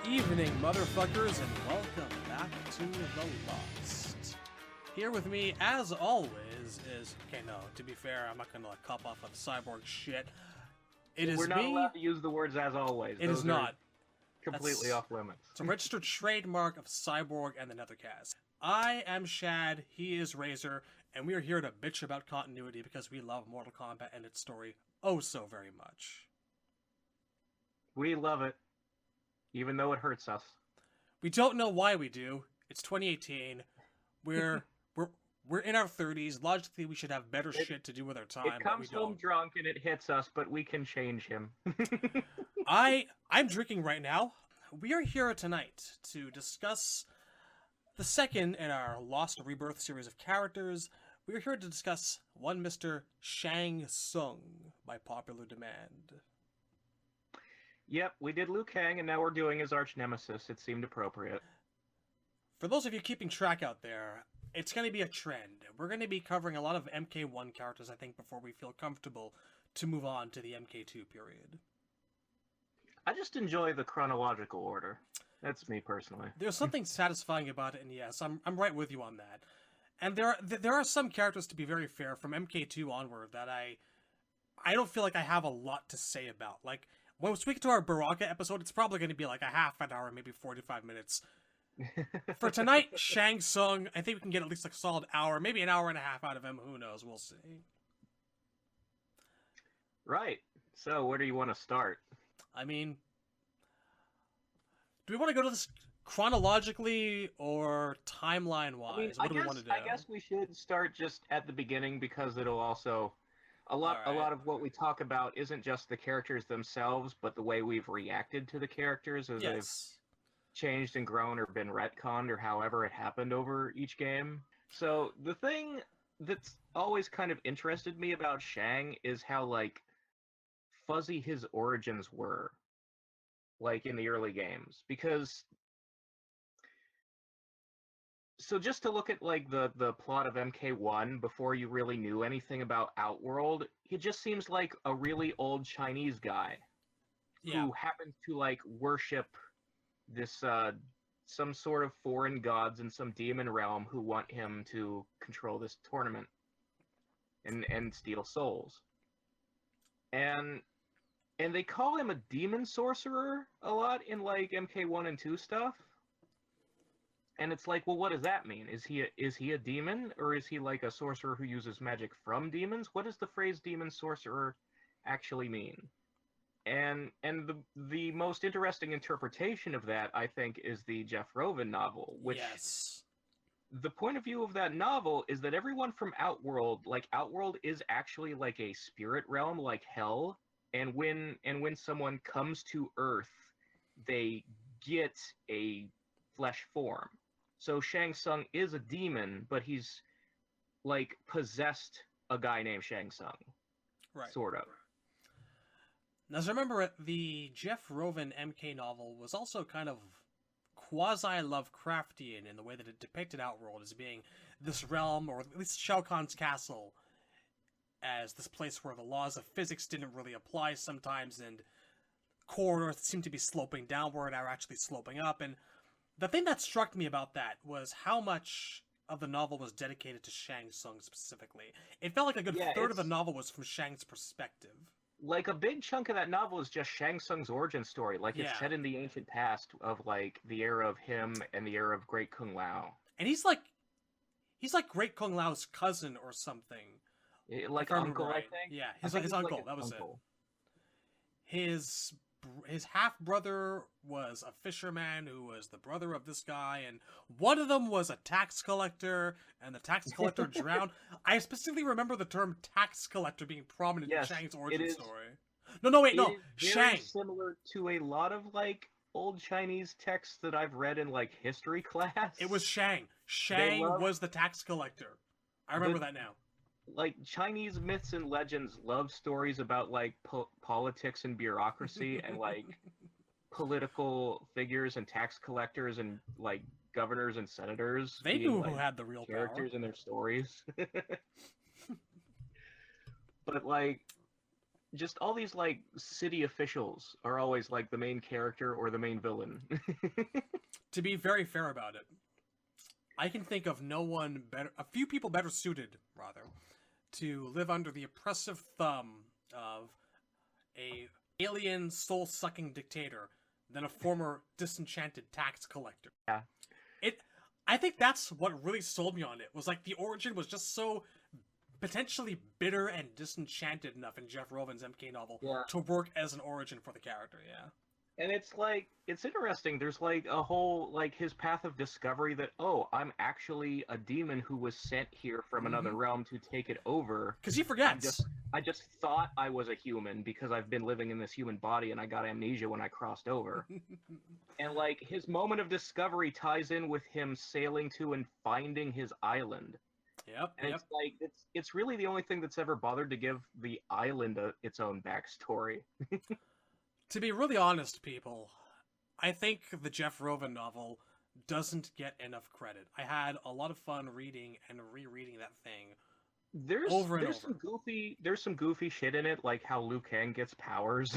evening, motherfuckers, and welcome back to The Lost. Here with me, as always, is... Okay, no, to be fair, I'm not gonna cop off of cyborg shit. We're not allowed to use the words "as always." It is not. Completely off limits. It's a registered trademark of Cyborg and the Netherkast. I am Shad, he is Razor, and we are here to bitch about continuity because we love Mortal Kombat and its story oh so very much. We love it, even though it hurts us. We don't know why we do. It's 2018. We're in our 30s. Logically, we should have better shit to do with our time. It comes home drunk and it hits us, but we can change him. I'm drinking right now. We are here tonight to discuss the second in our Lost Rebirth series of characters. We are here to discuss one Mr. Shang Tsung by popular demand. Yep, we did Liu Kang, and now we're doing his arch nemesis. It seemed appropriate. For those of you keeping track out there, it's going to be a trend. We're going to be covering a lot of MK1 characters, I think, before we feel comfortable to move on to the MK2 period. I just enjoy the chronological order. That's me personally. There's something satisfying about it, and yes, I'm right with you on that. And there are some characters, to be very fair, from MK2 onward that I don't feel like I have a lot to say about. Like, when we speak to our Baraka episode, it's probably going to be like a half an hour, maybe 45 minutes. For tonight, Shang Tsung, I think we can get at least like a solid hour, maybe an hour and a half out of him. Who knows? We'll see. Right. So, where do you want to start? I mean, do we want to go to this chronologically or timeline-wise? What do we want to do? I guess we should start just at the beginning because it'll also... A lot of what we talk about isn't just the characters themselves, but the way we've reacted to the characters as they've changed and grown or been retconned or however it happened over each game. So the thing that's always kind of interested me about Shang is how, like, fuzzy his origins were, like, in the early games. Because... So just to look at, like, the plot of MK1 before you really knew anything about Outworld, he just seems like a really old Chinese guy who happens to, like, worship this, some sort of foreign gods in some demon realm who want him to control this tournament and steal souls. And they call him a demon sorcerer a lot in, like, MK1 and 2 stuff. And it's like, well, what does that mean? Is he a demon, or is he like a sorcerer who uses magic from demons? What does the phrase demon sorcerer actually mean? And the most interesting interpretation of that, I think, is the Jeff Rovin novel, which the point of view of that novel is that everyone from Outworld, like, Outworld is actually like a spirit realm, like hell, and when someone comes to Earth, they get a flesh form. So Shang Tsung is a demon, but he's, like, possessed a guy named Shang Tsung. Right. Sort of. Now, as I remember, the Jeff Rovin MK novel was also kind of quasi-Lovecraftian in the way that it depicted Outworld as being this realm, or at least Shao Kahn's castle, as this place where the laws of physics didn't really apply sometimes, and corridors that seemed to be sloping downward are actually sloping up, and the thing that struck me about that was how much of the novel was dedicated to Shang Tsung specifically. It felt like a good third of the novel was from Shang's perspective. Like, a big chunk of that novel is just Shang Tsung's origin story. Like, it's set in the ancient past of, like, the era of him and the era of Great Kung Lao. And he's like Great Kung Lao's cousin or something. Like uncle, I think? Yeah, his uncle, like that was uncle. His half-brother was a fisherman who was the brother of this guy, and one of them was a tax collector, and the tax collector drowned. I specifically remember the term tax collector being prominent in Shang's origin story. No. Shang. Similar to a lot of, like, old Chinese texts that I've read in, like, history class. It was Shang. Shang was the tax collector. I remember that now. Like, Chinese myths and legends love stories about, like, politics and bureaucracy and, like, political figures and tax collectors and, like, governors and senators. They knew who had the real characters in their stories. But, like, just all these like city officials are always like the main character or the main villain. To be very fair about it, I can think of no one better, a few people better suited, rather, to live under the oppressive thumb of a alien soul-sucking dictator than a former disenchanted tax collector. Yeah. I think that's what really sold me on it, was like the origin was just so potentially bitter and disenchanted enough in Jeff Rovin's MK novel to work as an origin for the character, yeah. And it's like, it's interesting, there's like a whole, like, his path of discovery that, oh, I'm actually a demon who was sent here from another realm to take it over. Because he forgets. I just thought I was a human because I've been living in this human body and I got amnesia when I crossed over. And, like, his moment of discovery ties in with him sailing to and finding his island. Yep, and it's like, it's really the only thing that's ever bothered to give the island its own backstory. To be really honest, people, I think the Jeff Rovin novel doesn't get enough credit. I had a lot of fun reading and rereading that thing there's some goofy shit in it, like how Liu Kang gets powers.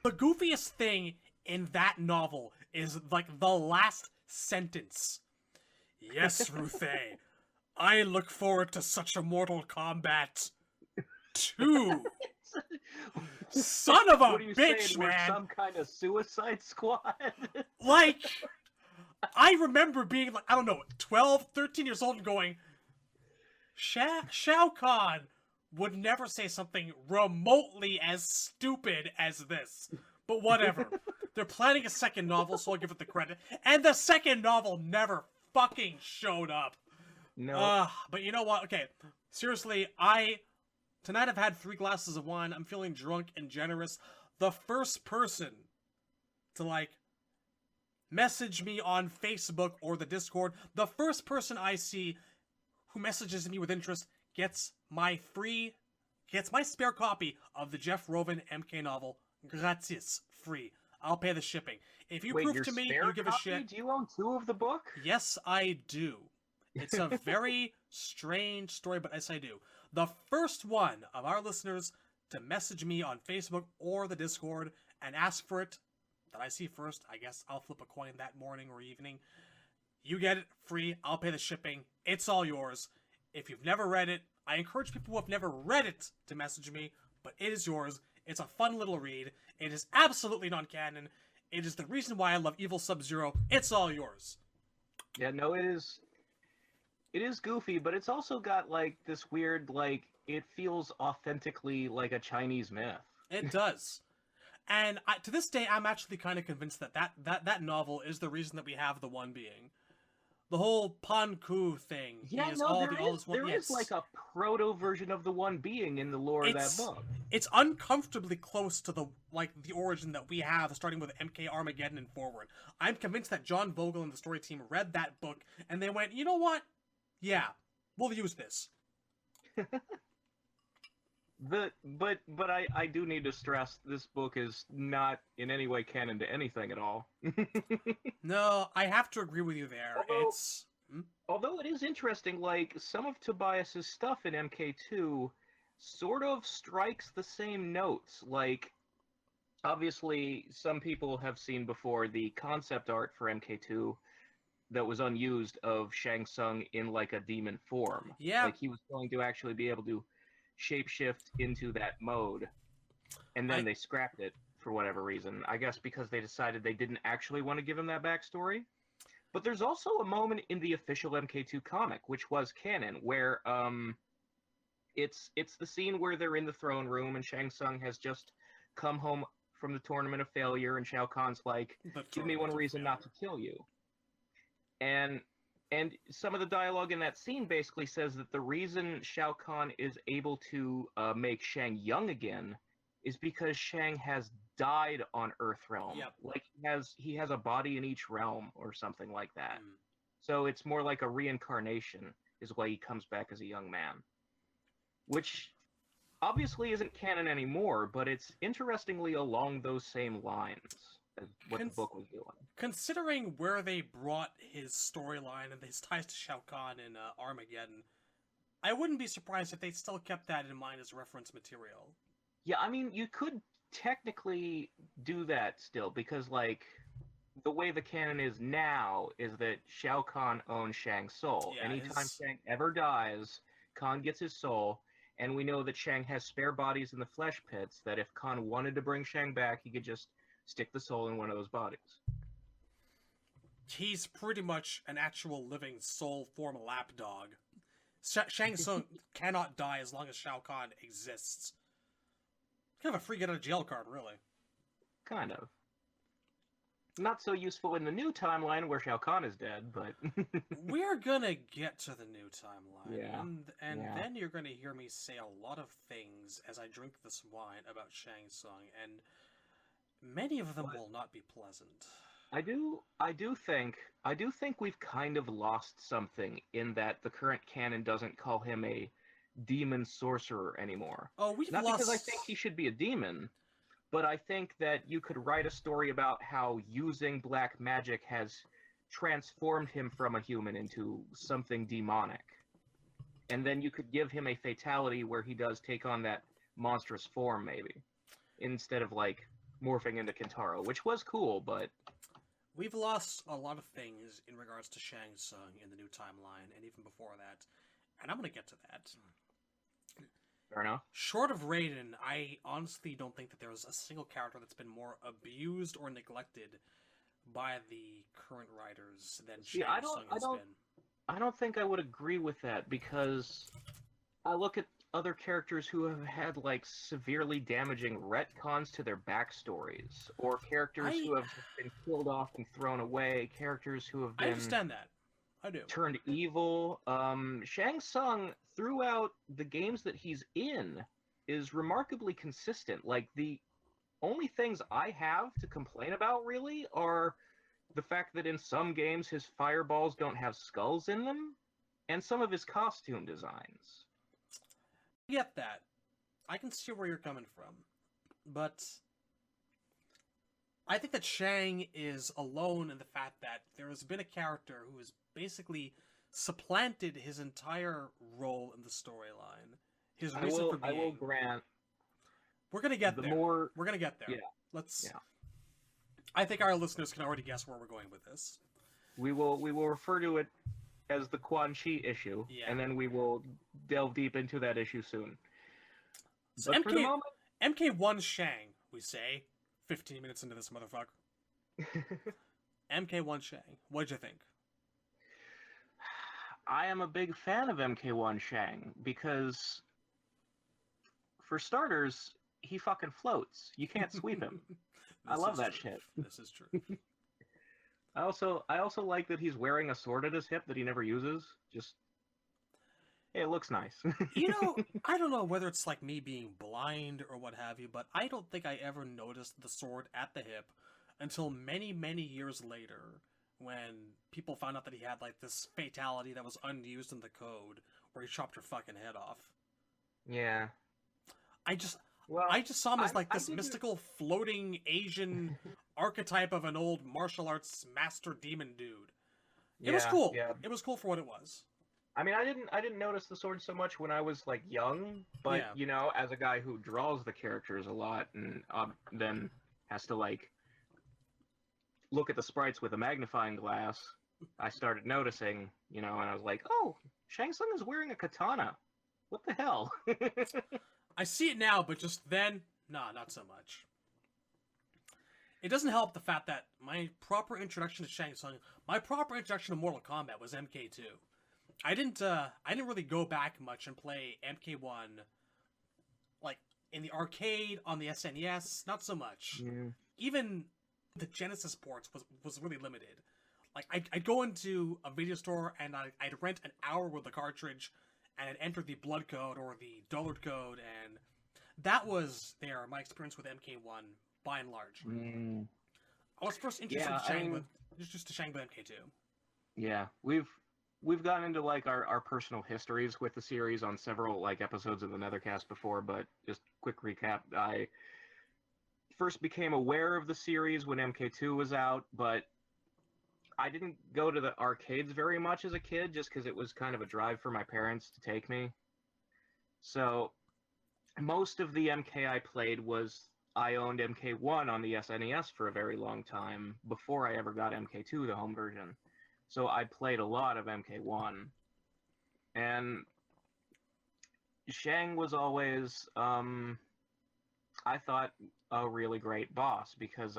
The goofiest thing in that novel is, like, the last sentence. Yes, Ruthe, I look forward to such a mortal combat, too. Son of a bitch, man! We're some kind of Suicide Squad? Like, I remember being, like, I don't know, 12, 13 years old and going, Shao Kahn would never say something remotely as stupid as this. But whatever. They're planning a second novel, so I'll give it the credit. And the second novel never fucking showed up. No. But you know what? Okay, seriously, tonight I've had 3 glasses of wine. I'm feeling drunk and generous. The first person to, like, message me on Facebook or the Discord, the first person I see who messages me with interest gets my spare copy of the Jeff Rovin MK novel, gratis, free. I'll pay the shipping. If you prove to me you give a shit... Do you own 2 of the book? Yes, I do. It's a very strange story, but yes, I do. The first one of our listeners to message me on Facebook or the Discord and ask for it, that I see first, I guess I'll flip a coin that morning or evening. You get it free. I'll pay the shipping. It's all yours. If you've never read it, I encourage people who have never read it to message me, but it is yours. It's a fun little read. It is absolutely non-canon. It is the reason why I love Evil Sub-Zero. It's all yours. Yeah, no, it is goofy, but it's also got, like, this weird, like, it feels authentically like a Chinese myth. It does. And to this day, I'm actually kind of convinced that novel is the reason that we have the One Being. The whole Pan Ku thing. Yeah, there is like a proto-version of the One Being in the lore of that book. It's uncomfortably close to the origin that we have, starting with MK Armageddon and forward. I'm convinced that John Vogel and the story team read that book, and they went, you know what? Yeah, we'll use this. But I do need to stress this book is not in any way canon to anything at all. No, I have to agree with you there. Although it is interesting, like, some of Tobias's stuff in MK2 sort of strikes the same notes. Like, obviously, some people have seen before the concept art for MK2 that was unused of Shang Tsung in, like, a demon form. Yeah. Like, he was going to actually be able to shapeshift into that mode, and then they scrapped it for whatever reason. I guess because they decided they didn't actually want to give him that backstory. But there's also a moment in the official MK2 comic, which was canon, where it's the scene where they're in the throne room and Shang Tsung has just come home from the Tournament of Failure, and Shao Kahn's like, give me one reason not to kill you. And some of the dialogue in that scene basically says that the reason Shao Kahn is able to make Shang young again is because Shang has died on Earthrealm. Yep. Like, he has a body in each realm or something like that. So it's more like a reincarnation is why he comes back as a young man. Which obviously isn't canon anymore, but it's interestingly along those same lines as what the book was doing. Considering where they brought his storyline and his ties to Shao Kahn in Armageddon, I wouldn't be surprised if they still kept that in mind as reference material. Yeah, I mean, you could technically do that still, because, like, the way the canon is now is that Shao Kahn owns Shang's soul. Yeah, Anytime his Shang ever dies, Kahn gets his soul, and we know that Shang has spare bodies in the flesh pits, that if Kahn wanted to bring Shang back, he could just stick the soul in one of those bodies. he's pretty much an actual living soul form lapdog. Shang Tsung cannot die as long as Shao Kahn exists. Kind of a free get out of jail card, really. Kind of. Not so useful in the new timeline where Shao Kahn is dead, but... We're gonna get to the new timeline, Yeah. and Yeah. then you're gonna hear me say a lot of things as I drink this wine about Shang Tsung, and many of them will not be pleasant. I do think we've kind of lost something in that the current canon doesn't call him a demon sorcerer anymore. Oh, we've Not lost... because I think he should be a demon, but I think that you could write a story about how using black magic has transformed him from a human into something demonic. And then you could give him a fatality where he does take on that monstrous form, maybe, instead of, like, morphing into Kintaro, which was cool, but... We've lost a lot of things in regards to Shang Tsung in the new timeline, and even before that, and I'm gonna get to that. Fair enough. Short of Raiden, I honestly don't think that there's a single character that's been more abused or neglected by the current writers than Shang Tsung has been. I don't think I would agree with that, because I look at other characters who have had, like, severely damaging retcons to their backstories, or characters who have been killed off and thrown away, characters who have been... I understand that. I do. Turned evil. Shang Tsung, throughout the games that he's in, is remarkably consistent. Like, the only things I have to complain about, really, are the fact that in some games his fireballs don't have skulls in them, and some of his costume designs. I get that. I can see where you're coming from. But I think that Shang is alone in the fact that there has been a character who has basically supplanted his entire role in the storyline. His reason for being. I will grant. We're gonna get there. We're gonna get there. Yeah. Let's. Yeah. I think our listeners can already guess where we're going with this. We will refer to it as the Quan Chi issue, and then we will delve deep into that issue soon. So but for the moment, MK1 Shang, we say, 15 minutes into this motherfucker. MK1 Shang, what'd you think? I am a big fan of MK1 Shang, because, for starters, he fucking floats. You can't sweep him. I love that shit. This is true. I also like that he's wearing a sword at his hip that he never uses. Just, hey, it looks nice. You know, I don't know whether it's like me being blind or what have you, but I don't think I ever noticed the sword at the hip until many, many years later, when people found out that he had like this fatality that was unused in the code, where he chopped her fucking head off. Yeah. I just saw him as like this mystical floating Asian archetype of an old martial arts master demon dude. It was cool. Yeah. It was cool for what it was. I mean, I didn't notice the sword so much when I was like young, but you know, as a guy who draws the characters a lot and then has to like look at the sprites with a magnifying glass, I started noticing, you know, and I was like, oh, Shang Tsung is wearing a katana. What the hell? I see it now, but just then, nah, not so much. It doesn't help the fact that my proper introduction to Shang Tsung, my proper introduction to Mortal Kombat was MK2. I didn't really go back much and play MK1, like, in the arcade, on the SNES, not so much. Yeah. Even the Genesis ports was really limited. Like, I'd go into a video store and I'd rent an hour with the cartridge, and I'd enter the blood code or the dullard code, and that was my experience with MK1 by and large. I was first interested in Shang with MK2. Yeah, we've gotten into like our personal histories with the series on several like episodes of the Netherkast before, but just quick recap. I first became aware of the series when MK2 was out, but I didn't go to the arcades very much as a kid, just because it was kind of a drive for my parents to take me. So most of the MK I played was I owned MK1 on the SNES for a very long time before I ever got MK2, the home version. So I played a lot of MK1. And Shang was always, I thought, a really great boss because,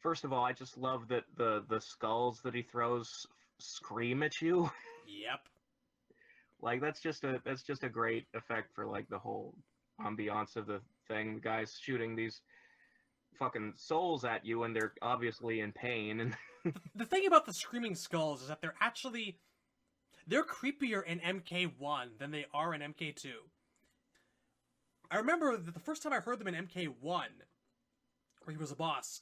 first of all, I just love that the skulls that he throws scream at you. Yep. Like that's just a great effect for like the whole ambiance of the thing. The guys shooting these fucking souls at you, and they're obviously in pain. And The thing about the screaming skulls is that they're creepier in MK1 than they are in MK2. I remember that the first time I heard them in MK1, where he was a boss,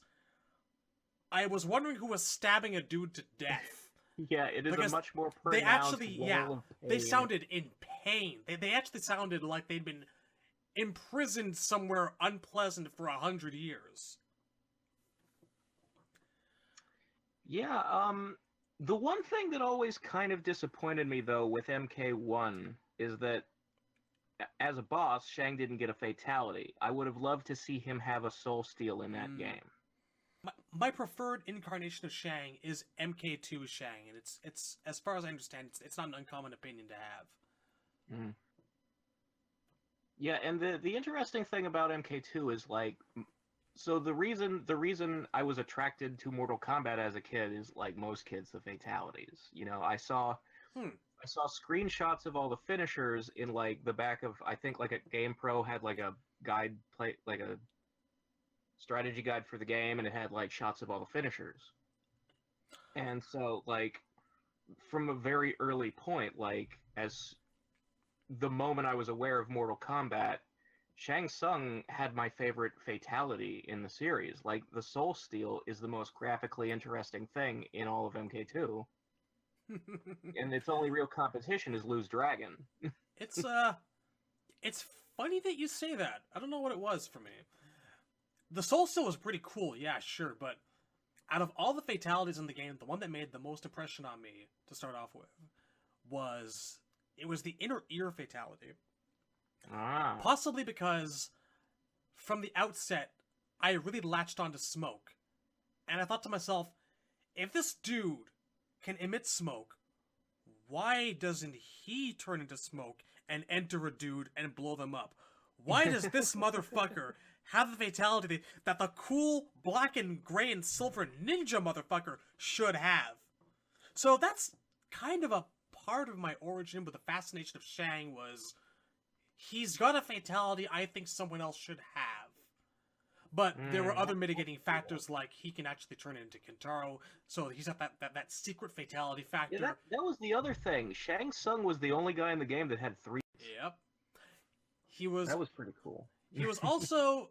I was wondering who was stabbing a dude to death. yeah, it is Because a much more They pronounced actually, wail of they pain. sounded in pain. They actually sounded like they'd been imprisoned somewhere unpleasant for 100 years. Yeah, the one thing that always kind of disappointed me though with MK1 is that as a boss, Shang didn't get a fatality. I would have loved to see him have a soul steal in that game. My preferred incarnation of Shang is MK2 Shang, and it's as far as I understand, it's not an uncommon opinion to have. Mm. Yeah, and the interesting thing about MK2 is like, so the reason I was attracted to Mortal Kombat as a kid is like most kids, the fatalities. You know, I saw screenshots of all the finishers in like the back of, I think like a GamePro had like a like a strategy guide for the game, and it had like shots of all the finishers. And so like from a very early point, like as the moment I was aware of Mortal Kombat, Shang Tsung had my favorite fatality in the series. Like the Soul Steal is the most graphically interesting thing in all of MK2. And its only real competition is Lose Dragon. It's funny that you say that. I don't know what it was for me. The Soul Steal was pretty cool, yeah, sure, but out of all the fatalities in the game, the one that made the most impression on me to start off with was the inner ear fatality. Possibly because from the outset, I really latched onto smoke. And I thought to myself, if this dude can emit smoke, why doesn't he turn into smoke and enter a dude and blow them up? Why does this motherfucker have the fatality that the cool black and gray and silver ninja motherfucker should have? So that's kind of a part of my origin with the fascination of Shang was he's got a fatality I think someone else should have. But there were other mitigating factors, like he can actually turn it into Kintaro, so he's got that secret fatality factor. Yeah, that was the other thing. Shang Tsung was the only guy in the game that had 3. Yep. That was pretty cool. He was also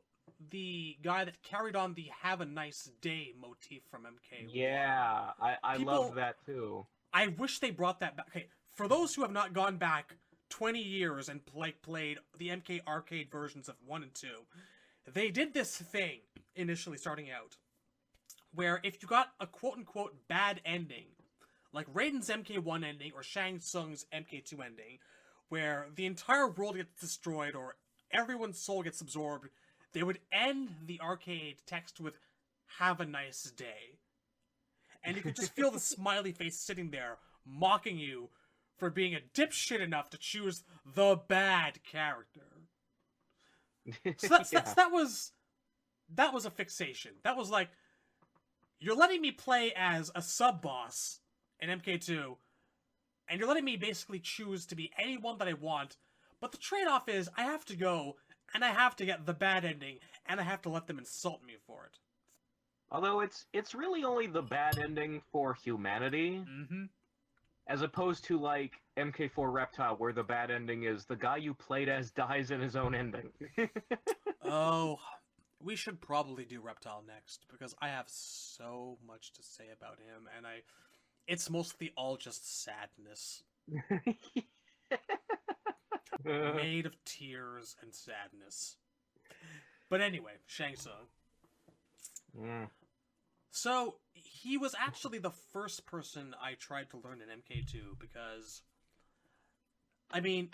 the guy that carried on the "Have a Nice Day" motif from MK. Yeah, I love that too. I wish they brought that back. Okay, for those who have not gone back 20 years and played the MK arcade versions of 1 and 2, they did this thing initially starting out, where if you got a quote-unquote bad ending, like Raiden's MK1 ending or Shang Tsung's MK2 ending, where the entire world gets destroyed or everyone's soul gets absorbed, they would end the arcade text with "Have a nice day." And you could just feel the smiley face sitting there, mocking you for being a dipshit enough to choose the bad character. So that was a fixation. That was like, you're letting me play as a sub-boss in MK2, and you're letting me basically choose to be anyone that I want, but the trade-off is I have to go, and I have to get the bad ending, and I have to let them insult me for it. Although it's really only the bad ending for humanity, as opposed to like MK4 Reptile, where the bad ending is the guy you played as dies in his own ending. Oh, we should probably do Reptile next, because I have so much to say about him, and it's mostly all just sadness. Made of tears and sadness. But anyway, Shang Tsung. So, he was actually the first person I tried to learn in MK2, because, I mean,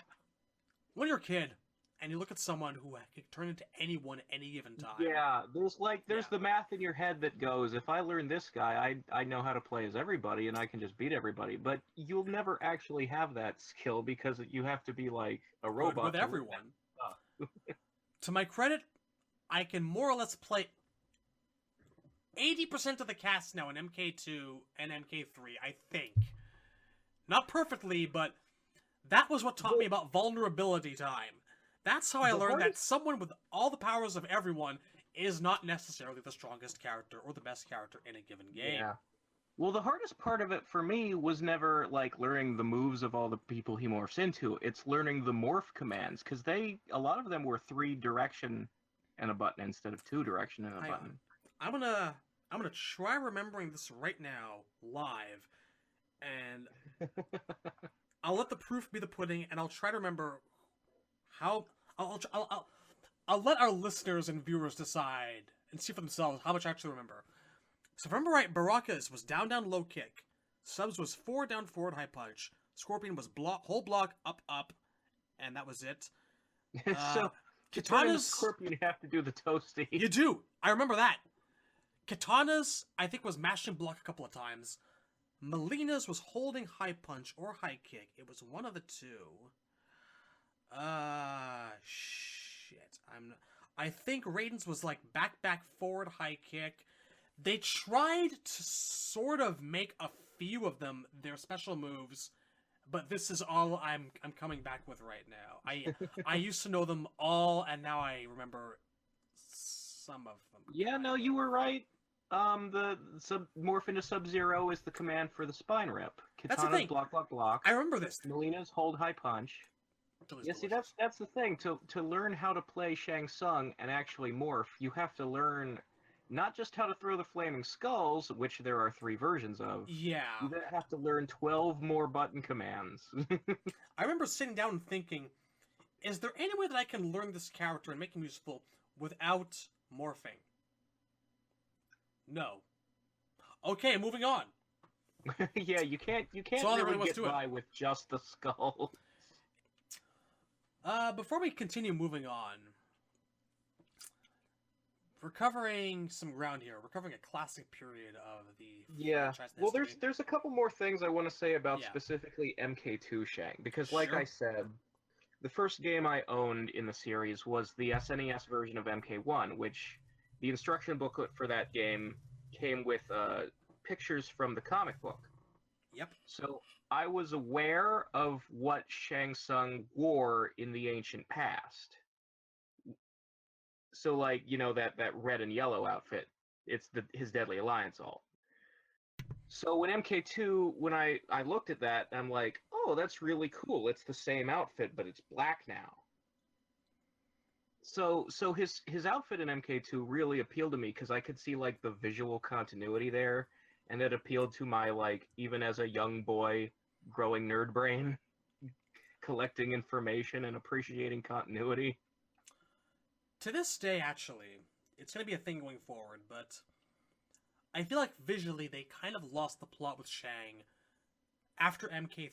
when you're a kid, and you look at someone who can turn into anyone at any given time. Yeah, there's the math in your head that goes, if I learn this guy, I know how to play as everybody, and I can just beat everybody. But you'll never actually have that skill because you have to be like a robot with everyone. To my credit, I can more or less play 80% of the cast now in MK2 and MK3, I think. Not perfectly, but that was what taught me about vulnerability time. That's how I learned that someone with all the powers of everyone is not necessarily the strongest character or the best character in a given game. Yeah. Well, the hardest part of it for me was never, like, learning the moves of all the people he morphs into. It's learning the morph commands, because a lot of them were 3 direction and a button instead of 2 direction and a button. I'm gonna try remembering this right now, live, and I'll let the proof be the pudding, and I'll try to remember how... I'll let our listeners and viewers decide and see for themselves how much I actually remember. So if I remember right, Baraka's was down, down, low kick. Subs was forward, down, forward, high punch. Scorpion was whole block, up, up, and that was it. So, Katana's Scorpion, you have to do the toasty. You do. I remember that. Katana's, I think, was mash and block a couple of times. Melina's was holding high punch or high kick. It was one of the two. Shit. I think Raiden's was like back, forward, high kick. They tried to sort of make a few of them their special moves, but this is all I'm coming back with right now. I used to know them all, and now I remember some of them. Yeah, no, you were right. The morph into Sub-Zero is the command for the spine rip. Katana's block, block, block. I remember this. Melina's hold high punch. Yeah, see, that's the thing. To learn how to play Shang Tsung and actually morph, you have to learn not just how to throw the flaming skulls, which there are 3 versions of. Yeah. You then have to learn 12 more button commands. I remember sitting down and thinking, is there any way that I can learn this character and make him useful without morphing? No. Okay, moving on. Yeah, you can't so really get by with just the skull. Before we continue moving on, we're covering some ground here. We're covering a classic period of the franchise history. Well, there's a couple more things I want to say about specifically MK2 Shang, because like I said, the first game I owned in the series was the SNES version of MK1, which the instruction booklet for that game came with pictures from the comic book. Yep. So I was aware of what Shang Tsung wore in the ancient past. So, like, you know, that red and yellow outfit, it's his Deadly Alliance alt. So when MK2, when I looked at that, I'm like, oh, that's really cool. It's the same outfit, but it's black now. So his outfit in MK2 really appealed to me because I could see, like, the visual continuity there, and it appealed to my, like, even as a young boy, growing nerd brain, collecting information and appreciating continuity. To this day, actually, it's going to be a thing going forward, but I feel like visually they kind of lost the plot with Shang after MK3.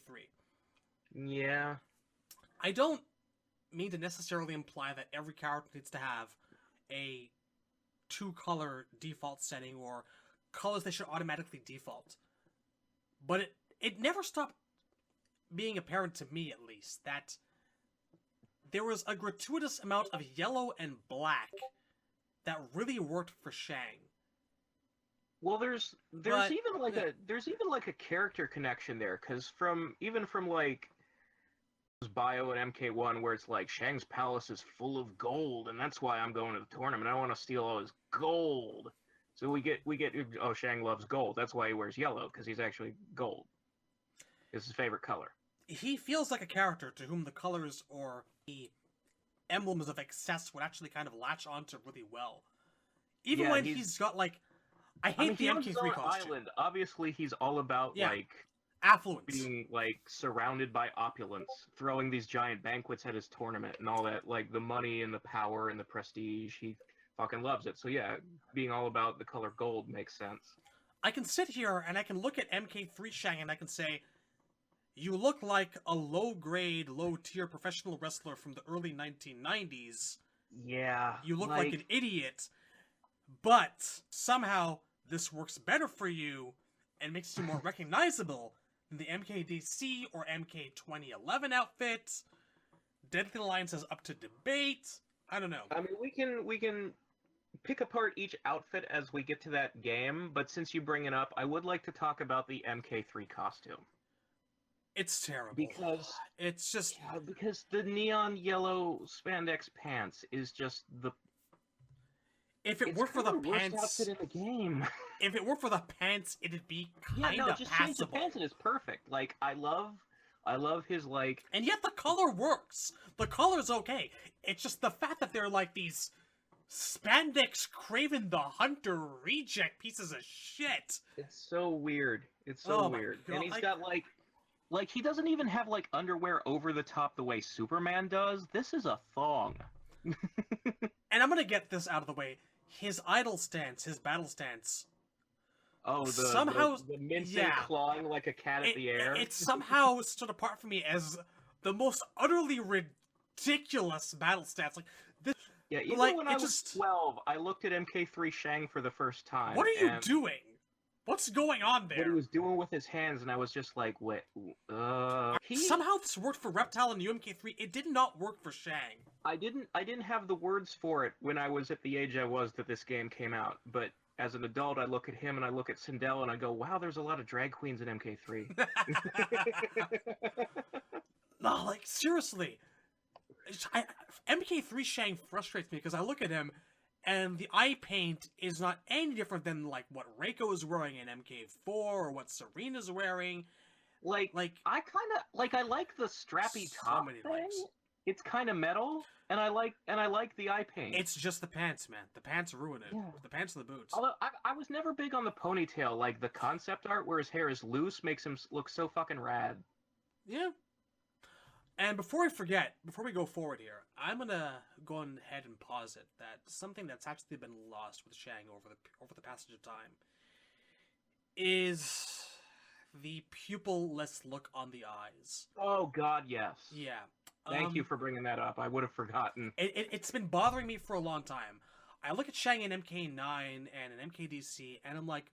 Yeah. I don't mean to necessarily imply that every character needs to have a 2-color default setting or colors they should automatically default. But it never stopped being apparent to me, at least, that there was a gratuitous amount of yellow and black that really worked for Shang. Well, there's even like a character connection there, because from like his bio in MK1 where it's like Shang's palace is full of gold and that's why I'm going to the tournament. I want to steal all his gold. So we get oh, Shang loves gold. That's why he wears yellow, because he's actually gold. It's his favorite color. He feels like a character to whom the colors or the emblems of excess would actually kind of latch onto really well. Even when he's got, like, I hate the MK3 costume. Island. Obviously, he's all about, like, affluence. Being, like, surrounded by opulence, throwing these giant banquets at his tournament and all that, like, the money and the power and the prestige. He fucking loves it. So, yeah, being all about the color gold makes sense. I can sit here and I can look at MK3 Shang and I can say, You look like a low-grade, low-tier professional wrestler from the early 1990s. Yeah. You look like an idiot, but somehow this works better for you and makes you more recognizable than the MKDC or MK2011 outfit. Deadly Alliance is up to debate. I don't know. I mean, we can pick apart each outfit as we get to that game, but since you bring it up, I would like to talk about the MK3 costume. It's terrible. Because it's just... Yeah, because the neon yellow spandex pants is just the... If it were for the pants... worst outfit in the game. If it were for the pants, it'd be kind of passable. Just change the pants and it's perfect. Like, I love his, like... And yet the color works. The color's okay. It's just the fact that they're like these spandex Craven the Hunter reject pieces of shit. It's so weird. It's so weird. And he's got, like, he doesn't even have, like, underwear over the top the way Superman does. This is a thong. And I'm gonna get this out of the way. His idle stance, his battle stance... Oh, somehow, the mincing clawing like a cat at the air? It somehow stood apart from me as the most utterly ridiculous battle stance. Like, this, yeah, even when I was 12, I looked at MK3 Shang for the first time. What are you doing? What's going on there? What he was doing with his hands, and I was just like, what? Somehow this worked for Reptile and UMK3. It did not work for Shang. I didn't have the words for it when I was at the age I was that this game came out, but as an adult, I look at him and I look at Sindel and I go, wow, there's a lot of drag queens in MK3. No, like, seriously. MK3 Shang frustrates me because I look at him and the eye paint is not any different than, like, what Reiko is wearing in MK4 or what Serena's wearing. Like I like the strappy top thing. It's kind of metal, and I like the eye paint. It's just the pants, man. The pants ruin it. Yeah. The pants and the boots. Although I was never big on the ponytail. Like the concept art where his hair is loose makes him look so fucking rad. Yeah. And before we go forward here, I'm gonna go ahead and posit that something that's actually been lost with Shang over the passage of time is the pupil-less look on the eyes. Oh God, yes. Yeah. Thank you for bringing that up. I would have forgotten. It's been bothering me for a long time. I look at Shang in MK9 and in MKDC, and I'm like,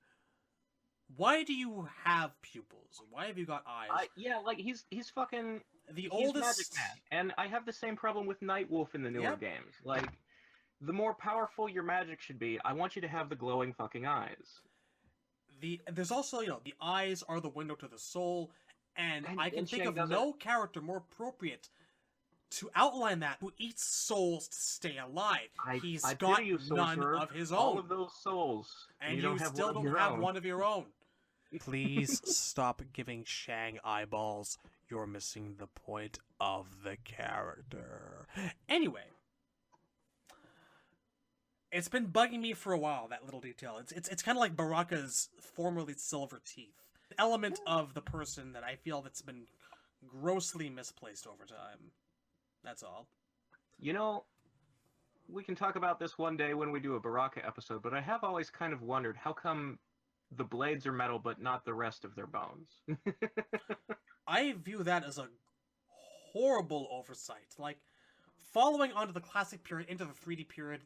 why do you have pupils? Why have you got eyes? Yeah, like he's fucking the oldest Magic Man. And I have the same problem with Nightwolf in the newer games. Like, the more powerful your magic should be, I want you to have the glowing fucking eyes. There's also, the eyes are the window to the soul, and I can think of no character more appropriate to outline that, who eats souls to stay alive. He's got none of his own. All of those souls. And you still don't have one of your own. Please stop giving Shang eyeballs. You're missing the point of the character. Anyway. It's been bugging me for a while, that little detail. It's kind of like Baraka's formerly silver teeth. An element of the person that I feel that's been grossly misplaced over time. That's all. You know, we can talk about this one day when we do a Baraka episode, but I have always kind of wondered how come the blades are metal but not the rest of their bones. I view that as a horrible oversight. Like, following onto the classic period into the 3D period,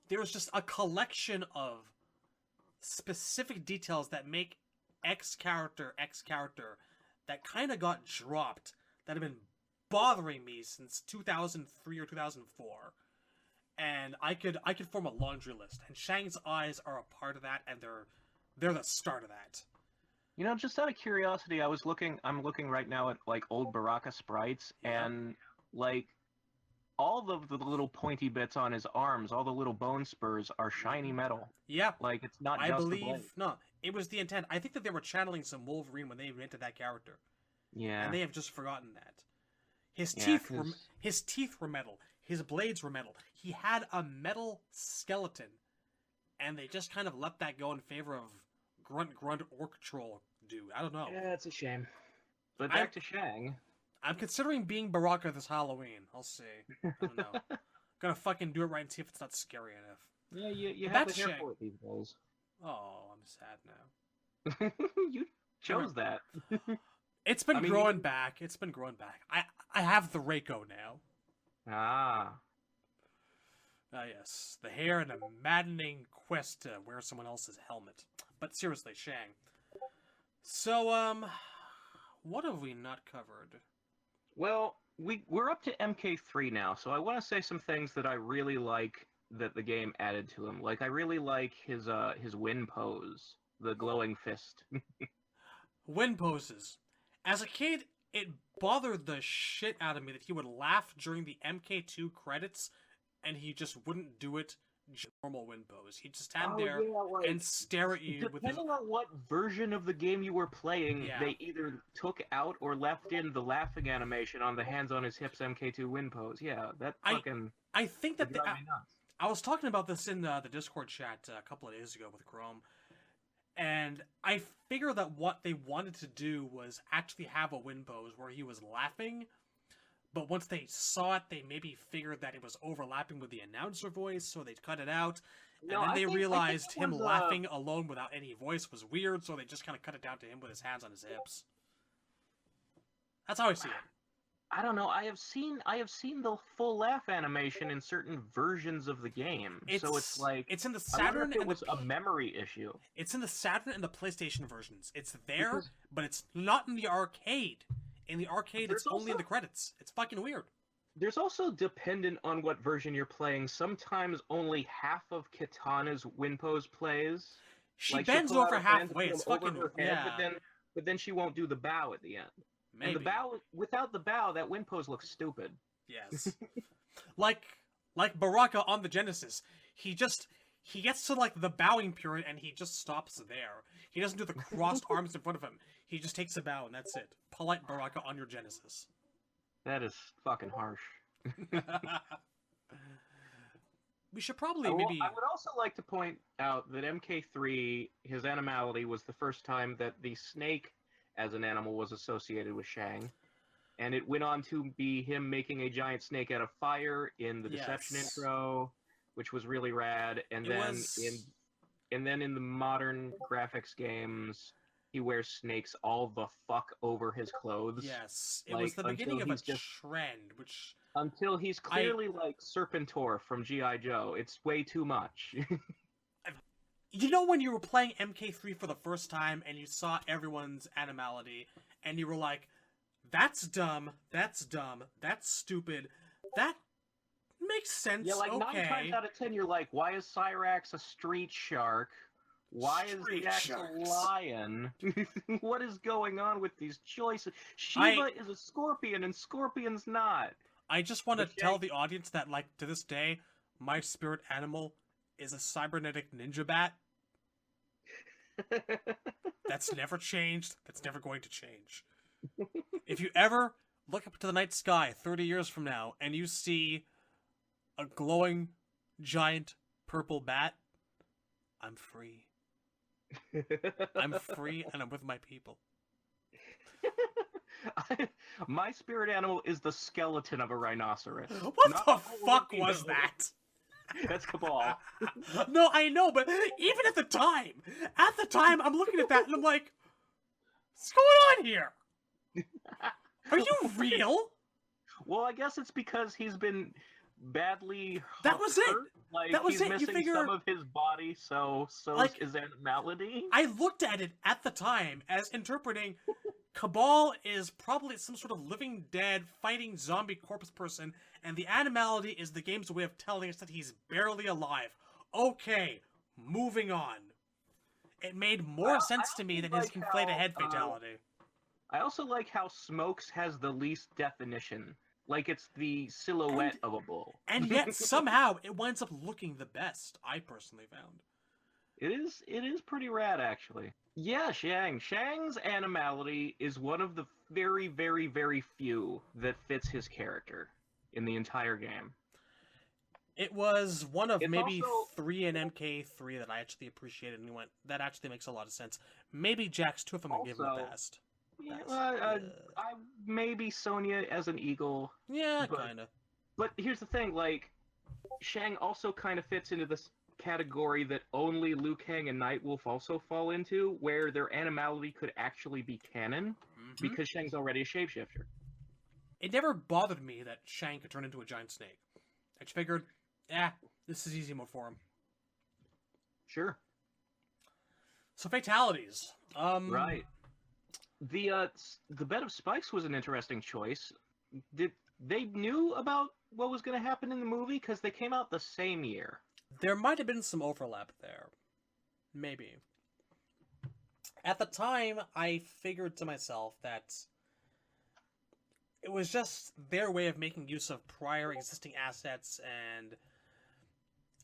there's just a collection of specific details that make X character that kind of got dropped, that have been bothering me since 2003 or 2004. And I could form a laundry list, and Shang's eyes are a part of that, and they're the start of that. You know, just out of curiosity, I'm looking right now at, like, old Baraka sprites, and, like, all of the little pointy bits on his arms, all the little bone spurs are shiny metal. Yeah. Like, it's not just the blade. No, it was the intent. I think that they were channeling some Wolverine when they invented that character. Yeah. And they have just forgotten that. His teeth were metal. His blades were metal. He had a metal skeleton. And they just kind of let that go in favor of grunt orc troll dude. I don't know. Yeah, it's a shame. But back to Shang. I'm considering being Baraka this Halloween. I'll see. I don't know. Gonna fucking do it right and see if it's not scary enough. Yeah, you have the hair for it these days. Oh, I'm sad now. You chose that. It's been growing back. It's been growing back. I have the Reiko now. Ah. Ah, yes. The hair and a maddening quest to wear someone else's helmet. But seriously, Shang. So, what have we not covered? Well, we're up to MK3 now, so I want to say some things that I really like that the game added to him. Like, I really like his win pose, the glowing fist. Win poses. As a kid, it bothered the shit out of me that he would laugh during the MK2 credits, and he just wouldn't do it normal win pose. He'd just stand there and stare at you with his... Depending on what version of the game you were playing, they either took out or left in the laughing animation on the hands on his hips MK2 win pose. Yeah, that fucking... I think that... I was talking about this in the Discord chat a couple of days ago with Chrome, and I figure that what they wanted to do was actually have a win pose where he was laughing, but once they saw it, they maybe figured that it was overlapping with the announcer voice, so they cut it out. And then they realized him laughing alone without any voice was weird, so they just kind of cut it down to him with his hands on his hips. That's how I see it. I don't know. I have seen the full laugh animation in certain versions of the game. So it's like it's in the Saturn, and it was a memory issue. It's in the Saturn and the PlayStation versions. It's there, but it's not in the arcade. In the arcade, it's only in the credits. It's fucking weird. There's also, dependent on what version you're playing, sometimes only half of Kitana's win pose plays. She bends over halfway. It's fucking but then she won't do the bow at the end. Maybe. And the bow, without the bow, that win pose looks stupid. Yes. like Baraka on the Genesis. He gets to like the bowing period and he just stops there. He doesn't do the crossed arms in front of him. He just takes a bow and that's it. Polite Baraka on your Genesis. That is fucking harsh. We should probably maybe... I would also like to point out that MK3, his animality, was the first time that the snake as an animal was associated with Shang. And it went on to be him making a giant snake out of fire in the Deception intro, which was really rad. And then in the modern graphics games, he wears snakes all the fuck over his clothes. Yes, it was the beginning of a trend, which... Until he's clearly like Serpentor from G.I. Joe. It's way too much. You know when you were playing MK3 for the first time and you saw everyone's animality and you were like, that's dumb, that's stupid, that makes sense, yeah, like 9 times out of 10 you're like, why is Cyrax a street shark? Why is Jax a lion? What is going on with these choices? Shiva is a scorpion and Scorpion's not. I just want to tell the audience that, like, to this day, my spirit animal is a cybernetic ninja bat. That's never changed. That's never going to change. If you ever look up to the night sky 30 years from now and you see a glowing, giant, purple bat, I'm free. I'm free and I'm with my people. My spirit animal is the skeleton of a rhinoceros. What the fuck was that? That's Cabal. No, I know, but even at the time, I'm looking at that and I'm like, what's going on here? Are you real? Well, I guess it's because he's been badly That was hurt. it. Like, that was he's it. missing some of his body, so like, is that malady? I looked at it at the time as interpreting Cabal is probably some sort of living dead fighting zombie corpse person, and the animality is the game's way of telling us that he's barely alive. Okay, moving on. It made more sense to me than his conflate ahead fatality. I also like how Smokes has the least definition. Like it's the silhouette of a bull. And yet, somehow, it winds up looking the best, I personally found. It is pretty rad, actually. Yeah, Shang's animality is one of the very, very, very few that fits his character in the entire game. It was one of maybe 3 in MK3 that I actually appreciated and went, that actually makes a lot of sense. Maybe Jax 2 if I'm going to give him a best. Yeah, maybe Sonya as an eagle. Yeah, kind of. But here's the thing, like, Shang also kind of fits into this category that only Liu Kang and Nightwolf also fall into, where their animality could actually be canon. because Shang's already a shapeshifter. It never bothered me that Shang could turn into a giant snake. I just figured, this is easy mode for him. Sure. So fatalities. Right. The bed of spikes was an interesting choice. They knew about what was going to happen in the movie because they came out the same year. There might have been some overlap there. Maybe. At the time, I figured to myself that it was just their way of making use of prior existing assets, and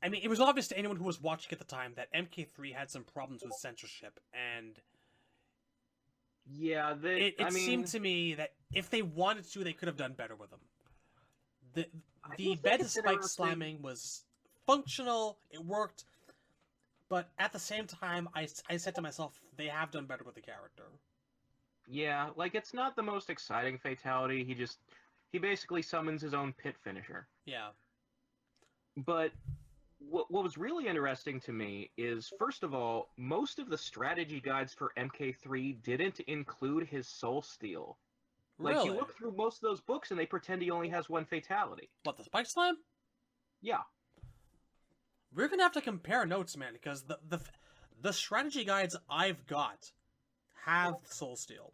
I mean, it was obvious to anyone who was watching at the time that MK3 had some problems with censorship, and yeah, it seemed to me that if they wanted to, they could have done better with them. The bed spike slamming was functional, it worked, but at the same time, I said to myself, they have done better with the character. Yeah, like, it's not the most exciting fatality. He basically summons his own pit finisher. Yeah. But what was really interesting to me is, first of all, most of the strategy guides for MK3 didn't include his soul steal. Like, Really? you look through most of those books and they pretend he only has one fatality. What, the spike slam? Yeah. We're gonna have to compare notes, man, because the strategy guides I've got have soul steal.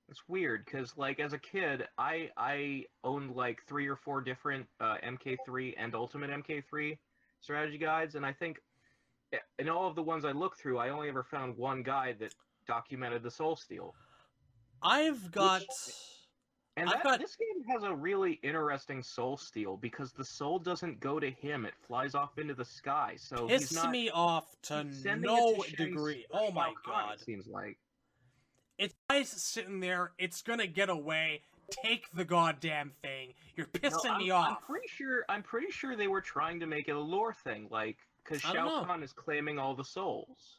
It's weird, because, like, as a kid, I owned, like, 3 or 4 different MK3 and Ultimate MK3 strategy guides, and I think in all of the ones I looked through, I only ever found one guide that documented the soul steal. I've got... This game has a really interesting soul steal, because the soul doesn't go to him, it flies off into the sky, so he's not... me off to no degree. Oh my god. It seems like. It's nice sitting there, it's gonna get away, take the goddamn thing, you're pissing me off. I'm pretty sure they were trying to make it a lore thing, like, because Shao Kahn is claiming all the souls.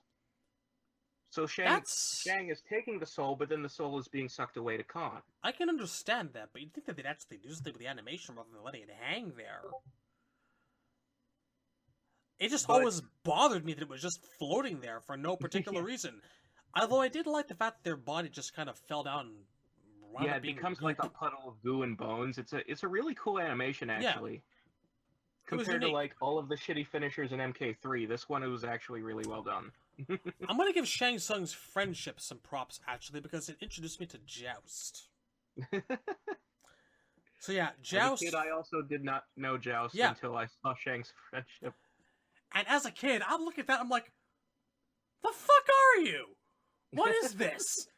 So Shang is taking the soul, but then the soul is being sucked away to Kahn. I can understand that, but you'd think that they'd actually do something with the animation rather than letting it hang there. It just always bothered me that it was just floating there for no particular reason. Although I did like the fact that their body just kind of fell down. Yeah, it becomes like a puddle of goo and bones. It's a really cool animation, actually. Yeah. Compared to, like, all of the shitty finishers in MK3, this one was actually really well done. I'm gonna give Shang Tsung's friendship some props, actually, because it introduced me to Joust. So yeah, Joust... As a kid, I also did not know Joust until I saw Shang's friendship. And as a kid, I'm looking at that, I'm like, the fuck are you? What is this?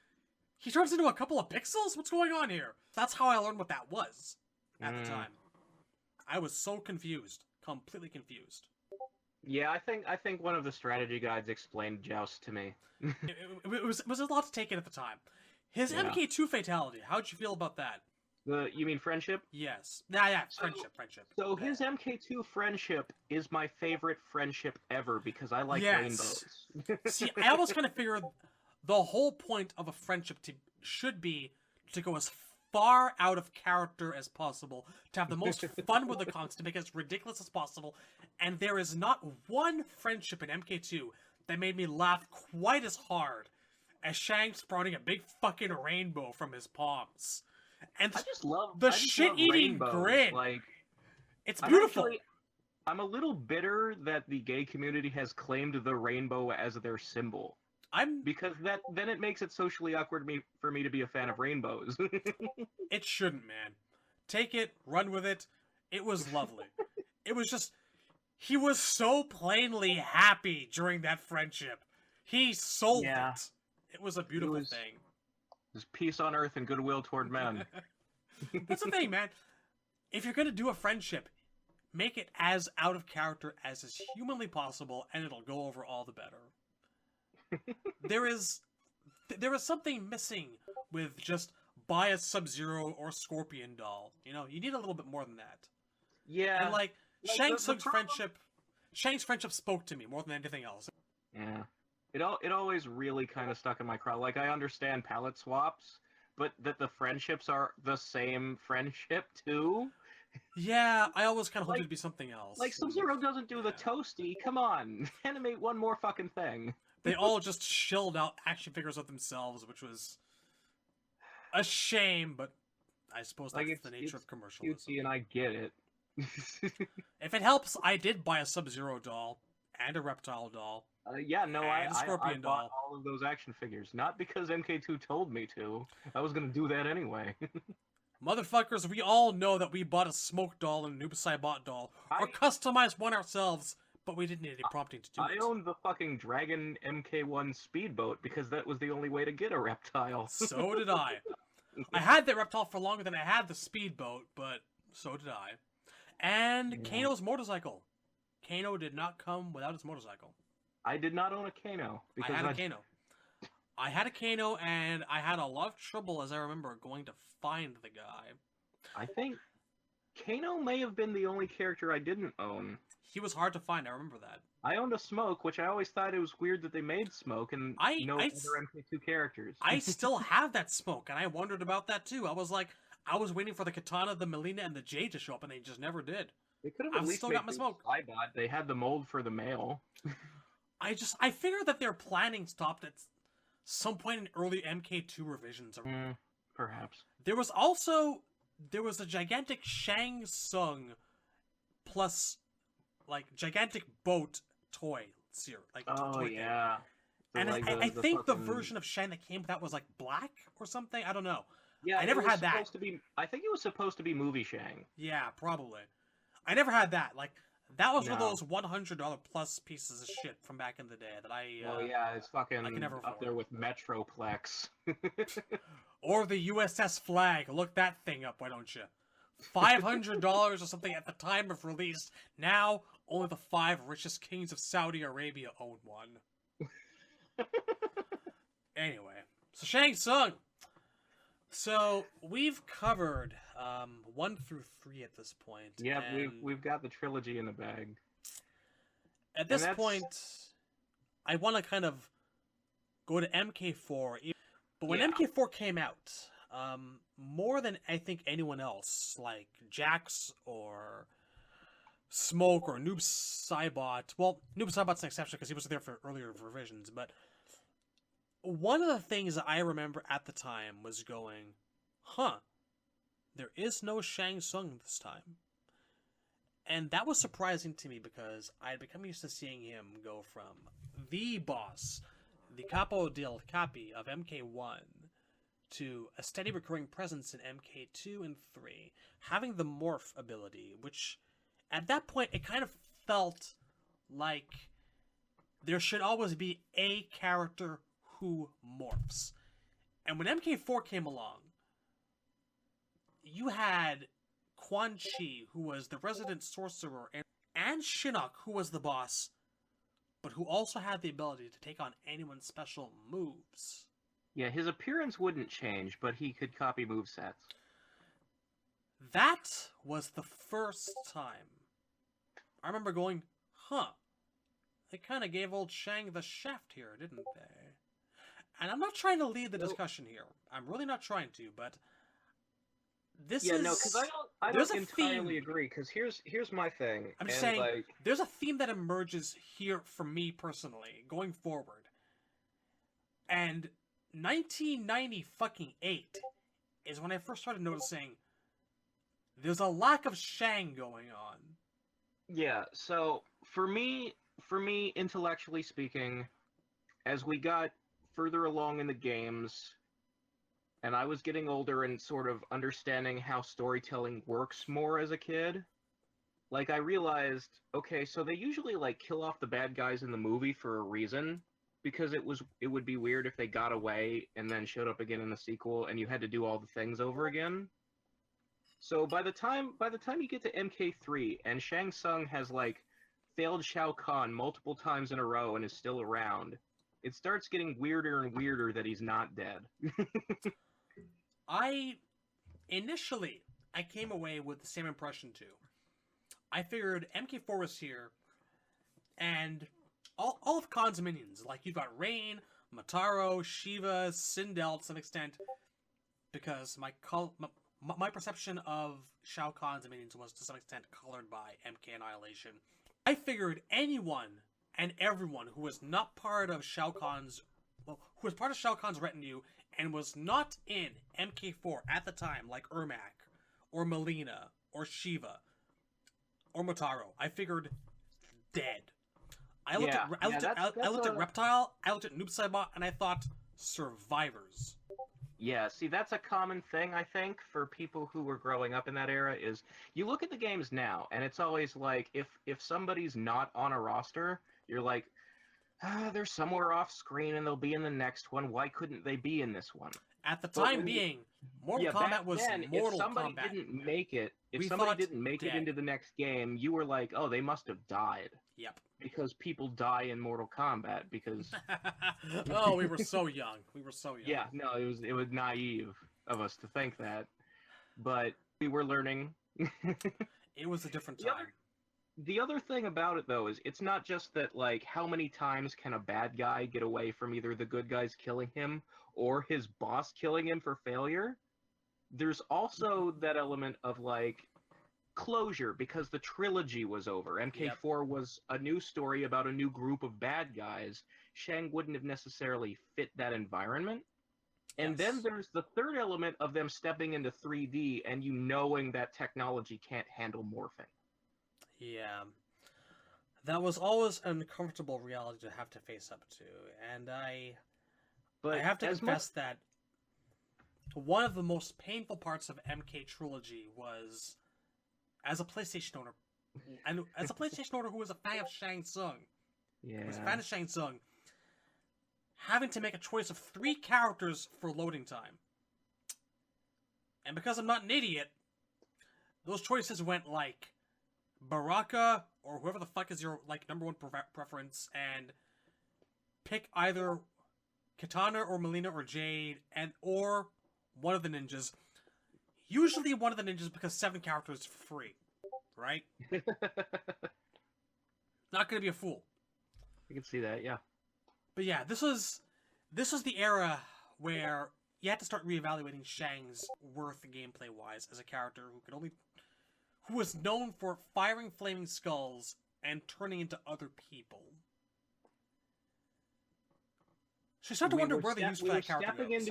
He turns into a couple of pixels? What's going on here? That's how I learned what that was at the time. I was so confused. Completely confused. Yeah, I think one of the strategy guides explained Joust to me. it was a lot to take in at the time. His MK2 fatality, how'd you feel about that? You mean friendship? Yes. Yeah, friendship. So his MK2 friendship is my favorite friendship ever because I like rainbows. See, I almost kind of figured the whole point of a friendship should be to go as far out of character as possible, to have the most fun with the cons, to make it as ridiculous as possible, and there is not one friendship in MK2 that made me laugh quite as hard as Shang sprouting a big fucking rainbow from his palms. And I just love the shit-eating grin. Like, it's beautiful. I'm a little bitter that the gay community has claimed the rainbow as their symbol. Because then it makes it socially awkward for me to be a fan of rainbows. It shouldn't, man. Take it, run with it. It was lovely. It was just... He was so plainly happy during that friendship. He sold it. It was a beautiful thing. There's peace on earth and goodwill toward men. That's the thing, man. If you're going to do a friendship, make it as out of character as is humanly possible, and it'll go over all the better. There is something missing with just buy a Sub-Zero or Scorpion doll. You know, you need a little bit more than that. Yeah. And like Shang Tsung's Shang's friendship spoke to me more than anything else. Yeah. It always really kind of stuck in my craw. Like, I understand palette swaps, but that the friendships are the same friendship too. Yeah, I always kind of hoped it'd be something else. Like, Sub-Zero doesn't do the toasty. Come on, animate one more fucking thing. They all just shilled out action figures of themselves, which was... A shame, but I suppose that's Like, the nature of commercialism. Cutesy, and I get it. If it helps, I did buy a Sub-Zero doll and a Reptile doll. Yeah, no, I Scorpion bought doll. all of those action figures. Not because MK2 told me to. I was gonna do that anyway. Motherfuckers, we all know that we bought a Smoke doll and a Noob Saibot doll, or customized one ourselves, but we didn't need any prompting to do it. I owned the fucking Dragon MK1 speedboat because that was the only way to get a reptile. So did I. I had that reptile for longer than I had the speedboat, but so did I. And Kano's motorcycle. Kano did not come without his motorcycle. I did not own a Kano. I had a Kano. I had a Kano, and I had a lot of trouble, as I remember, going to find the guy. I think Kano may have been the only character I didn't own. He was hard to find, I remember that. I owned a Smoke, which I always thought it was weird that they made Smoke and no other MK2 characters. I still have that Smoke, and I wondered about that too. I was like, I was waiting for the Katana, the Melina, and the Jade to show up, and they just never did. They could have at least still made got my Smoke. Saibot. They had the mold for the male. I figured that their planning stopped at some point in early MK2 revisions. Perhaps. There was a gigantic Shang Tsung plus, like, gigantic boat toy series. Like, toy thing. And I think the version of Shang that came with that was, like, black or something? I don't know. Yeah, I never had that. I think it was supposed to be movie Shang. Yeah, probably. I never had that. Like, that was one of those $100 plus pieces of shit from back in the day that I... oh, yeah, it's fucking I can never up there with Metroplex. Or the USS Flag. Look that thing up, why don't you? $500 or something at the time of release. Now, only the 5 richest kings of Saudi Arabia own one. Anyway, so Shang Tsung. So, we've covered 1 through 3 at this point. Yeah, we've got the trilogy in the bag. At this point, I want to kind of go to MK4. But when MK4 came out, more than I think anyone else, like Jax or Smoke or Noob Saibot, well, Noob Saibot's an exception because he was there for earlier revisions, but one of the things that I remember at the time was going, there is no Shang Tsung this time. And that was surprising to me because I had become used to seeing him go from the boss, the capo del capi of MK1, to a steady recurring presence in MK2 and 3, having the morph ability, which at that point it kind of felt like there should always be a character who morphs. And when MK4 came along, you had Quan Chi, who was the resident sorcerer, and Shinnok, who was the boss, but who also had the ability to take on anyone's special moves. Yeah, his appearance wouldn't change, but he could copy movesets. That was the first time. I remember going, they kind of gave old Shang the shaft here, didn't they? And I'm not trying to lead the discussion here. I'm really not trying to, but this is... no, because I don't entirely agree, because here's my thing. I'm just saying, there's a theme that emerges here for me personally, going forward. And 1998 is when I first started noticing there's a lack of Shang going on. Yeah, so for me, intellectually speaking, as we got further along in the games, and I was getting older and sort of understanding how storytelling works more as a kid, like, I realized, okay, so they usually, like, kill off the bad guys in the movie for a reason, because it would be weird if they got away and then showed up again in the sequel and you had to do all the things over again. So by the time you get to MK3 and Shang Tsung has, like, failed Shao Kahn multiple times in a row and is still around, it starts getting weirder and weirder that he's not dead. Initially, I came away with the same impression too. I figured MK4 was here, and all of Khan's minions, like you've got Rain, Mataro, Shiva, Sindel to some extent, because my perception of Shao Kahn's minions was to some extent colored by MK Annihilation. I figured anyone and everyone who was not part of Shao Kahn's, who was part of Shao Kahn's retinue and was not in MK4 at the time, like Ermac, or Melina, or Shiva, or Motaro, I figured dead. I looked at Reptile, I looked at Noob Saibot, and I thought survivors. Yeah, see, that's a common thing, I think, for people who were growing up in that era, is you look at the games now, and it's always like, if somebody's not on a roster, you're like, they're somewhere off screen and they'll be in the next one. Why couldn't they be in this one? At the time being, Mortal Kombat was Mortal Kombat. If somebody didn't make it into the next game, you were like, oh, they must have died. Yep. Because people die in Mortal Kombat, because... Oh, we were so young. We were so young. Yeah, no, it was naive of us to think that. But we were learning. It was a different time. The other thing about it, though, is it's not just that, like, how many times can a bad guy get away from either the good guys killing him or his boss killing him for failure. There's also that element of, like, closure, because the trilogy was over. MK4 was a new story about a new group of bad guys. Shang wouldn't have necessarily fit that environment. And then there's the third element of them stepping into 3D and you knowing that technology can't handle morphing. Yeah. That was always an uncomfortable reality to have to face up to. And I have to confess that one of the most painful parts of MK Trilogy was, as a PlayStation owner, and as a PlayStation owner who was a fan of Shang Tsung, having to make a choice of 3 characters for loading time. And because I'm not an idiot, those choices went like Baraka, or whoever the fuck is your like number one preference, and pick either Katana or Melina or Jade, or one of the ninjas. Usually one of the ninjas, because 7 characters free, right? Not gonna be a fool. You can see that, yeah. But yeah, this was the era where you had to start reevaluating Shang's worth gameplay-wise as a character who was known for firing flaming skulls and turning into other people. So I started to wonder where the use for that character goes.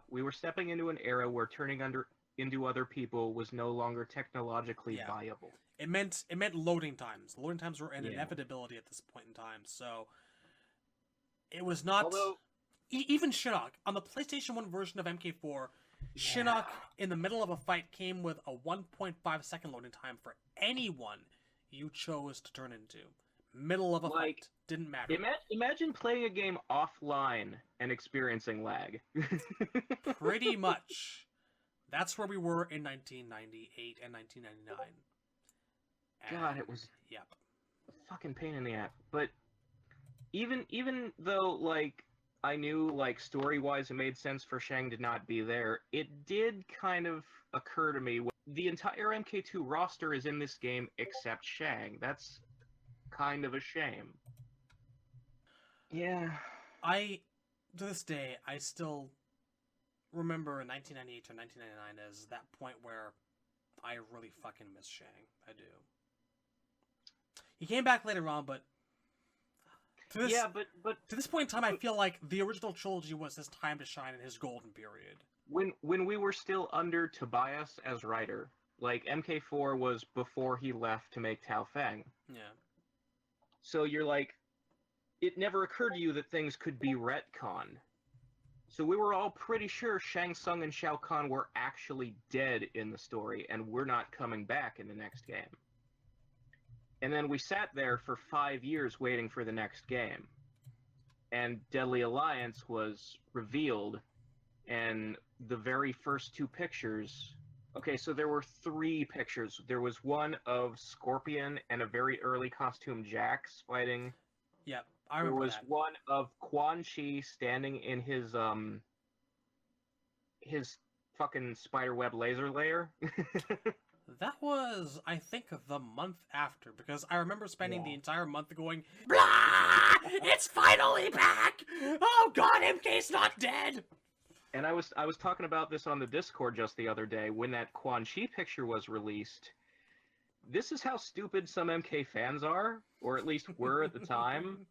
We were stepping into an era where turning into other people was no longer technologically viable. It meant loading times. Loading times were an inevitability at this point in time. So it was not. Although, even Shinnok on the PlayStation 1 version of MK4, Shinnok in the middle of a fight came with a 1.5 second loading time for anyone you chose to turn into. Middle of a fight. Didn't matter. Imagine playing a game offline and experiencing lag. Pretty much. That's where we were in 1998 and 1999. God, it was a fucking pain in the ass. But even though, like, I knew, like, story-wise it made sense for Shang to not be there, it did kind of occur to me, the entire MK2 roster is in this game except Shang. That's kind of a shame. Yeah. To this day, I still remember 1998 to 1999 as that point where I really fucking miss Shang. I do. He came back later on, but to this point in time, I feel like the original trilogy was his time to shine in his golden period. When we were still under Tobias as writer, like MK4 was before he left to make Tao Feng. Yeah. So you're like, it never occurred to you that things could be retconned. So we were all pretty sure Shang Tsung and Shao Kahn were actually dead in the story, and we're not coming back in the next game. And then we sat there for 5 years waiting for the next game. And Deadly Alliance was revealed, and the very first 2 pictures... Okay, so there were 3 pictures. There was one of Scorpion and a very early costume Jax fighting. Yep, I remember that. There was one of Quan Chi standing in his fucking spiderweb laser lair. That was, I think, the month after, because I remember spending the entire month going, blah! It's finally back! Oh god, MK's not dead! And I was talking about this on the Discord just the other day, when that Quan Chi picture was released. This is how stupid some MK fans are, or at least were at the time.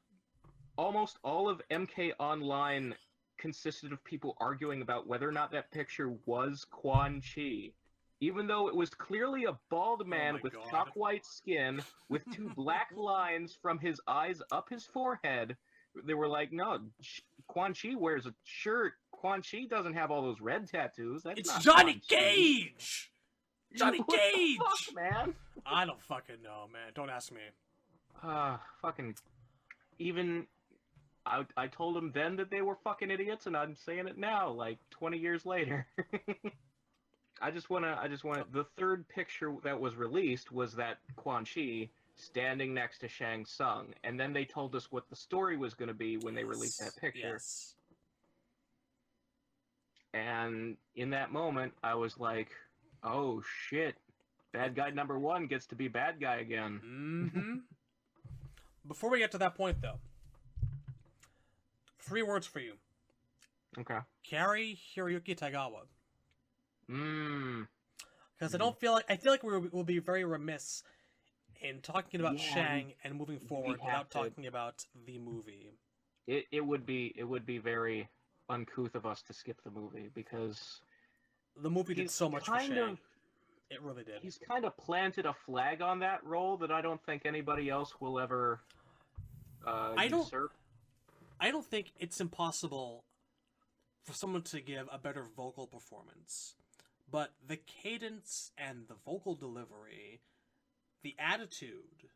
Almost all of MK Online consisted of people arguing about whether or not that picture was Quan Chi. Even though it was clearly a bald man with chalk white skin, with 2 black lines from his eyes up his forehead, they were like, no, Quan Chi wears a shirt. Quan Chi doesn't have all those red tattoos. That's it's not Johnny Quan Chi. Cage! Johnny what Cage! The fuck, man? I don't fucking know, man. Don't ask me. Fucking... Even... I told them then that they were fucking idiots, and I'm saying it now, like, 20 years later. I just wanna, the third picture that was released was that Quan Chi standing next to Shang Tsung, and then they told us what the story was going to be when they released that picture. Yes. And in that moment, I was like, oh shit, bad guy number 1 gets to be bad guy again. Mm-hmm. Before we get to that point, though, 3 words for you. Okay. Cary Hiroyuki Tagawa. Because I feel like we'll be very remiss in talking about Shang and moving forward without talking about the movie. It would be very uncouth of us to skip the movie, because the movie did so much for Shang. It really did. He's kind of planted a flag on that role that I don't think anybody else will ever usurp. I don't think it's impossible for someone to give a better vocal performance. But the cadence and the vocal delivery, the attitude,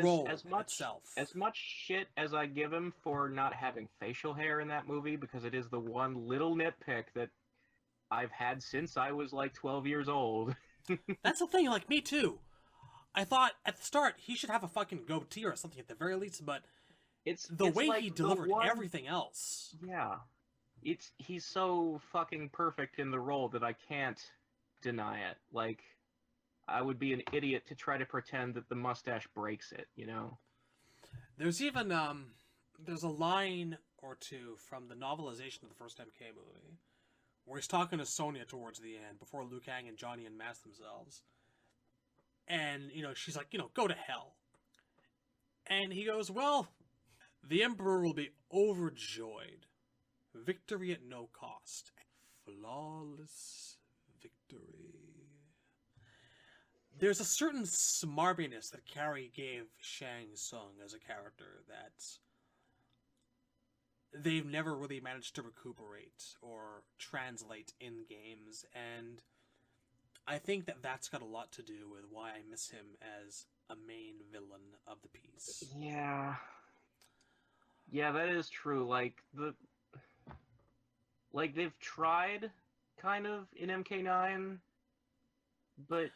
role itself. As much shit as I give him for not having facial hair in that movie, because it is the one little nitpick that I've had since I was like 12 years old. That's the thing, like, me too. I thought at the start he should have a fucking goatee or something at the very least, but it's the way like he delivered everything else. Yeah. He's so fucking perfect in the role that I can't deny it. Like, I would be an idiot to try to pretend that the mustache breaks it, you know? There's even, there's a line or two from the novelization of the first MK movie, where he's talking to Sonya towards the end, before Liu Kang and Johnny unmask themselves. And, she's like, go to hell. And he goes, well, the Emperor will be overjoyed. Victory at no cost. Flawless victory. There's a certain smarminess that Cary gave Shang Tsung as a character that they've never really managed to recuperate or translate in games, and I think that that's got a lot to do with why I miss him as a main villain of the piece. Yeah. Yeah, that is true. Like, they've tried, kind of, in MK9, but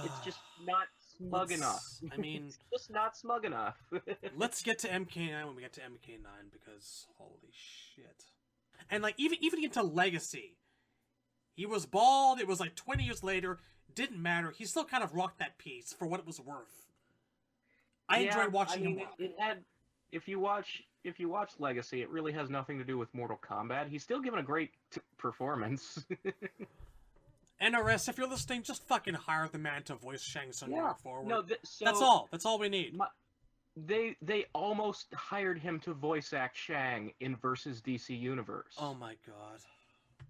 it's just not smug enough. I mean... It's just not smug enough. Let's get to MK9 when we get to MK9, because, holy shit. And, like, even into Legacy, he was bald, it was like 20 years later, didn't matter, he still kind of rocked that piece for what it was worth. I enjoyed watching him rock. It had... If you watch Legacy, it really has nothing to do with Mortal Kombat. He's still giving a great performance. NRS, if you're listening, just fucking hire the man to voice Shang Tsung going forward. No, that's all. That's all we need. They almost hired him to voice act Shang in VsDCU Universe. Oh my god.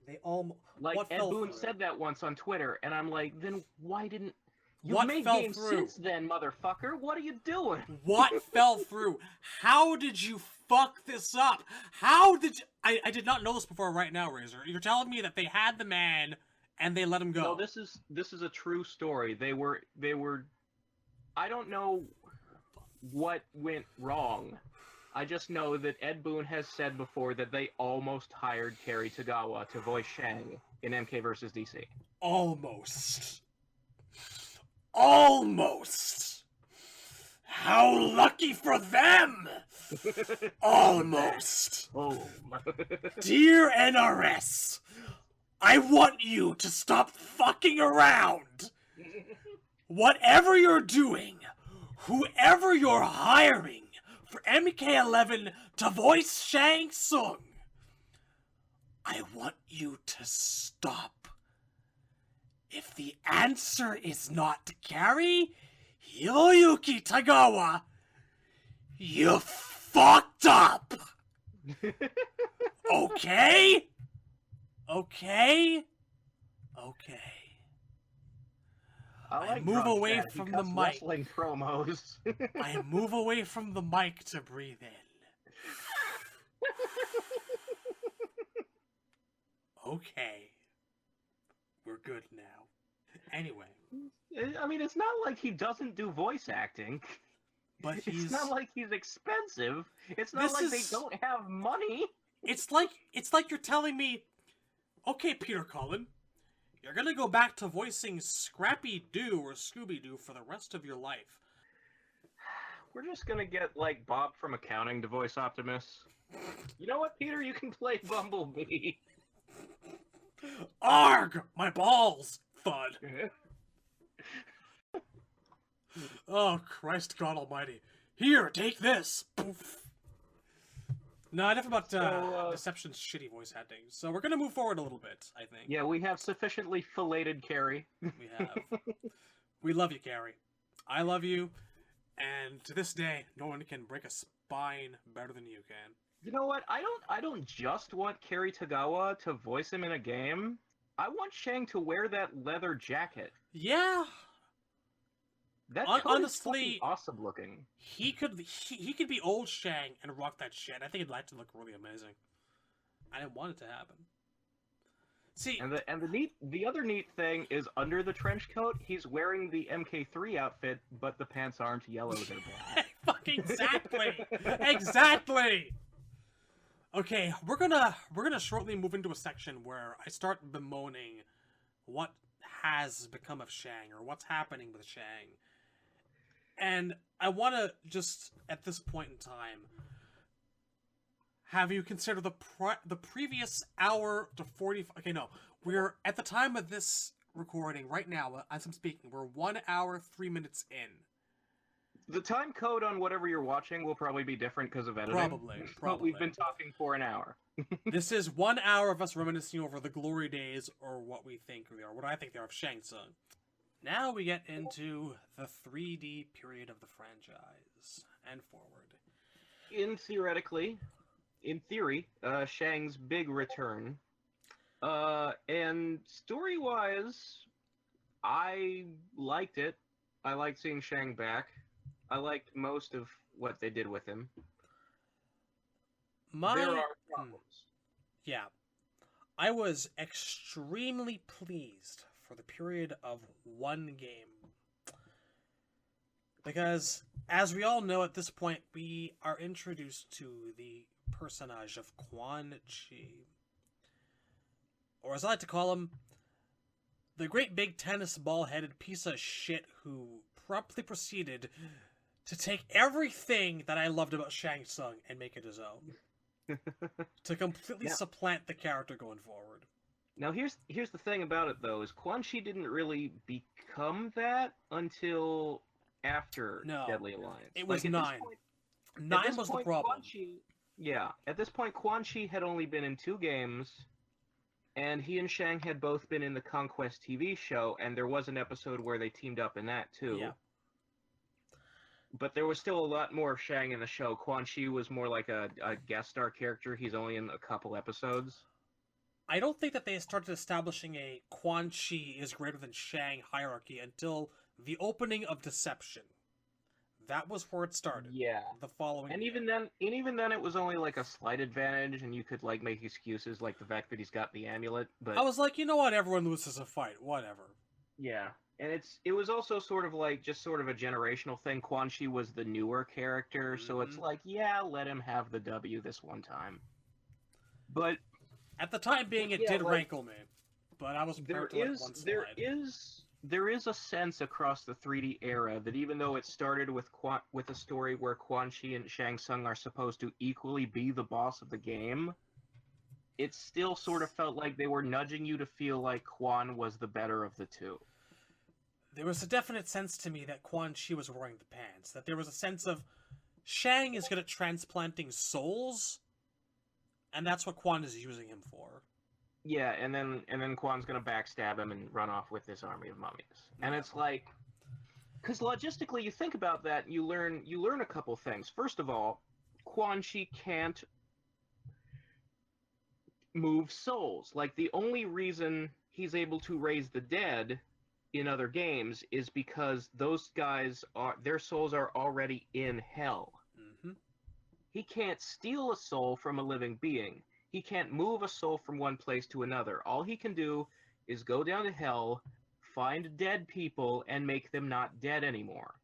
They almost... Like, Ed Boon said that once on Twitter, and I'm like, then why didn't... What made fell games through? Since then, motherfucker. What are you doing? What fell through? How did you fuck this up? How did you... I did not know this before right now, Razor. You're telling me that they had the man and they let him go. No, this is a true story. They were I don't know what went wrong. I just know that Ed Boon has said before that they almost hired Cary Tagawa to voice Shang in MKvsDC. Almost. Almost! How lucky for them! Almost! Oh. Dear NRS, I want you to stop fucking around! Whatever you're doing, whoever you're hiring for MK11 to voice Shang Tsung, I want you to stop. If the answer is not Cary Hiroyuki Tagawa, You fucked up! Okay? Okay? Okay. I move away from the mic. Wrestling promos. I move away from the mic to breathe in. Okay. We're good now. Anyway. I mean, it's not like he doesn't do voice acting. But it's not like he's expensive. It's not like they don't have money. It's like you're telling me, okay, Peter Cullen, you're gonna go back to voicing Scrappy-Doo or Scooby-Doo for the rest of your life. We're just gonna get, like, Bob from accounting to voice Optimus. You know what, Peter? You can play Bumblebee. Arg! My balls! Thud. Oh, Christ God Almighty. Here, take this! Poof. No, enough about Deception's shitty voice acting. So we're gonna move forward a little bit, I think. Yeah, we have sufficiently filleted Carrie. We have. We love you, Carrie. I love you, and to this day, no one can break a spine better than you can. You know what? I don't just want Kerry Tagawa to voice him in a game. I want Shang to wear that leather jacket. Yeah. That honestly, is awesome looking. He could be old Shang and rock that shit. I think it'd like to look really amazing. I didn't want it to happen. See, and the other neat thing is under the trench coat, he's wearing the MK3 outfit, but the pants aren't yellow, they're black. Fucking exactly, exactly. Okay, we're gonna shortly move into a section where I start bemoaning what has become of Shang or what's happening with Shang. And I want to just, at this point in time, have you consider the previous hour to 40... Okay, no. We're, at the time of this recording, right now, as I'm speaking, we're 1 hour, 3 minutes in. The time code on whatever you're watching will probably be different because of editing. Probably. But we've been talking for an hour. This is 1 hour of us reminiscing over the glory days, or what we think they are, what I think they are, of Shang Tsung. Now we get into the 3D period of the franchise, and forward. In theory, Shang's big return. And story-wise, I liked it. I liked seeing Shang back. I liked most of what they did with him. There are problems. Yeah. I was extremely pleased for the period of one game. Because, as we all know at this point, we are introduced to the personage of Quan Chi. Or as I like to call him, the great big tennis ball-headed piece of shit who promptly proceeded to take everything that I loved about Shang Tsung and make it his own. To completely supplant the character going forward. Now here's the thing about it though, is Quan Chi didn't really become that until after Deadly Alliance. It was 9. 9 was the problem. At this point Quan Chi had only been in 2 games, and he and Shang had both been in the Conquest TV show, and there was an episode where they teamed up in that too. Yeah. But there was still a lot more of Shang in the show. Quan Chi was more like a guest star character. He's only in a couple episodes. I don't think that they started establishing a Quan Chi is greater than Shang hierarchy until the opening of Deception. That was where it started. Yeah. The following and year. even then it was only like a slight advantage, and you could like make excuses like the fact that he's got the amulet, but I was like, you know what, everyone loses a fight, whatever. Yeah. And it was also sort of like just sort of a generational thing. Quan Chi was the newer character, so it's like, yeah, let him have the W this one time. But at the time being, it did rankle me. But I was prepared to let one slide. There is a sense across the 3D era that even though it started with a story where Quan Chi and Shang Tsung are supposed to equally be the boss of the game, it still sort of felt like they were nudging you to feel like Quan was the better of the two. There was a definite sense to me that Quan Chi was wearing the pants. That there was a sense of Shang is good at transplanting souls, and that's what Quan is using him for. Yeah, and then Quan's gonna backstab him and run off with this army of mummies. And it's like, Because logistically, you think about that, you learn a couple things. First of all, Quan Chi can't move souls. Like, the only reason he's able to raise the dead in other games is because those guys their souls are already in hell. Mm-hmm. He can't steal a soul from a living being. He can't move a soul from one place to another. All he can do is go down to hell, find dead people, and make them not dead anymore.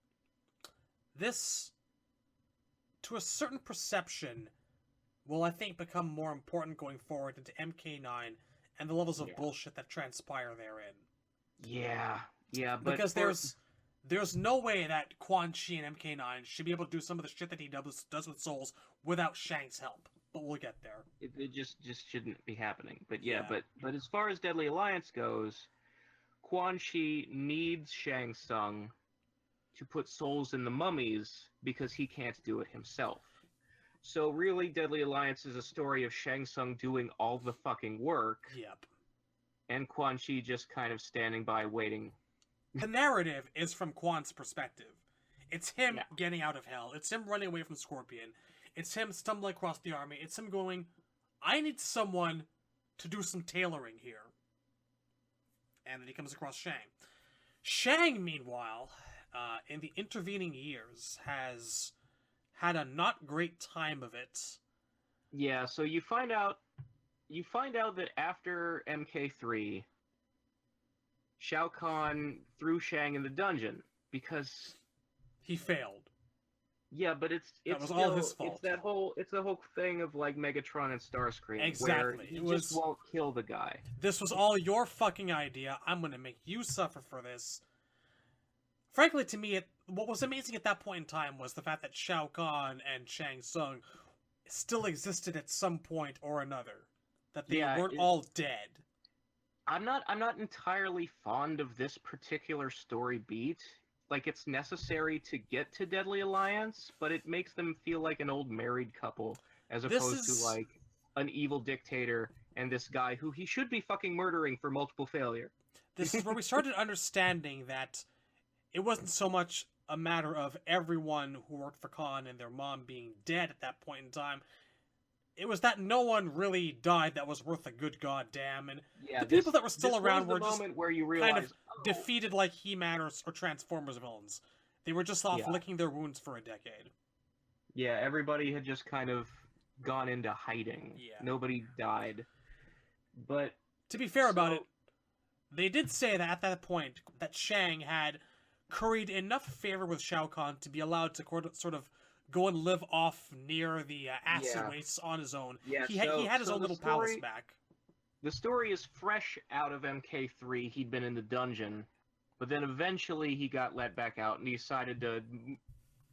This, to a certain perception, will, I think, become more important going forward into MK9 and the levels of bullshit that transpire therein. Yeah, but because there's no way that Quan Chi and MK9 should be able to do some of the shit that he does with souls without Shang's help. But we'll get there. It just shouldn't be happening. But but as far as Deadly Alliance goes, Quan Chi needs Shang Tsung to put souls in the mummies because he can't do it himself. So really, Deadly Alliance is a story of Shang Tsung doing all the fucking work. Yep. And Quan Chi just kind of standing by waiting. The narrative is from Quan's perspective. It's him getting out of hell. It's him running away from Scorpion. It's him stumbling across the army. It's him going, I need someone to do some tailoring here. And then he comes across Shang. Shang, meanwhile, in the intervening years, has had a not great time of it. Yeah, so you find out that after MK3, Shao Kahn threw Shang in the dungeon because he failed. Yeah, but it's that was still, all his fault. It's the whole thing of like Megatron and Starscream, exactly. Where he just won't kill the guy. This was all your fucking idea. I'm gonna make you suffer for this. Frankly, to me, what was amazing at that point in time was the fact that Shao Kahn and Shang Tsung still existed at some point or another. That they weren't all dead. I'm not entirely fond of this particular story beat. Like, it's necessary to get to Deadly Alliance, but it makes them feel like an old married couple, as opposed to, like, an evil dictator and this guy who he should be fucking murdering for multiple failure. This is where we started understanding that it wasn't so much a matter of everyone who worked for Khan and their mom being dead at that point in time. It was that no one really died that was worth a good goddamn, and the people that were still around were just where you realize, kind of defeated like He-Man or Transformers villains. They were just off licking their wounds for a decade. Yeah, everybody had just kind of gone into hiding. Yeah. Nobody died. But to be fair about it, they did say that at that point that Shang had curried enough favor with Shao Kahn to be allowed to sort of go and live off near the acid wastes on his own. Yeah, he had his own little palace back. The story is fresh out of MK3. He'd been in the dungeon, but then eventually he got let back out and he decided to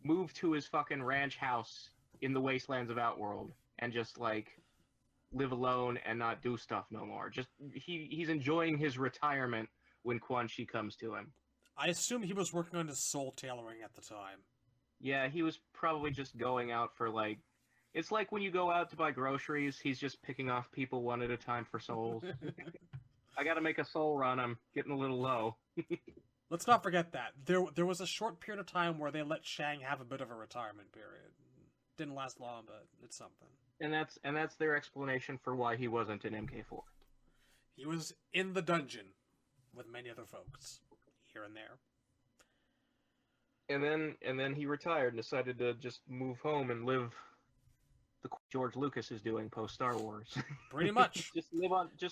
move to his fucking ranch house in the wastelands of Outworld and just, like, live alone and not do stuff no more. Just he's enjoying his retirement when Quan Chi comes to him. I assume he was working on his soul tailoring at the time. Yeah, he was probably just going out for, like... It's like when you go out to buy groceries, he's just picking off people one at a time for souls. I gotta make a soul run, I'm getting a little low. Let's not forget that. There was a short period of time where they let Shang have a bit of a retirement period. Didn't last long, but it's something. And that's their explanation for why he wasn't in MK4. He was in the dungeon with many other folks, here and there. And then he retired and decided to just move home and live the George Lucas is doing post Star Wars. Pretty much. just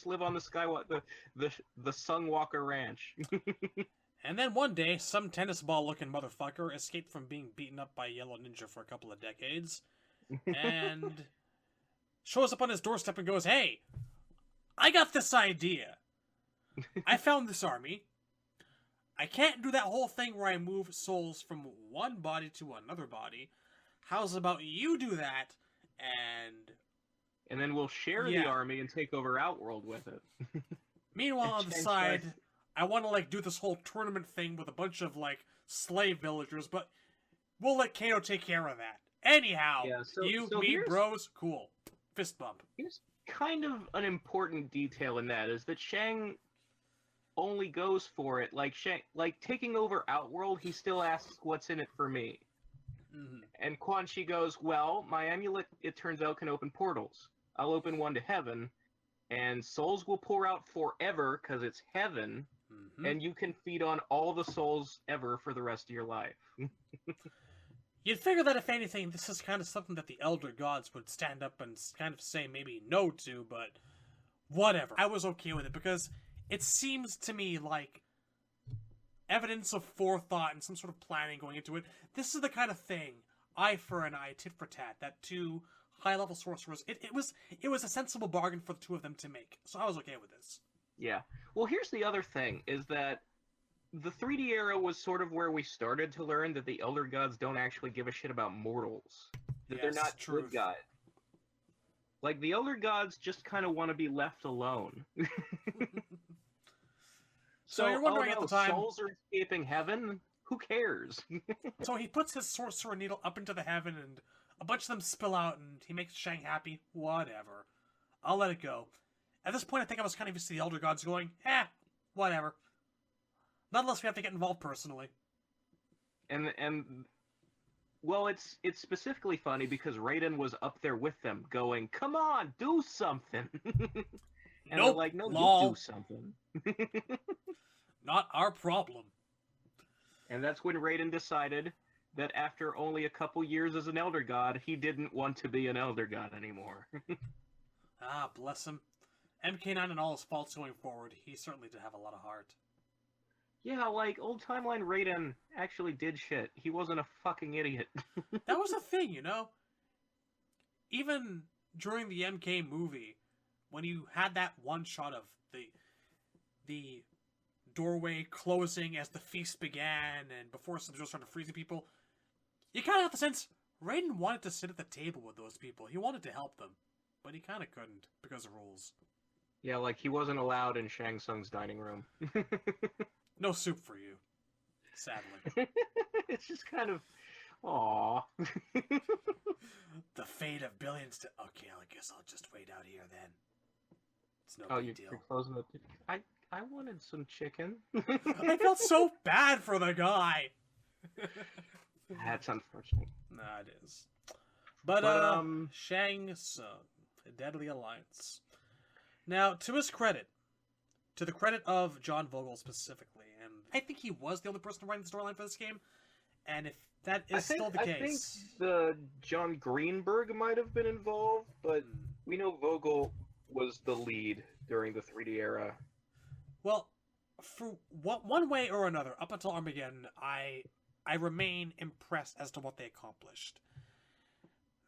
live on the Skywalker, the Sungwalker Ranch. And then one day, some tennis ball looking motherfucker escaped from being beaten up by Yellow Ninja for a couple of decades, and shows up on his doorstep and goes, "Hey, I got this idea. I found this army. I can't do that whole thing where I move souls from one body to another body. How's about you do that, and then we'll share the army and take over Outworld with it." Meanwhile, on the side, I want to, like, do this whole tournament thing with a bunch of, like, slave villagers, but we'll let Kano take care of that. Anyhow, me, bros, cool. Fist bump. Here's kind of an important detail in that, is that Shang only goes for it. Like taking over Outworld, he still asks, "What's in it for me?" Mm-hmm. And Quan Chi goes, "Well, my amulet, it turns out, can open portals. I'll open one to heaven, and souls will pour out forever because it's heaven, Mm-hmm. and you can feed on all the souls ever for the rest of your life." You'd figure that, if anything, this is kind of something that the Elder Gods would stand up and kind of say maybe no to, but whatever. I was okay with it, because it seems to me like evidence of forethought and some sort of planning going into it. This is the kind of thing, eye for an eye, tit for tat, that two high-level sorcerers, it was a sensible bargain for the two of them to make, so I was okay with this. Yeah. Well, here's the other thing, is that the 3D era was sort of where we started to learn that the Elder Gods don't actually give a shit about mortals. That they're not good guys. Like, the Elder Gods just kind of want to be left alone. So you're wondering at the time... souls are escaping heaven? Who cares? So he puts his sorcerer needle up into the heaven, and a bunch of them spill out, and he makes Shang happy. Whatever. I'll let it go. At this point, I think I was kind of used to the Elder Gods going, whatever. Not unless we have to get involved personally. And well, it's specifically funny because Raiden was up there with them going, "Come on, do something." And they're like, "No, you do something." Not our problem. And that's when Raiden decided that after only a couple years as an Elder God, he didn't want to be an Elder God anymore. Bless him. MK9 and all his faults going forward, he certainly did have a lot of heart. Yeah, like, old timeline Raiden actually did shit. He wasn't a fucking idiot. That was the thing, you know? Even during the MK movie, when you had that one shot of the doorway closing as the feast began, and before Sub-Zero started freezing people, you kind of got the sense Raiden wanted to sit at the table with those people. He wanted to help them, but he kind of couldn't because of rules. Yeah, like, he wasn't allowed in Shang Tsung's dining room. No soup for you, sadly. It's just kind of, aww. The fate of billions to... Okay, I guess I'll just wait out here then. It's no big deal. You're closing the... I wanted some chicken. I felt so bad for the guy. That's unfortunate. Nah, it is. But Shang Tsung, the Deadly Alliance. Now, to his credit, to the credit of John Vogel specifically, and I think he was the only person writing the storyline for this game, and if that is still the case... I think the John Greenberg might have been involved, but we know Vogel was the lead during the 3D era. Well, for one way or another, up until Armageddon, I remain impressed as to what they accomplished.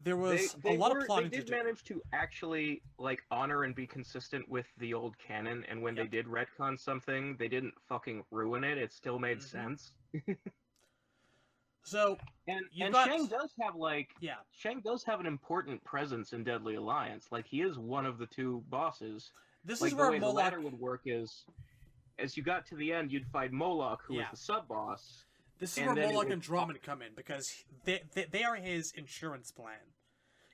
There was a lot of plotting to do. They did manage to actually, like, honor and be consistent with the old canon, and when they did retcon something, they didn't fucking ruin it. It still made sense. So, Shang does have, like... Yeah. Shang does have an important presence in Deadly Alliance. Like, he is one of the two bosses. This is where the way the ladder would work is, as you got to the end, you'd fight Moloch, who was the sub-boss. This is where Moloch and Drummond come in, because they are his insurance plan.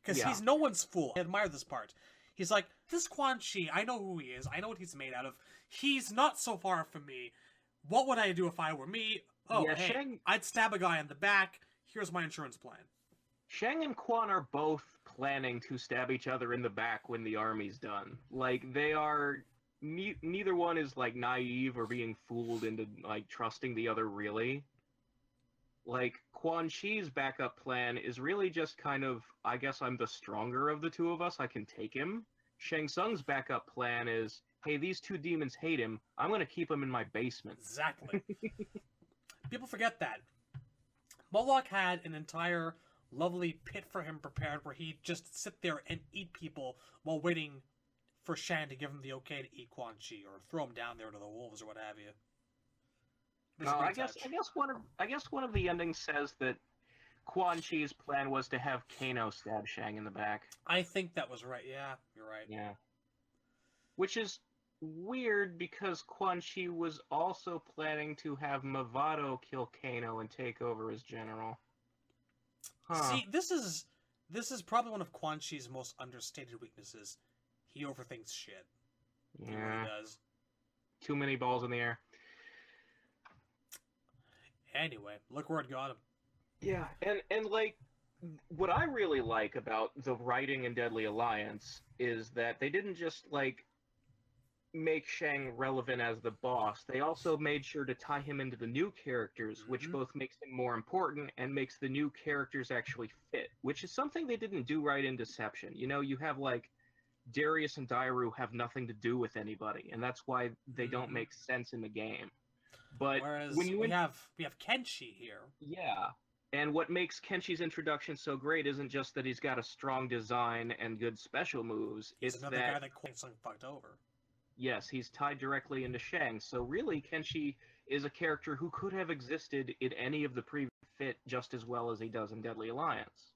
Because he's no one's fool. I admire this part. He's like, this Quan Chi, I know who he is. I know what he's made out of. He's not so far from me. What would I do if I were me? Oh, hey, I'd stab a guy in the back. Here's my insurance plan. Shang and Quan are both planning to stab each other in the back when the army's done. Like, they are... Neither one is, like, naive or being fooled into, like, trusting the other, really. Like, Quan Chi's backup plan is really just kind of, I guess I'm the stronger of the two of us, I can take him. Shang Tsung's backup plan is, hey, these two demons hate him, I'm gonna keep him in my basement. Exactly. People forget that. Moloch had an entire lovely pit for him prepared where he'd just sit there and eat people while waiting for Shang to give him the okay to eat Quan Chi, or throw him down there to the wolves, or what have you. No, I guess one of the endings says that Quan Chi's plan was to have Kano stab Shang in the back. I think that was right. Yeah, you're right. Yeah. Which is weird because Quan Chi was also planning to have Mavado kill Kano and take over as general. Huh. See, this is probably one of Quan Chi's most understated weaknesses. He overthinks shit. Yeah. He really does. too many balls in the air. Anyway, look where it got him. Yeah, and like, what I really like about the writing in Deadly Alliance is that they didn't just, like, make Shang relevant as the boss. They also made sure to tie him into the new characters, which both makes him more important and makes the new characters actually fit, which is something they didn't do right in Deception. You know, you have, like, Darius and Dairu have nothing to do with anybody, and that's why they don't make sense in the game. But whereas when you we have Kenshi here. Yeah. And what makes Kenshi's introduction so great isn't just that he's got a strong design and good special moves. He's it's another that, guy that Shang Tsung fucked over. Yes, he's tied directly into Shang. So really, Kenshi is a character who could have existed in any of the previous fit just as well as he does in Deadly Alliance.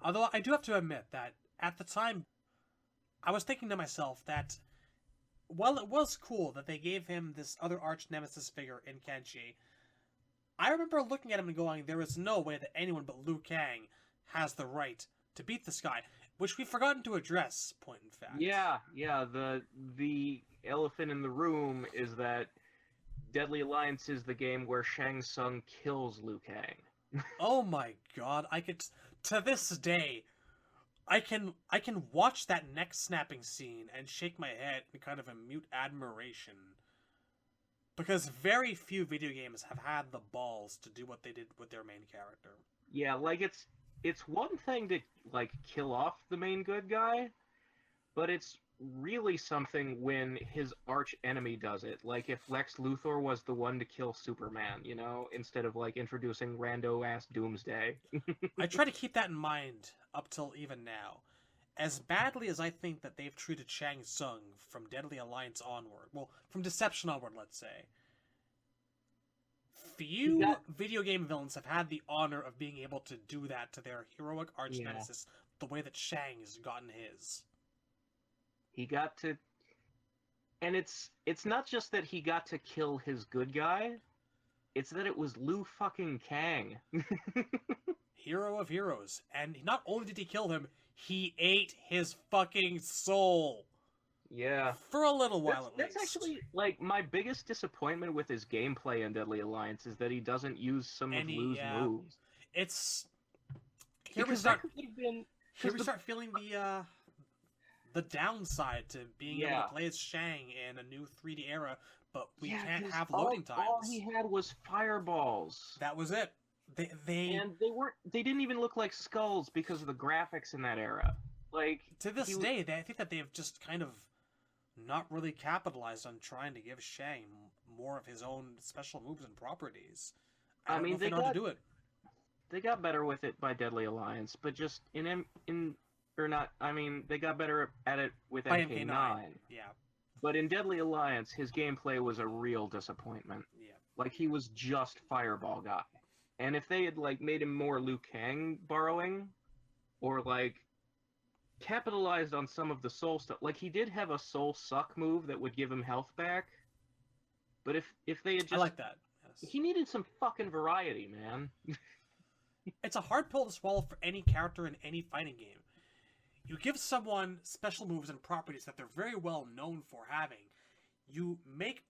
Although I do have to admit that at the time, I was thinking to myself that while it was cool that they gave him this other arch nemesis figure in Kenshi, I remember looking at him and going, there is no way that anyone but Liu Kang has the right to beat this guy, which we've forgotten to address, point in fact. Yeah, the elephant in the room is that Deadly Alliance is the game where Shang Tsung kills Liu Kang. Oh my god, to this day, I can watch that neck snapping scene and shake my head in kind of a mute admiration. Because very few video games have had the balls to do what they did with their main character. Yeah, like, it's one thing to, like, kill off the main good guy, but it's really something when his arch enemy does it. Like, if Lex Luthor was the one to kill Superman, you know, instead of, like, introducing rando-ass Doomsday. I try to keep that in mind up till even now. As badly as I think that they've treated Shang Tsung from Deadly Alliance onward, well, from Deception onward, let's say, few video game villains have had the honor of being able to do that to their heroic arch nemesis the way that Shang's gotten his. He got to... And it's not just that he got to kill his good guy, it's that it was Liu fucking Kang. Hero of heroes. And not only did he kill him, he ate his fucking soul. Yeah. For a little while, at least. That's actually, like, my biggest disappointment with his gameplay in Deadly Alliance is that he doesn't use some of Liu's moves. It's... Here we start feeling the downside to being able to play as Shang in a new 3D era, but we can't have loading times. All he had was fireballs. That was it. And they didn't even look like skulls because of the graphics in that era. Like, to this day, I think that they've just kind of not really capitalized on trying to give Shang more of his own special moves and properties. I don't know if they know how to do it. They got better with it by Deadly Alliance, but just they got better at it with MK9. Yeah. But in Deadly Alliance, his gameplay was a real disappointment. Yeah. Like, he was just Fireball guy. And if they had, like, made him more Liu Kang borrowing, or, like, capitalized on some of the soul stuff, like, he did have a soul suck move that would give him health back, but if they had just... I like that. Yes. He needed some fucking variety, man. It's a hard pill to swallow for any character in any fighting game. You give someone special moves and properties that they're very well known for having. You make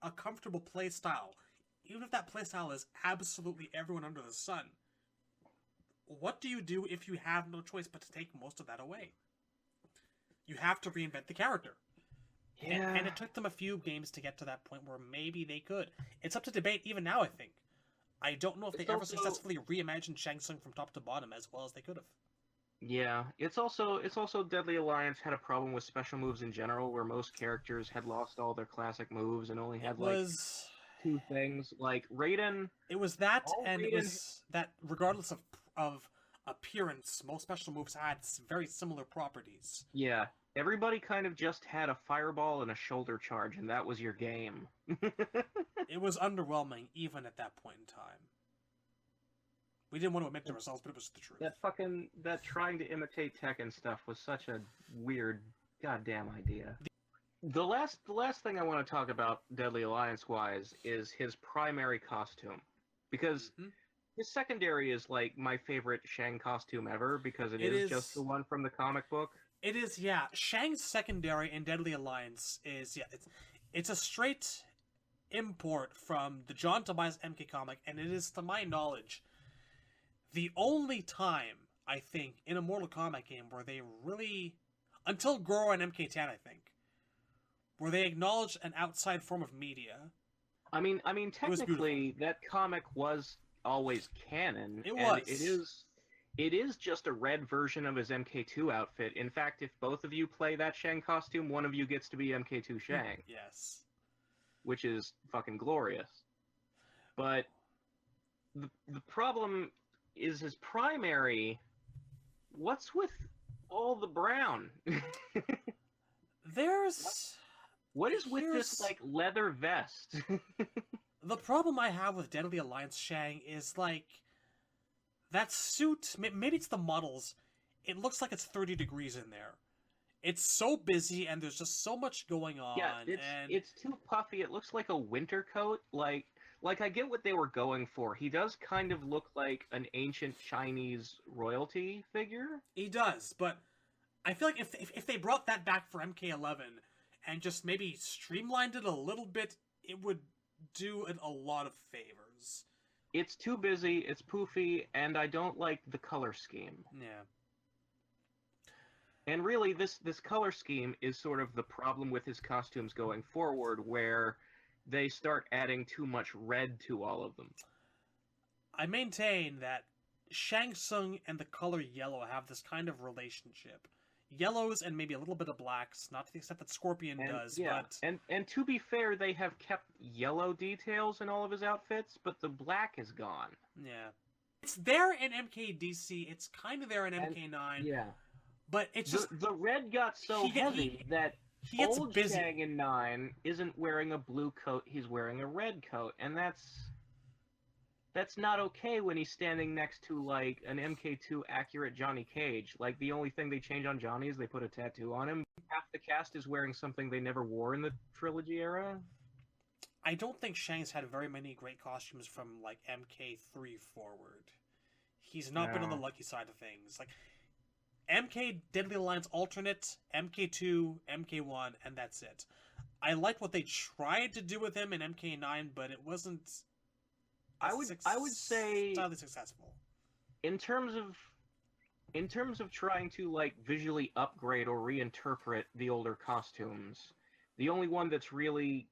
a comfortable play style, even if that play style is absolutely everyone under the sun. What do you do if you have no choice but to take most of that away? You have to reinvent the character. Yeah. And it took them a few games to get to that point where maybe they could. It's up to debate even now, I think. I don't know if they ever successfully reimagined Shang Tsung from top to bottom as well as they could have. Yeah, it's also Deadly Alliance had a problem with special moves in general, where most characters had lost all their classic moves and only had two things. Like Raiden. It was that, and Raiden... it was that regardless of appearance, most special moves had very similar properties. Yeah, everybody kind of just had a fireball and a shoulder charge, and that was your game. It was underwhelming even at that point in time. We didn't want to admit the results, but it was the truth. That trying to imitate Tekken stuff was such a weird goddamn idea. The last thing I want to talk about Deadly Alliance-wise is his primary costume. Because his secondary is, like, my favorite Shang costume ever, because it is just the one from the comic book. It is, yeah. Shang's secondary in Deadly Alliance is, It's a straight import from the John Tobias MK comic, and it is, to my knowledge, the only time, I think, in a Mortal Kombat game where they really, until Goro and MK10, I think, where they acknowledged an outside form of media. I mean, technically, that comic was always canon. It was. It is just a red version of his MK2 outfit. In fact, if both of you play that Shang costume, one of you gets to be MK2 Shang. Yes. Which is fucking glorious. But the problem is his primary... What's with all the brown? What is with this, like, leather vest? The problem I have with Deadly Alliance Shang is, like, that suit, maybe it's the models, it looks like it's 30 degrees in there. It's so busy, and there's just so much going on. Yeah, it's too puffy. It looks like a winter coat. Like I get what they were going for. He does kind of look like an ancient Chinese royalty figure. He does, but I feel like if they brought that back for MK11 and just maybe streamlined it a little bit, it would do it a lot of favors. It's too busy, it's poofy, and I don't like the color scheme. Yeah. And really, this color scheme is sort of the problem with his costumes going forward, where they start adding too much red to all of them. I maintain that Shang Tsung and the color yellow have this kind of relationship. Yellows and maybe a little bit of blacks, not to the extent that Scorpion does, yeah, but... And to be fair, they have kept yellow details in all of his outfits, but the black is gone. Yeah. It's there in MKDC, it's kind of there in MK9. Yeah. But it's just... The red got so heavy that old Shang in 9 isn't wearing a blue coat, he's wearing a red coat, and that's not okay when he's standing next to, like, an MK2 accurate Johnny Cage. Like, the only thing they change on Johnny is they put a tattoo on him. Half the cast is wearing something they never wore in the trilogy era. I don't think Shang's had very many great costumes from, like, MK3 forward. He's not been on the lucky side of things. Like, MK Deadly Alliance Alternate, MK2, MK1, and that's it. I liked what they tried to do with him in MK9, but it wasn't... I would say entirely successful. In terms of trying to, like, visually upgrade or reinterpret the older costumes, the only one that's really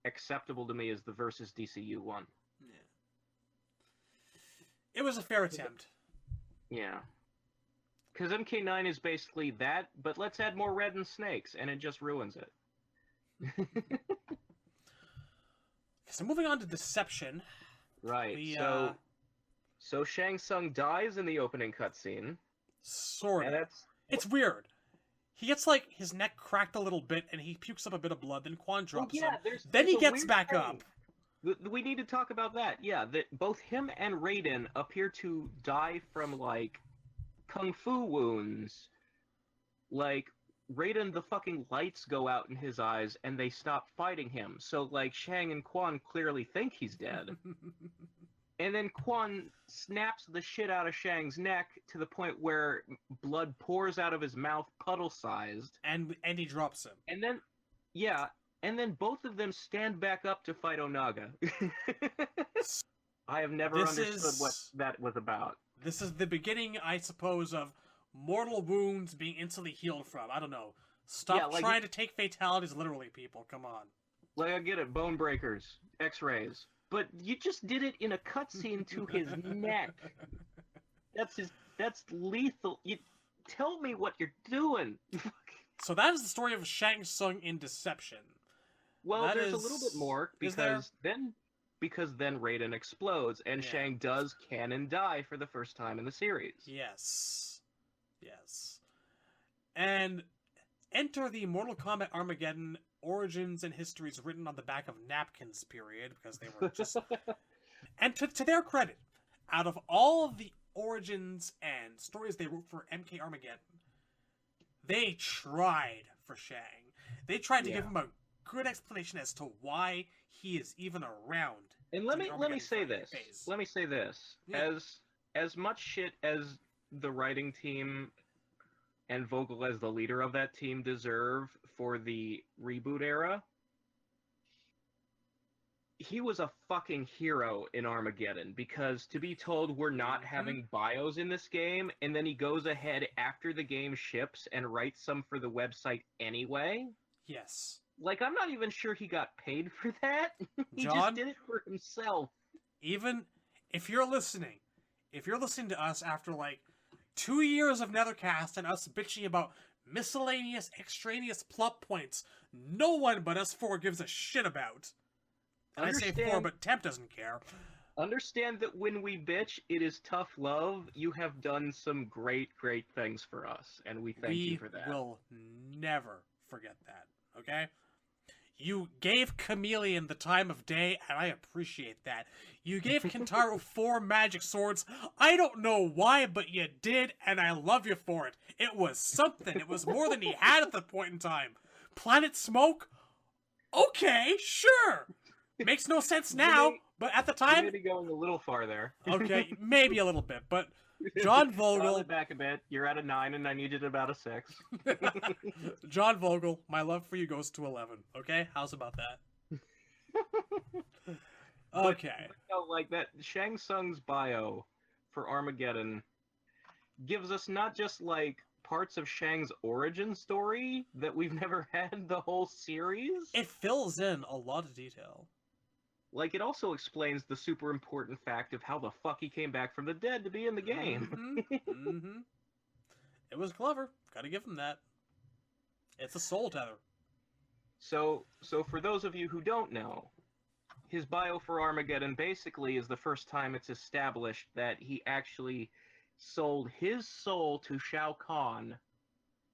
acceptable to me is the Versus DCU one. Yeah. It was a fair attempt. Yeah. Because MK9 is basically that, but let's add more red and snakes, and it just ruins it. So moving on to Deception. Right, so Shang Tsung dies in the opening cutscene. Sort of. It's weird. He gets, like, his neck cracked a little bit, and he pukes up a bit of blood, then Quan drops him. Then he gets back up. We need to talk about that. Yeah, that both him and Raiden appear to die from, like, kung fu wounds. Like, Raiden, the fucking lights go out in his eyes, and they stop fighting him. So, like, Shang and Quan clearly think he's dead. And then Quan snaps the shit out of Shang's neck to the point where blood pours out of his mouth, puddle-sized. And he drops him. And then, yeah, and then both of them stand back up to fight Onaga. I have never understood what that was about. This is the beginning, I suppose, of mortal wounds being instantly healed from. I don't know. Stop trying to take fatalities literally, people. Come on. Like, I get it. Bone breakers. X-rays. But you just did it in a cutscene to his neck. That's lethal. You tell me what you're doing. So that is the story of Shang Tsung in Deception. Well, there's a little bit more, because then Raiden explodes, and Shang does canon die for the first time in the series. Yes. Yes. And enter the Mortal Kombat Armageddon origins and histories written on the back of napkins, period, because they were just... And to their credit, out of all of the origins and stories they wrote for MK Armageddon, they tried for Shang. They tried to give him a good explanation as to why he is even around. And let me say this. Let me say this. Yeah. As much shit as the writing team and Vogel as the leader of that team deserve for the reboot era, he was a fucking hero in Armageddon, because to be told we're not having bios in this game, and then he goes ahead after the game ships and writes some for the website anyway. Yes. Like, I'm not even sure he got paid for that. He John, just did it for himself. Even if you're listening to us after like 2 years of Netherkast and us bitching about miscellaneous extraneous plot points no one but us four gives a shit about. And I say four, but Temp doesn't care. Understand that when we bitch, it is tough love. You have done some great, great things for us, and we thank you for that. We will never forget that, okay? You gave Chameleon the time of day, and I appreciate that. You gave Kintaro 4 magic swords. I don't know why, but you did, and I love you for it. It was something. It was more than he had at the point in time. Planet Smoke? Okay, sure. Makes no sense now, but at the time... You may be going a little far there. Okay, maybe a little bit, but John Vogel... Dial it back a bit. You're at a 9, and I needed about a 6. John Vogel, my love for you goes to 11, okay? How's about that? Okay. But, like, that Shang Tsung's bio for Armageddon gives us not just, like, parts of Shang's origin story that we've never had the whole series. It fills in a lot of detail. Like, it also explains the super important fact of how the fuck he came back from the dead to be in the game. It was clever. Gotta give him that. It's a soul tether. So for those of you who don't know, his bio for Armageddon basically is the first time it's established that he actually sold his soul to Shao Kahn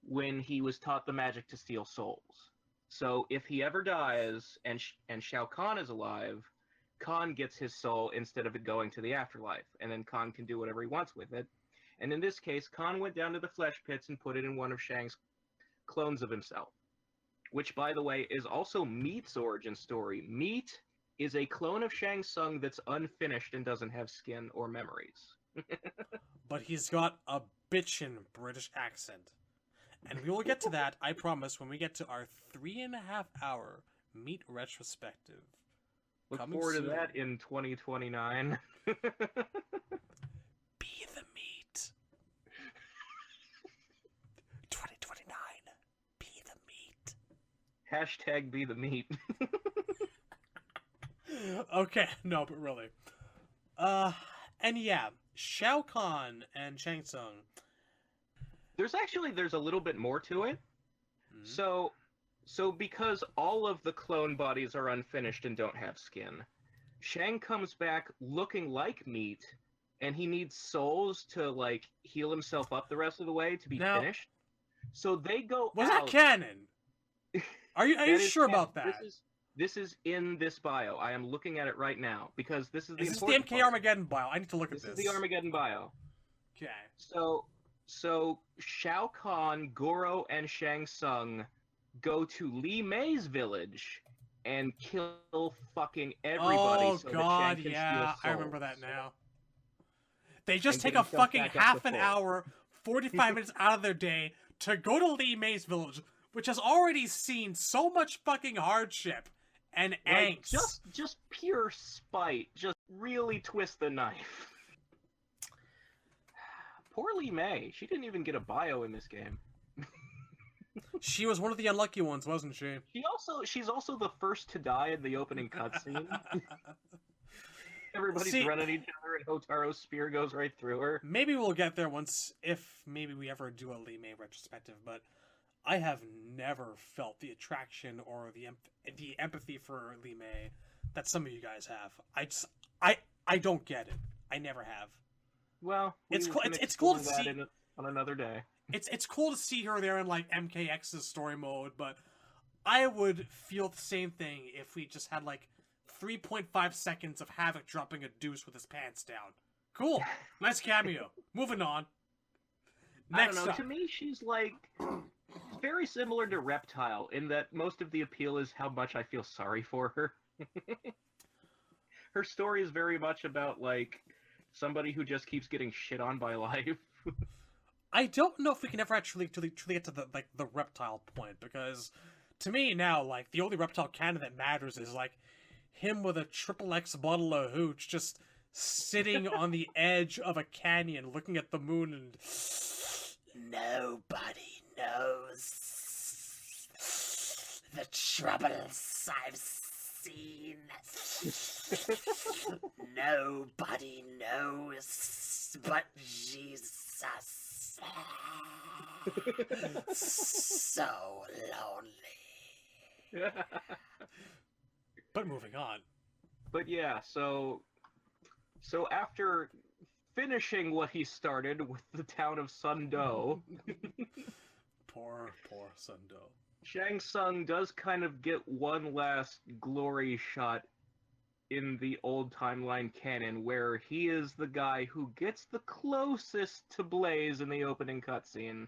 when he was taught the magic to steal souls. So if he ever dies and Shao Kahn is alive, Kahn gets his soul instead of it going to the afterlife, and then Kahn can do whatever he wants with it. And in this case, Kahn went down to the flesh pits and put it in one of Shang's clones of himself, which, by the way, is also Meat's origin story. Meat is a clone of Shang Tsung that's unfinished and doesn't have skin or memories. But he's got a bitchin' British accent. And we will get to that, I promise, when we get to our 3.5-hour Meat retrospective. Look forward to that in 2029. Be the meat. 2029. Be the meat. Hashtag be the meat. Okay, no, but really. And yeah, Shao Kahn and Shang Tsung. There's a little bit more to it. So because all of the clone bodies are unfinished and don't have skin, Shang comes back looking like Meat, and he needs souls to, like, heal himself up the rest of the way to be finished. So they go Was that canon? Are you sure about that? This is in this bio. I am looking at it right now, because this is the important part. This is the MK Armageddon bio. I need to look at this. This is the Armageddon bio. Okay. So Shao Kahn, Goro, and Shang Tsung go to Li Mei's village and kill fucking everybody. Oh god, yeah, I remember that now. They just take a fucking half an hour, 45 minutes out of their day to go to Li Mei's village, which has already seen so much fucking hardship and angst. Just pure spite. Just really twist the knife. Poor Li Mei. She didn't even get a bio in this game. She was one of the unlucky ones, wasn't she? She's also the first to die in the opening cutscene. Everybody's running each other, and Hotaro's spear goes right through her. Maybe we'll get there if maybe we ever do a Li Mei retrospective, but I have never felt the attraction or the empathy for Li Mei that some of you guys have. I don't get it. I never have. Well, it's cool to see on another day. It's cool to see her there in like MKX's story mode, but I would feel the same thing if we just had like 3.5 seconds of Havoc dropping a deuce with his pants down. Cool, nice cameo. Moving on. Next I don't know. To me, she's like very similar to Reptile in that most of the appeal is how much I feel sorry for her. Her story is very much about like somebody who just keeps getting shit on by life. I don't know if we can ever actually truly get to the Reptile point, because to me now, like, the only Reptile canon that matters is like him with a XXX bottle of hooch just sitting on the edge of a canyon looking at the moon and... Nobody knows the troubles I've seen. Nobody knows but Jesus. So lonely. But moving on. But yeah, so after finishing what he started with the town of Sundoe, poor Sundoe. Shang Tsung does kind of get one last glory shot in the old timeline canon, where he is the guy who gets the closest to Blaze in the opening cutscene.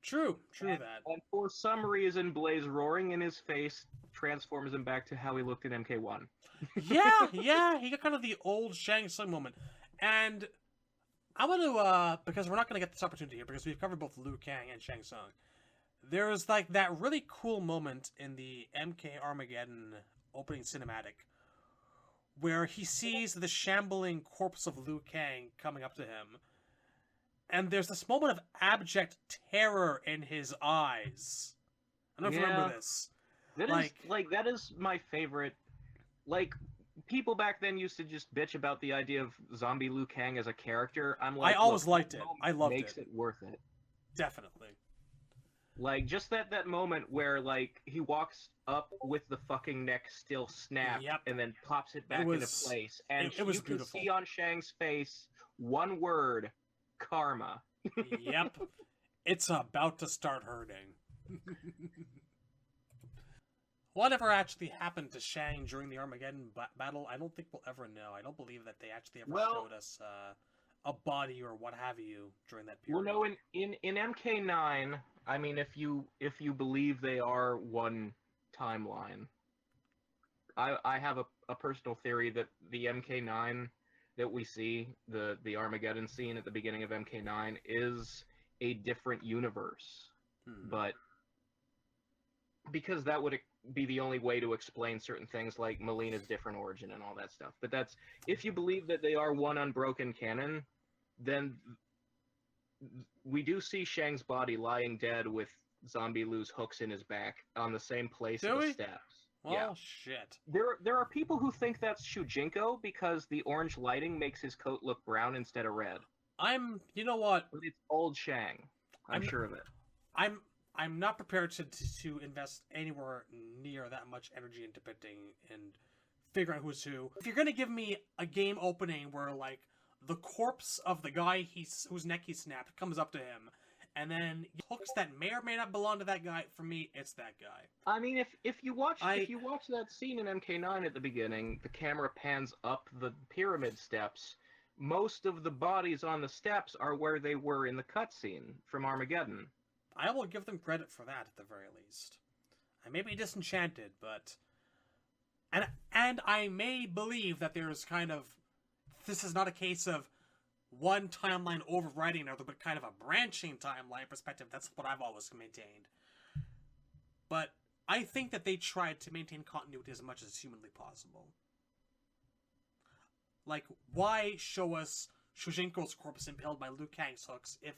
True that. And for some reason, Blaze roaring in his face transforms him back to how he looked in MK1. yeah, he got kind of the old Shang Tsung moment. And I want to, because we're not going to get this opportunity here, because we've covered both Liu Kang and Shang Tsung. There's like that really cool moment in the MK Armageddon opening cinematic where he sees the shambling corpse of Liu Kang coming up to him. And there's this moment of abject terror in his eyes. I don't know if you remember this. That is my favorite. Like, people back then used to just bitch about the idea of zombie Liu Kang as a character. I'm like, I always liked it. I loved it. Makes it worth it. Definitely. Like, just that moment where, like, he walks up with the fucking neck still snapped, and then pops it back into place. And it was you beautiful. can see on Shang's face one word: karma. Yep. It's about to start hurting. Whatever actually happened to Shang during the Armageddon battle, I don't think we'll ever know. I don't believe that they actually ever showed us a body or what have you during that period. Well, no, in MK9, I mean, if you believe they are one timeline, I have a personal theory that the MK9 that we see, the Armageddon scene at the beginning of MK9, is a different universe. But because that would be the only way to explain certain things like Melina's different origin and all that stuff. But that's, if you believe that they are one unbroken canon, then we do see Shang's body lying dead with Zombie Liu's hooks in his back on the same place as the steps. Well, yeah. Shit. There are people who think that's Shujinko because the orange lighting makes his coat look brown instead of red. You know what? But it's old Shang. I'm sure of it. I'm not prepared to invest anywhere near that much energy in depicting and figuring out who's who. If you're gonna give me a game opening where, like, the corpse of the guy whose neck he snapped comes up to him, and then hooks that may or may not belong to that guy, for me, it's that guy. I mean, if you watch that scene in MK9 at the beginning, the camera pans up the pyramid steps. Most of the bodies on the steps are where they were in the cutscene from Armageddon. I will give them credit for that, at the very least. I may be disenchanted, but... And I may believe that there's kind of... This is not a case of one timeline overriding another, but kind of a branching timeline perspective. That's what I've always maintained. But I think that they tried to maintain continuity as much as humanly possible. Like, why show us Shujinko's corpse impaled by Liu Kang's hooks if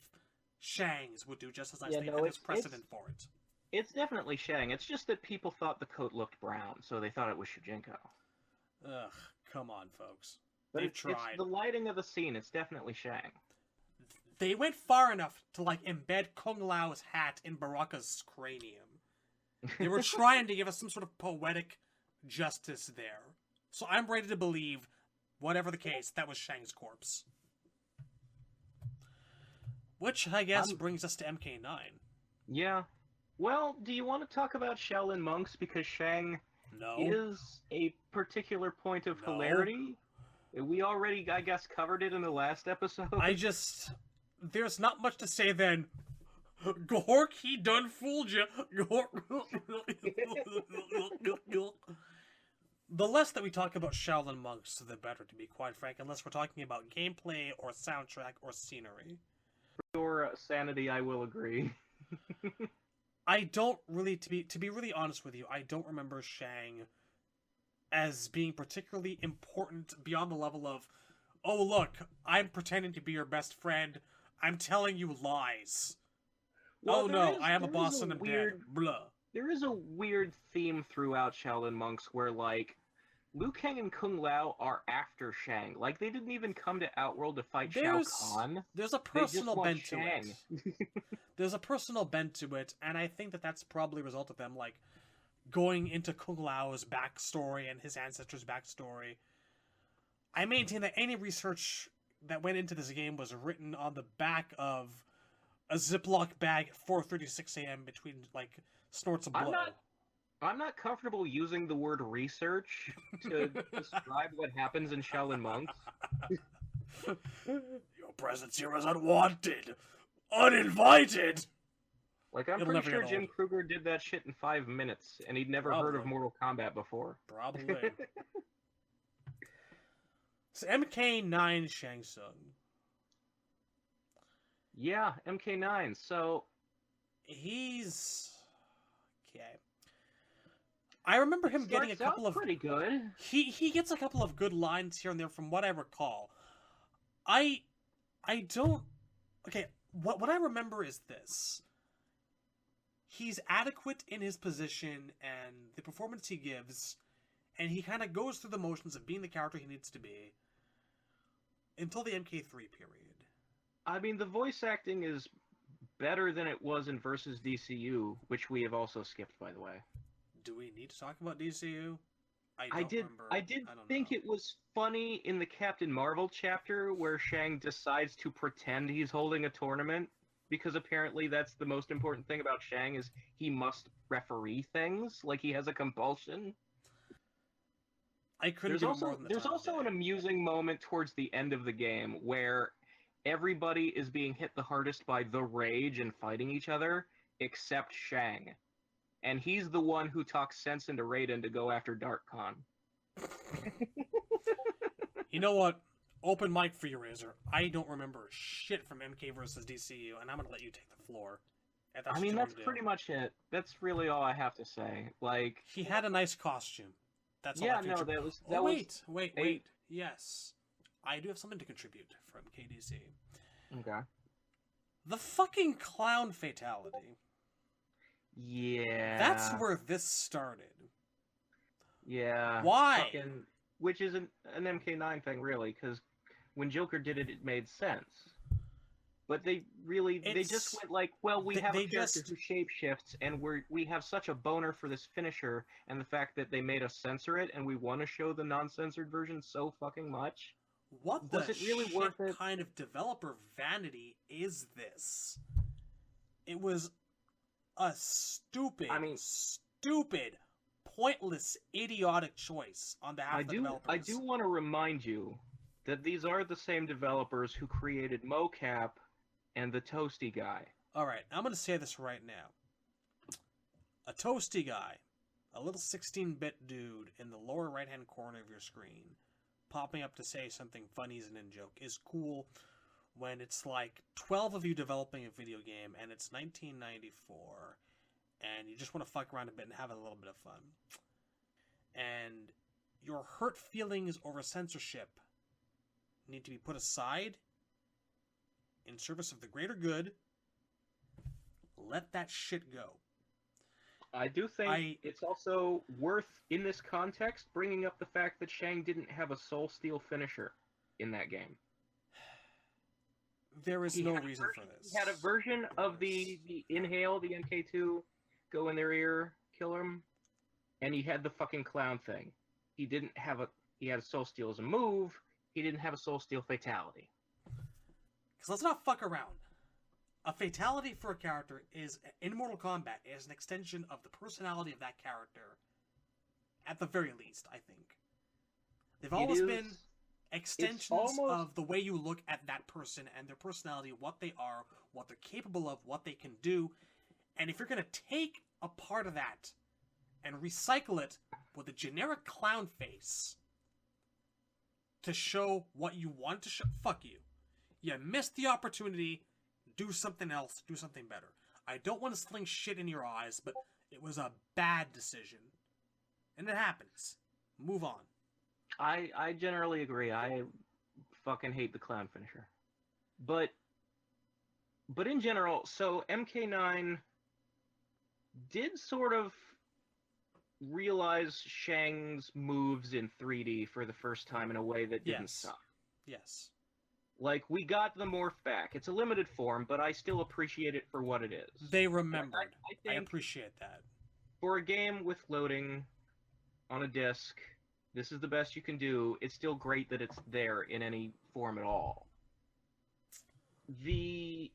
Shang's would do just as nicely, and there's precedent for it? It's definitely Shang. It's just that people thought the coat looked brown, so they thought it was Shujinko. Ugh, come on, folks. But They've tried. It's the lighting of the scene. It's definitely Shang. They went far enough to, like, embed Kung Lao's hat in Baraka's cranium. They were trying to give us some sort of poetic justice there. So I'm ready to believe, whatever the case, that was Shang's corpse. Which, I guess, brings us to MK9. Yeah. Well, do you want to talk about Shaolin monks? Because Shang is a particular point of hilarity. We already, I guess, covered it in the last episode. There's not much to say then. Gork, he done fooled you. The less that we talk about Shaolin monks, the better, to be quite frank, unless we're talking about gameplay or soundtrack or scenery. For your sanity, I will agree. I don't really, to be really honest with you, I don't remember Shang as being particularly important beyond the level of, oh look, I'm pretending to be your best friend, I'm telling you lies. Well, oh no, I have a boss and I'm dead. Blah. There is a weird theme throughout Shaolin Monks where, like, Liu Kang and Kung Lao are after Shang. Like, they didn't even come to Outworld to fight Shao Kahn. There's a personal bent to it. There's a personal bent to it, and I think that that's probably a result of them, like, going into Kung Lao's backstory and his ancestors' backstory. I maintain that any research that went into this game was written on the back of a Ziploc bag at 4:36 a.m. between, like, snorts of blow. I'm not comfortable using the word research to describe what happens in Shaolin Monks. Your presence here is unwanted, uninvited. Like, I'm pretty sure Jim Kruger did that shit in 5 minutes, and he'd never heard of Mortal Kombat before. Probably. So MK9 Shang Tsung. Yeah, MK9. So he's okay. I remember him getting a couple of pretty good. He gets a couple of good lines here and there from what I recall. I don't. Okay, what I remember is this. He's adequate in his position and the performance he gives, and he kind of goes through the motions of being the character he needs to be until the MK3 period. I mean, the voice acting is better than it was in Versus DCU, which we have also skipped, by the way. Do we need to talk about DCU? I did think it was funny in the Captain Marvel chapter where Shang decides to pretend he's holding a tournament, because apparently that's the most important thing about Shang is he must referee things, like he has a compulsion. I couldn't. There's also an amusing moment towards the end of the game where everybody is being hit the hardest by the rage and fighting each other, except Shang. And he's the one who talks sense into Raiden to go after Dark Khan. You know what? Open mic for you, Razor. I don't remember shit from MKvsDCU, and I'm gonna let you take the floor. I mean, that's pretty much it. That's really all I have to say. Like, he had a nice costume. That's all. Yeah, no, that was. Wait. Yes, I do have something to contribute from KDC. Okay. The fucking clown fatality. Yeah. That's where this started. Yeah. Why? Which is an MK9 thing, really, because when Joker did it, it made sense. But they just went like, well, we have a character who shapeshifts, and we have such a boner for this finisher, and the fact that they made us censor it, and we want to show the non-censored version so fucking much. What was it really worth it? Kind of developer vanity is this? It was a stupid, pointless, idiotic choice on behalf of the developers. I do want to remind you that these are the same developers who created Mocap and the Toasty Guy. Alright, I'm going to say this right now. A Toasty Guy, a little 16-bit dude in the lower right-hand corner of your screen, popping up to say something funny as an in-joke, is cool when it's like 12 of you developing a video game and it's 1994 and you just want to fuck around a bit and have a little bit of fun. And your hurt feelings over censorship need to be put aside in service of the greater good. Let that shit go. I do think it's also worth, in this context, bringing up the fact that Shang didn't have a Soul Steel finisher in that game. There is no reason for this. He had a version of the Inhale, the MK2, go in their ear, kill him, and he had the fucking clown thing. He didn't have he had a Soul Steel as a move, he didn't have a Soul Steel fatality. Because let's not fuck around. A fatality for a character is, in Mortal Kombat, is an extension of the personality of that character. At the very least, I think. They've always been extensions of the way you look at that person and their personality, what they are, what they're capable of, what they can do. And if you're going to take a part of that and recycle it with a generic clown face to show what you want to show, fuck you. You missed the opportunity. Do something else. Do something better. I don't want to sling shit in your eyes, but it was a bad decision. And it happens. Move on. I generally agree. I fucking hate the clown finisher. But in general, so MK9 did sort of realize Shang's moves in 3D for the first time in a way that didn't suck. Yes. Like, we got the morph back. It's a limited form, but I still appreciate it for what it is. They remembered. I appreciate that. For a game with loading on a disc, this is the best you can do. It's still great that it's there in any form at all. He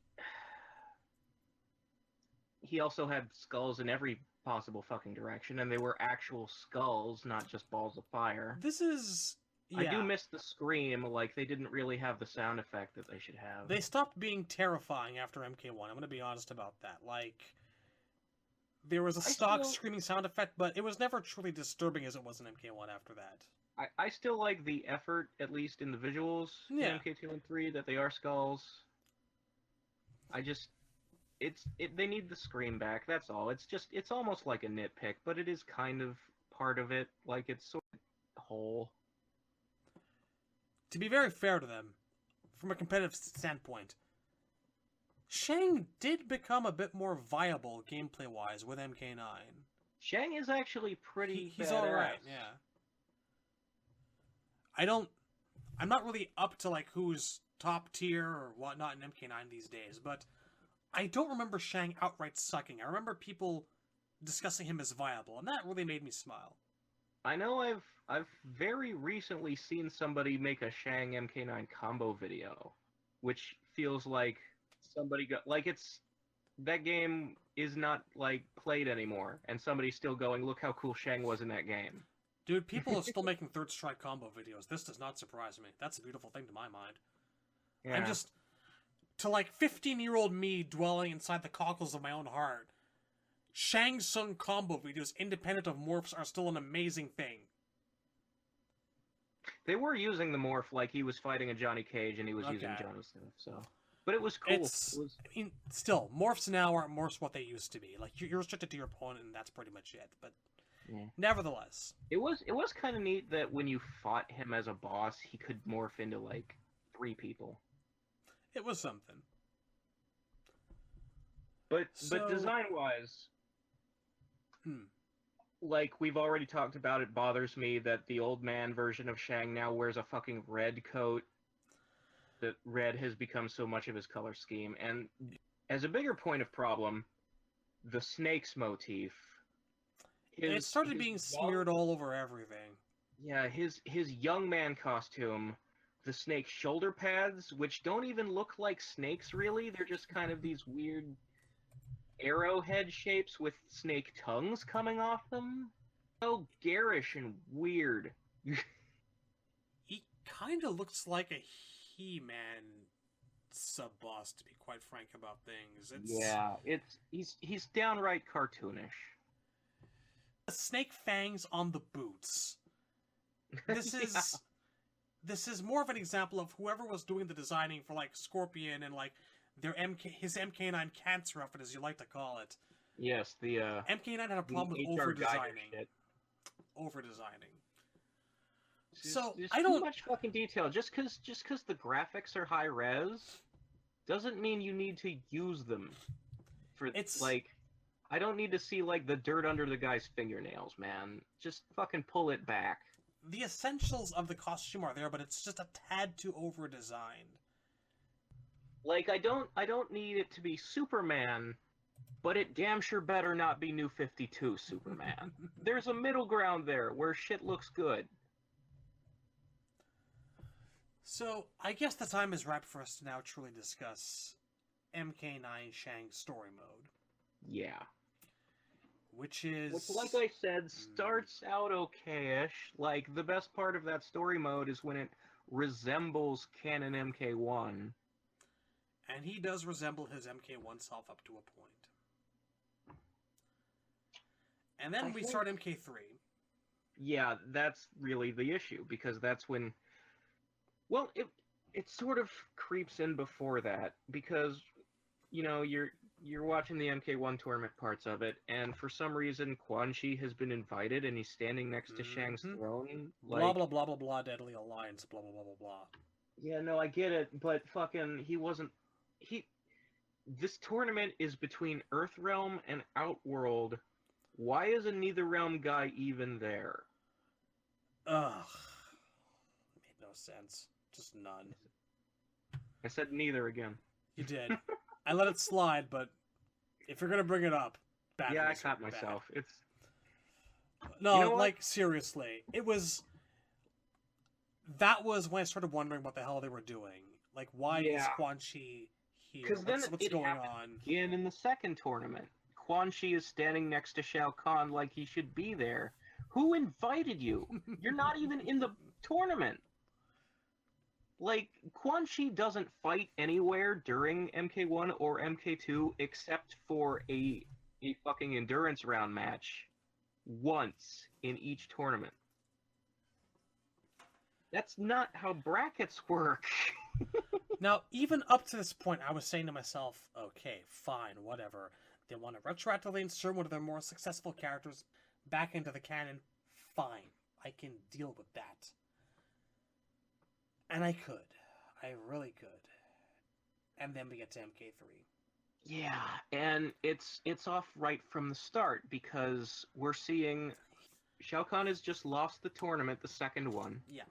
also had skulls in every possible fucking direction, and they were actual skulls, not just balls of fire. This is... Yeah. I do miss the scream, like, they didn't really have the sound effect that they should have. They stopped being terrifying after MK1, I'm going to be honest about that. Like, there was a stock screaming sound effect, but it was never truly disturbing as it was in MK1 after that. I still like the effort, at least in the visuals, in MK2 and 3, that they are skulls. They need the scream back, that's all. It's almost like a nitpick, but it is kind of part of it, like, it's sort of whole. To be very fair to them, from a competitive standpoint, Shang did become a bit more viable gameplay-wise with MK9. Shang is actually pretty He's badass. alright, yeah. I'm not really up to, like, who's top tier or whatnot in MK9 these days, but I don't remember Shang outright sucking. I remember people discussing him as viable, and that really made me smile. I know I've very recently seen somebody make a Shang MK9 combo video, which feels like somebody got, like, that game is not, like, played anymore, and somebody's still going, look how cool Shang was in that game. Dude, people are still making third strike combo videos. This does not surprise me. That's a beautiful thing to my mind. Yeah. I'm just, to, like, 15-year-old me dwelling inside the cockles of my own heart, Shang Tsung combo videos, independent of morphs, are still an amazing thing. They were using the morph like he was fighting a Johnny Cage and he was using Johnny stuff, so... But it was cool. I mean, still, morphs now aren't morphs what they used to be. Like, you're restricted to your opponent, and that's pretty much it. But nevertheless, it was kind of neat that when you fought him as a boss, he could morph into like 3 people. It was something. But design wise, like we've already talked about, it bothers me that the old man version of Shang now wears a fucking red coat. That red has become so much of his color scheme, and as a bigger point of problem, the snakes motif. It started being smeared all over everything. Yeah, his young man costume, the snake shoulder pads, which don't even look like snakes really, they're just kind of these weird arrowhead shapes with snake tongues coming off them. So garish and weird. He kind of looks like a He-Man sub-boss, to be quite frank about things. He's downright cartoonish. The snake fangs on the boots. This is more of an example of whoever was doing the designing for like Scorpion and like his MK9 cancer outfit, as you like to call it. Yes, the MK9 had a problem with over-designing. So I don't too much fucking detail. Just because the graphics are high res doesn't mean you need to use them. Like, I don't need to see like the dirt under the guy's fingernails, man. Just fucking pull it back. The essentials of the costume are there, but it's just a tad too over-designed. Like, I don't need it to be Superman, but it damn sure better not be New 52 Superman. There's a middle ground there where shit looks good. So, I guess the time is ripe for us to now truly discuss MK9 Shang Story Mode. Yeah. Which, like I said, starts out okay-ish. Like, the best part of that story mode is when it resembles canon MK1. And he does resemble his MK1 self up to a point. And then we start MK3. Yeah, that's really the issue, because that's when... Well, it sort of creeps in before that, because, you know, you're watching the MK1 tournament parts of it, and for some reason Quan Chi has been invited, and he's standing next to Shang's throne. Blah blah blah blah blah. Deadly Alliance. Blah blah blah blah blah. Yeah, no, I get it, but fucking, he wasn't. This tournament is between Earthrealm and Outworld. Why is a Netherrealm guy even there? Ugh. Made no sense. Just none. I said neither again. You did. I let it slide, but if you're gonna bring it up, bad. Yeah, I caught myself. It's no, you know like seriously, it was. That was when I started wondering what the hell they were doing. Like, why is Quan Chi here? Because then what's going on? Again, in the second tournament, Quan Chi is standing next to Shao Kahn like he should be there. Who invited you? You're not even in the tournament. Like, Quan Chi doesn't fight anywhere during MK1 or MK2 except for a fucking endurance round match once in each tournament. That's not how brackets work. Now, even up to this point, I was saying to myself, okay, fine, whatever. They want to retroactively insert one of their more successful characters back into the canon. Fine. I can deal with that. And I could. I really could. And then we get to MK3. Yeah, and it's off right from the start, because we're seeing Shao Kahn has just lost the tournament, the second one. Yeah.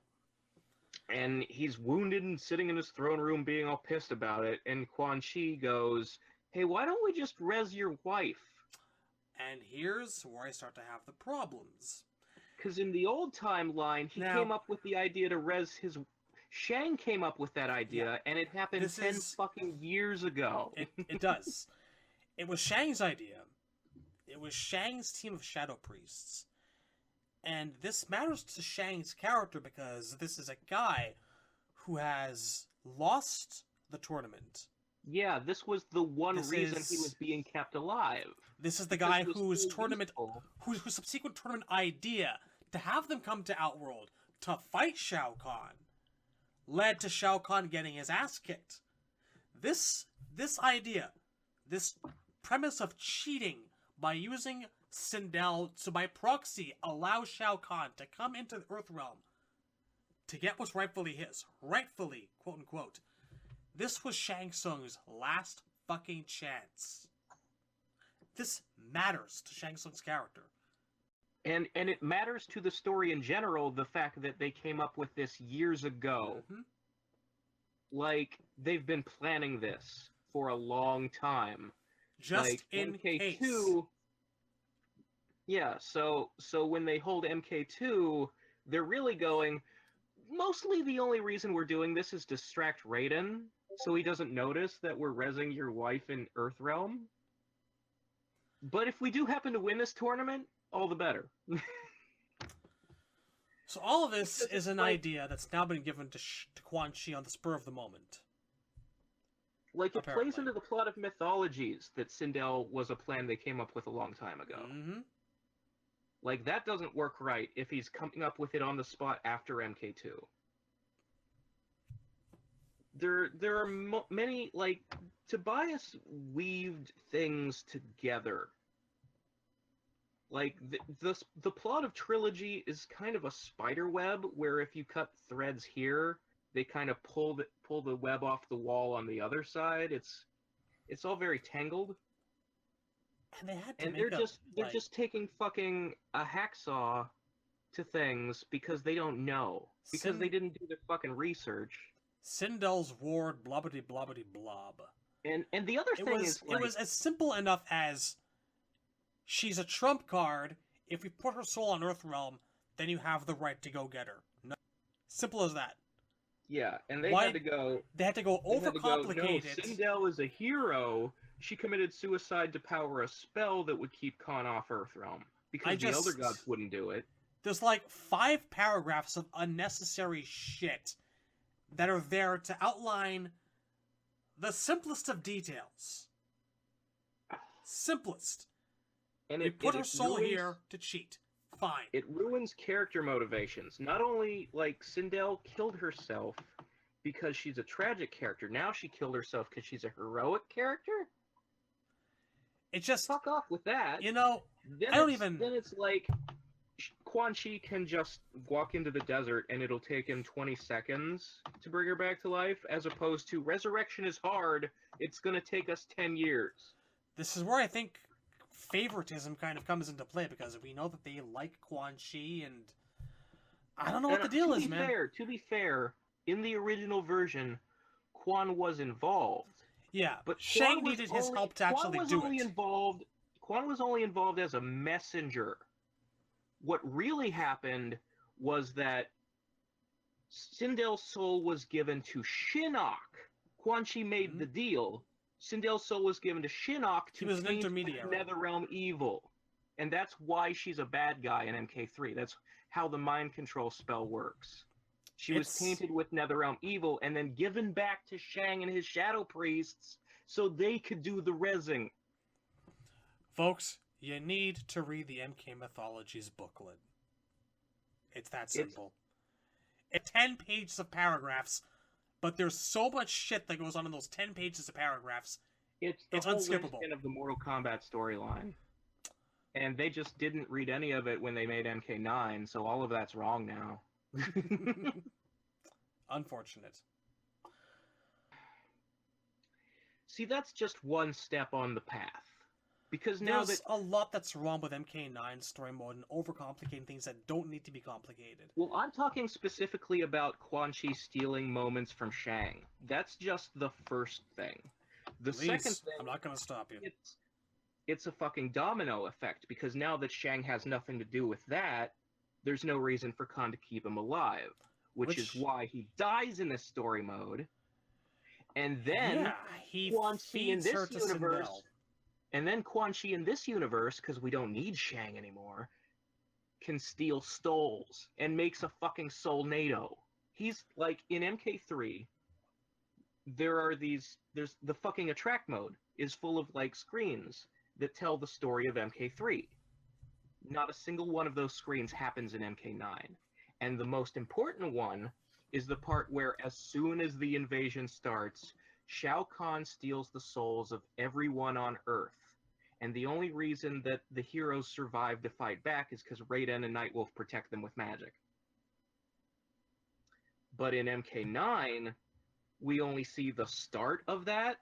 And he's wounded and sitting in his throne room being all pissed about it, and Quan Chi goes, hey, why don't we just res your wife? And here's where I start to have the problems. Because in the old timeline, he came up with the idea to res his... Shang came up with that idea, and it happened 10 fucking years ago. It does. It was Shang's idea. It was Shang's team of Shadow Priests. And this matters to Shang's character because this is a guy who has lost the tournament. Yeah, this was the one reason he was being kept alive. This is the guy whose subsequent tournament idea to have them come to Outworld to fight Shao Kahn led to Shao Kahn getting his ass kicked. This idea, this premise of cheating by using Sindel to by proxy allow Shao Kahn to come into the Earthrealm to get what's rightfully his. Rightfully, quote unquote. This was Shang Tsung's last fucking chance. This matters to Shang Tsung's character. And it matters to the story in general, the fact that they came up with this years ago. Mm-hmm. Like, they've been planning this for a long time. Just like, in MK2, case. Yeah, so when they hold MK2, they're really going, mostly the only reason we're doing this is distract Raiden, so he doesn't notice that we're rezzing your wife in Earthrealm. But if we do happen to win this tournament, all the better. So all of this is an idea that's now been given to Quan Chi on the spur of the moment. Like, it plays into the plot of Mythologies that Sindel was a plan they came up with a long time ago. Mm-hmm. Like, that doesn't work right if he's coming up with it on the spot after MK2. There are many, like, Tobias weaved things together. Like, the plot of Trilogy is kind of a spider web, where if you cut threads here, they kind of pull the web off the wall on the other side. It's all very tangled. And they had to and they're just taking fucking a hacksaw to things because they don't know. Because they didn't do their fucking research. Sindel's ward blobbity blobbity blob. And the other thing is, like, it was as simple enough as she's a trump card. If we put her soul on Earthrealm, then you have the right to go get her. No. Simple as that. Yeah, and they had to go overcomplicated. No, Sindel is a hero. She committed suicide to power a spell that would keep Khan off Earthrealm. Because the Elder Gods wouldn't do it. There's like 5 paragraphs of unnecessary shit that are there to outline the simplest of details. Simplest. And we put her soul here to cheat. Fine. It ruins character motivations. Not only, like, Sindel killed herself because she's a tragic character. Now she killed herself because she's a heroic character? It just... Fuck off with that. You know, Then it's like... Quan Chi can just walk into the desert and it'll take him 20 seconds to bring her back to life, as opposed to resurrection is hard, it's gonna take us 10 years. This is where I think favoritism kind of comes into play, because we know that they like Quan Chi, and I don't know what the deal is, man. To be fair, in the original version, Quan was involved. Yeah, but Shang needed his help to actually do it. Quan was only involved as a messenger. What really happened was that Sindel's soul was given to Shinnok. Quan Chi made the deal. Sindel's soul was given to Shinnok to taint the Netherrealm evil. And that's why she's a bad guy in MK3. That's how the mind control spell works. She was tainted with Netherrealm evil and then given back to Shang and his shadow priests so they could do the rezzing. Folks, you need to read the MK Mythologies booklet. It's that simple. It's 10 pages of paragraphs, but there's so much shit that goes on in those 10 pages of paragraphs. It's unskippable. It's of the Mortal Kombat storyline. And they just didn't read any of it when they made MK9, so all of that's wrong now. Unfortunate. See, that's just one step on the path. Because now there's a lot that's wrong with MK9 Story Mode and overcomplicating things that don't need to be complicated. Well, I'm talking specifically about Quan Chi stealing moments from Shang. That's just the first thing. The second thing... I'm not going to stop you. It's a fucking domino effect, because now that Shang has nothing to do with that, there's no reason for Khan to keep him alive. Which is why he dies in this story mode. And then Quan Chi in this universe... And then Quan Chi in this universe, because we don't need Shang anymore, can steal souls and makes a fucking soulnado. He's like, in MK3, there's the fucking attract mode is full of like screens that tell the story of MK3. Not a single one of those screens happens in MK9. And the most important one is the part where as soon as the invasion starts, Shao Kahn steals the souls of everyone on Earth. And the only reason that the heroes survive to fight back is because Raiden and Nightwolf protect them with magic. But in MK9, we only see the start of that,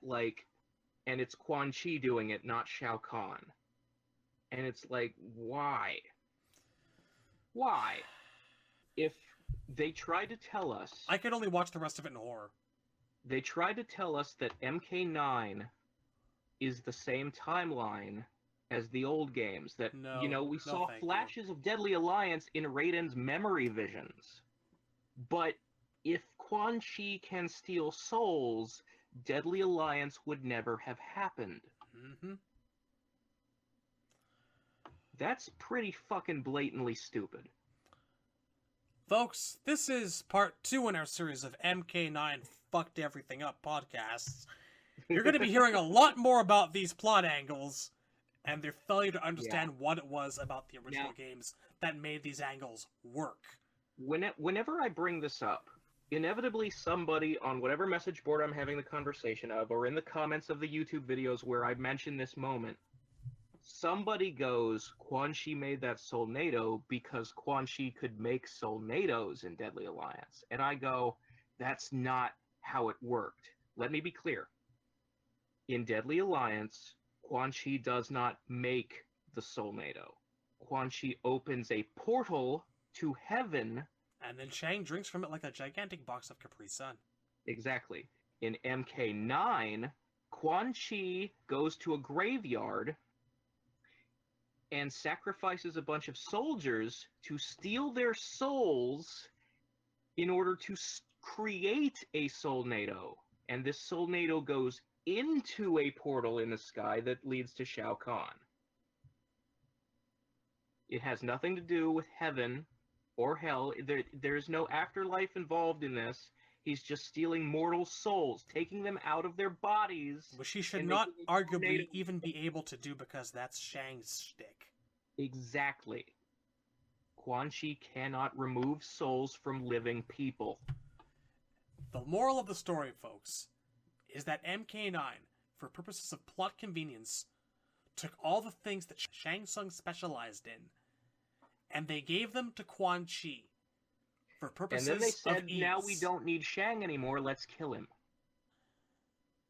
and it's Quan Chi doing it, not Shao Kahn. And it's like, why? Why? If they tried to tell us... I could only watch the rest of it in horror. They tried to tell us that MK9 is the same timeline as the old games. That, we saw flashes of Deadly Alliance in Raiden's memory visions. But if Quan Chi can steal souls, Deadly Alliance would never have happened. Mm-hmm. That's pretty fucking blatantly stupid. Folks, this is part 2 in our series of MK9 Fucked Everything Up podcasts. You're going to be hearing a lot more about these plot angles and their failure to understand what it was about the original games that made these angles work. Whenever I bring this up, inevitably somebody on whatever message board I'm having the conversation of, or in the comments of the YouTube videos where I mention this moment, somebody goes, Quan Chi made that soulnado because Quan Chi could make soulnados in Deadly Alliance. And I go, that's not how it worked. Let me be clear. In Deadly Alliance, Quan Chi does not make the soulnado. Quan Chi opens a portal to heaven. And then Shang drinks from it like a gigantic box of Capri Sun. Exactly. In MK9, Quan Chi goes to a graveyard and sacrifices a bunch of soldiers to steal their souls in order to create a soulnado. And this soulnado goes into a portal in the sky that leads to Shao Kahn. It has nothing to do with heaven or hell. There's no afterlife involved in this. He's just stealing mortal souls, taking them out of their bodies. Which he should not arguably even be able to do, because that's Shang's shtick. Exactly. Quan Chi cannot remove souls from living people. The moral of the story, folks, is that MK9, for purposes of plot convenience, took all the things that Shang Tsung specialized in, and they gave them to Quan Chi for purposes of ease. And then they said, now we don't need Shang anymore, let's kill him.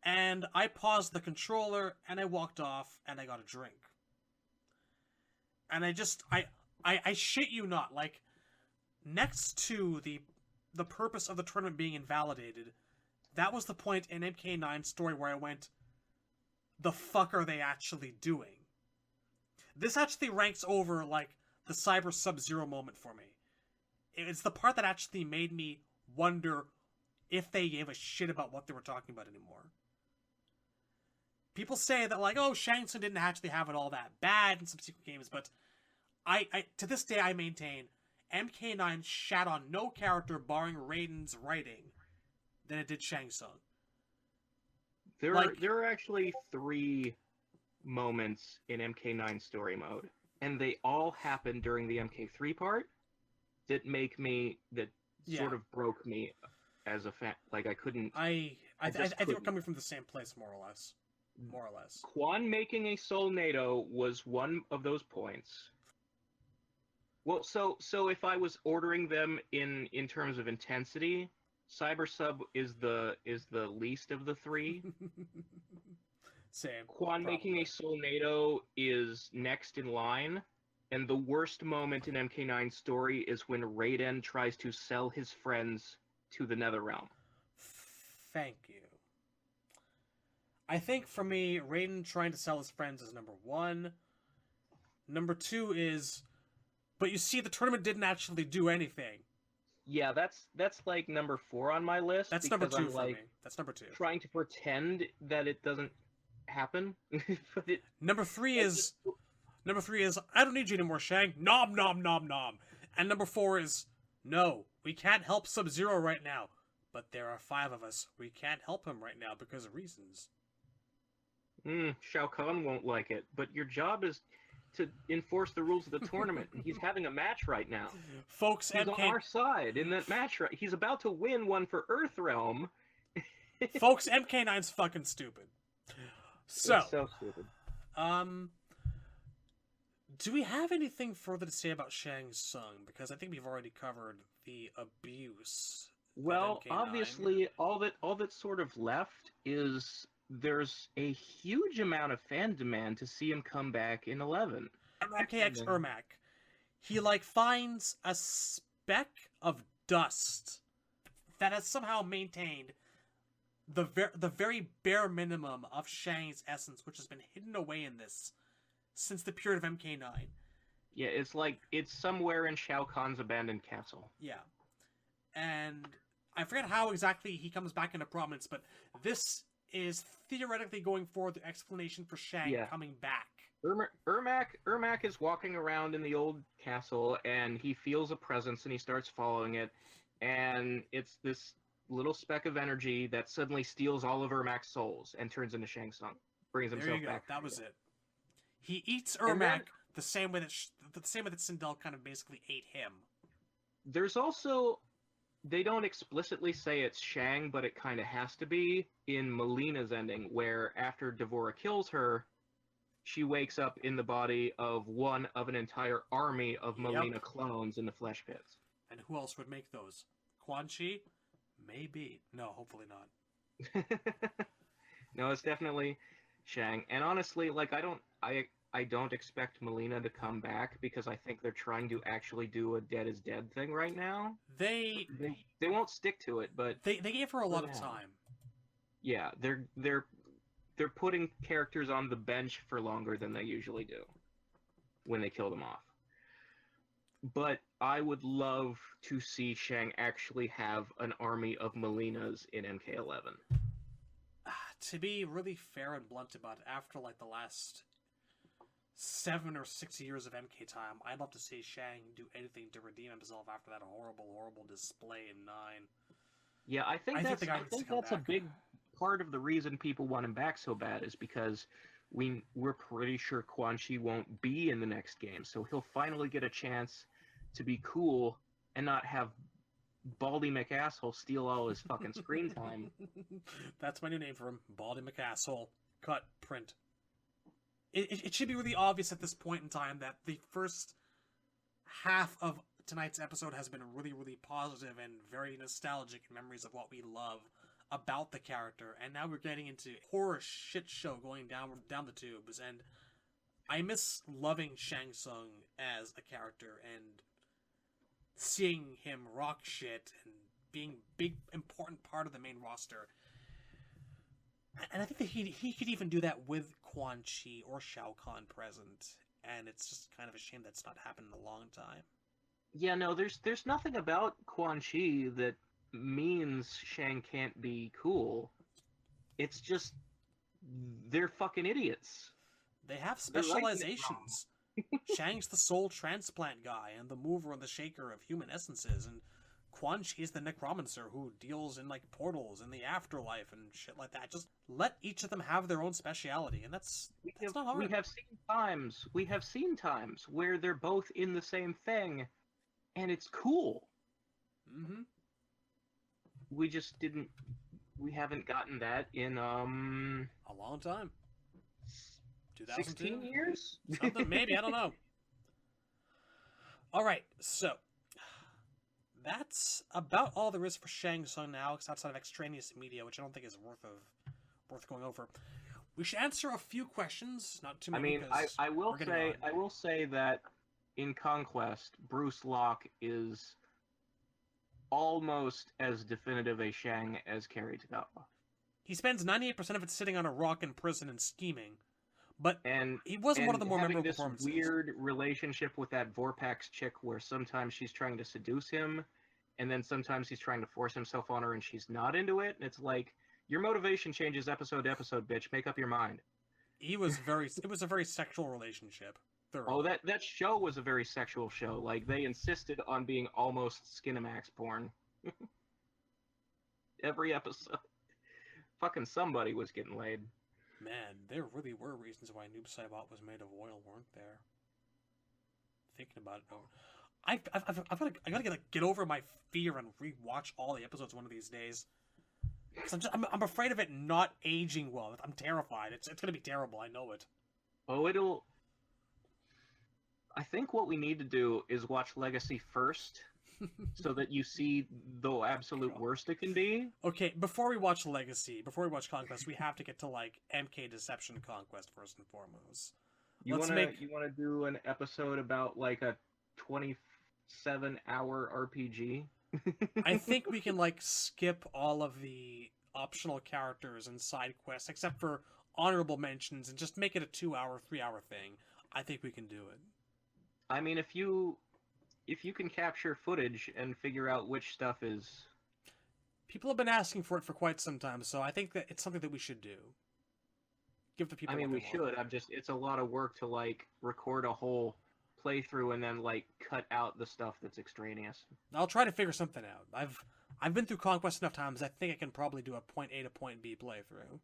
And I paused the controller, and I walked off, and I got a drink. And I shit you not, like, next to the purpose of the tournament being invalidated, that was the point in MK9 Story where I went, the fuck are they actually doing? This actually ranks over, like, the Cyber Sub-Zero moment for me. It's the part that actually made me wonder if they gave a shit about what they were talking about anymore. People say that, like, oh, Shang Tsung didn't actually have it all that bad in subsequent games, but I to this day I maintain MK9 shat on no character barring Raiden's writing than it did Shang Tsung. There are actually 3 moments in MK9 Story Mode, and they all happened during the MK3 part that sort of broke me as a fan. Like, I couldn't... I think we're coming from the same place, more or less. Quan making a Soulnado was one of those points. Well, so if I was ordering them in terms of intensity, Cyber Sub is the least of the 3. Same. Quan probably. making a Soulnado is next in line, and the worst moment in MK9 Story is when Raiden tries to sell his friends to the Netherrealm. Thank you. I think for me, Raiden trying to sell his friends is number 1. Number 2 is, but you see, the tournament didn't actually do anything. Yeah, that's like number 4 on my list. That's number 2 for me. That's number 2. Trying to pretend that it doesn't happen. But number 3 is I don't need you anymore, Shang. Nom nom nom nom. And number 4 is no, we can't help Sub-Zero right now. But there are 5 of us. We can't help him right now because of reasons. Shao Kahn won't like it, but your job is to enforce the rules of the tournament. He's having a match right now. Folks, he's on our side in that match. He's about to win one for Earthrealm. Folks, MK9's fucking stupid. So, it's so stupid. Do we have anything further to say about Shang Tsung? Because I think we've already covered the abuse. Well, obviously, all that's sort of left is there's a huge amount of fan demand to see him come back in 11. MKX Ermac. He, like, finds a speck of dust that has somehow maintained the very bare minimum of Shang's essence, which has been hidden away in this since the period of MK9. Yeah, it's like, it's somewhere in Shao Kahn's abandoned castle. Yeah. And I forget how exactly he comes back into prominence, but this is theoretically going forward the explanation for Shang coming back. Ermac is walking around in the old castle, and he feels a presence, and he starts following it, and it's this little speck of energy that suddenly steals all of Ermac's souls and turns into Shang Tsung. Brings himself back. That was it. He eats Ermac the same way that Sindel kind of basically ate him. There's also... They don't explicitly say it's Shang, but it kind of has to be in Melina's ending, where after D'Vorah kills her, she wakes up in the body of one of an entire army of Melina clones in the flesh pits. And who else would make those? Quan Chi? Maybe. No, hopefully not. No, it's definitely Shang. And honestly, like, I don't expect Melina to come back because I think they're trying to actually do a Dead is Dead thing right now. They won't stick to it, but they gave her a lot of time. Yeah, they're putting characters on the bench for longer than they usually do when they kill them off. But I would love to see Shang actually have an army of Melinas in MK11. To be really fair and blunt about it, after like the last 7 or 6 years of MK time, I'd love to see Shang do anything to redeem himself after that horrible display in 9. Yeah, I think that's a big part of the reason people want him back so bad is because we're pretty sure Quan Chi won't be in the next game, so he'll finally get a chance to be cool and not have Baldy McAsshole steal all his fucking screen time. That's my new name for him, Baldy McAsshole. Cut, print. it should be really obvious at this point in time that the first half of tonight's episode has been really, really positive and very nostalgic memories of what we love about the character, and now we're getting into horror shit show going down the tubes, and I miss loving Shang Tsung as a character and seeing him rock shit and being big important part of the main roster. And I think that he could even do that with Quan Chi or Shao Kahn present, and it's just kind of a shame that's not happened in a long time. Yeah, no, there's nothing about Quan Chi that means Shang can't be cool. It's just they're fucking idiots. They have specializations. Shang's the soul transplant guy and the mover and the shaker of human essences, and Quan Chi's the necromancer who deals in like portals in the afterlife and shit like that. Just let each of them have their own speciality, and that's not hard. We have seen times where they're both in the same thing, and it's cool. Mm-hmm. We haven't gotten that in a long time. 16 years? Something, maybe, I don't know. Alright, so that's about all there is for Shang Tsung now, outside of extraneous media, which I don't think is worth going over. We should answer a few questions, not too many. I will say that in Conquest, Bruce Locke is almost as definitive a Shang as Kerry Tagawa. He spends 98% of it sitting on a rock in prison and scheming, but he wasn't one of the more memorable performances. This weird relationship with that Vorpax chick where sometimes she's trying to seduce him, and then sometimes he's trying to force himself on her and she's not into it, and it's like, your motivation changes episode to episode, bitch. Make up your mind. It was a very sexual relationship. Oh, that show was a very sexual show. Like, they insisted on being almost Skinamax porn. Every episode. Fucking somebody was getting laid. Man, there really were reasons why Noob Saibot was made of oil, weren't there? Thinking about it, though. I gotta get over my fear and rewatch all the episodes one of these days. Cause I'm afraid of it not aging well. I'm terrified. It's gonna be terrible. I know it. Oh, I think what we need to do is watch Legacy first, so that you see the absolute worst it can be. Okay, before we watch Legacy, before we watch Conquest, we have to get to like MK Deception Conquest first and foremost. You want to do an episode about like a 27-hour RPG? I think we can like skip all of the optional characters and side quests, except for honorable mentions, and just make it a 2-hour, 3-hour thing. I think we can do it. I mean, if you can capture footage and figure out which stuff is... People have been asking for it for quite some time, so I think that it's something that we should do. Give the people... we should. It's a lot of work to, like, record a whole playthrough and then, like, cut out the stuff that's extraneous. I'll try to figure something out. I've been through Conquest enough times, I think I can probably do a point A to point B playthrough.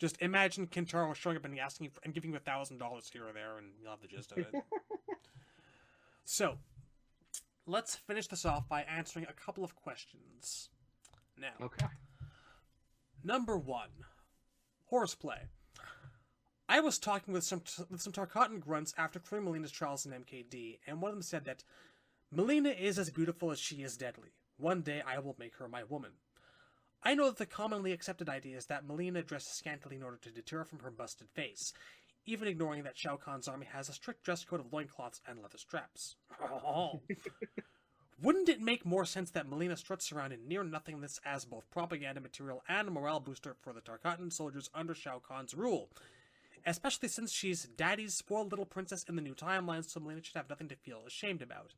Just imagine Kintaro showing up and asking and giving you $1,000 here or there, and you'll have the gist of it. So, let's finish this off by answering a couple of questions. Now, okay. Number 1, horseplay. I was talking with some Tarkatan grunts after clearing Melina's trials in MKD, and one of them said that Melina is as beautiful as she is deadly. One day I will make her my woman. I know that the commonly accepted idea is that Melina dresses scantily in order to deter from her busted face, even ignoring that Shao Kahn's army has a strict dress code of loincloths and leather straps. Wouldn't it make more sense that Melina struts around in near-nothingness as both propaganda material and a morale booster for the Tarkatan soldiers under Shao Kahn's rule? Especially since she's Daddy's spoiled little princess in the new timeline, so Melina should have nothing to feel ashamed about.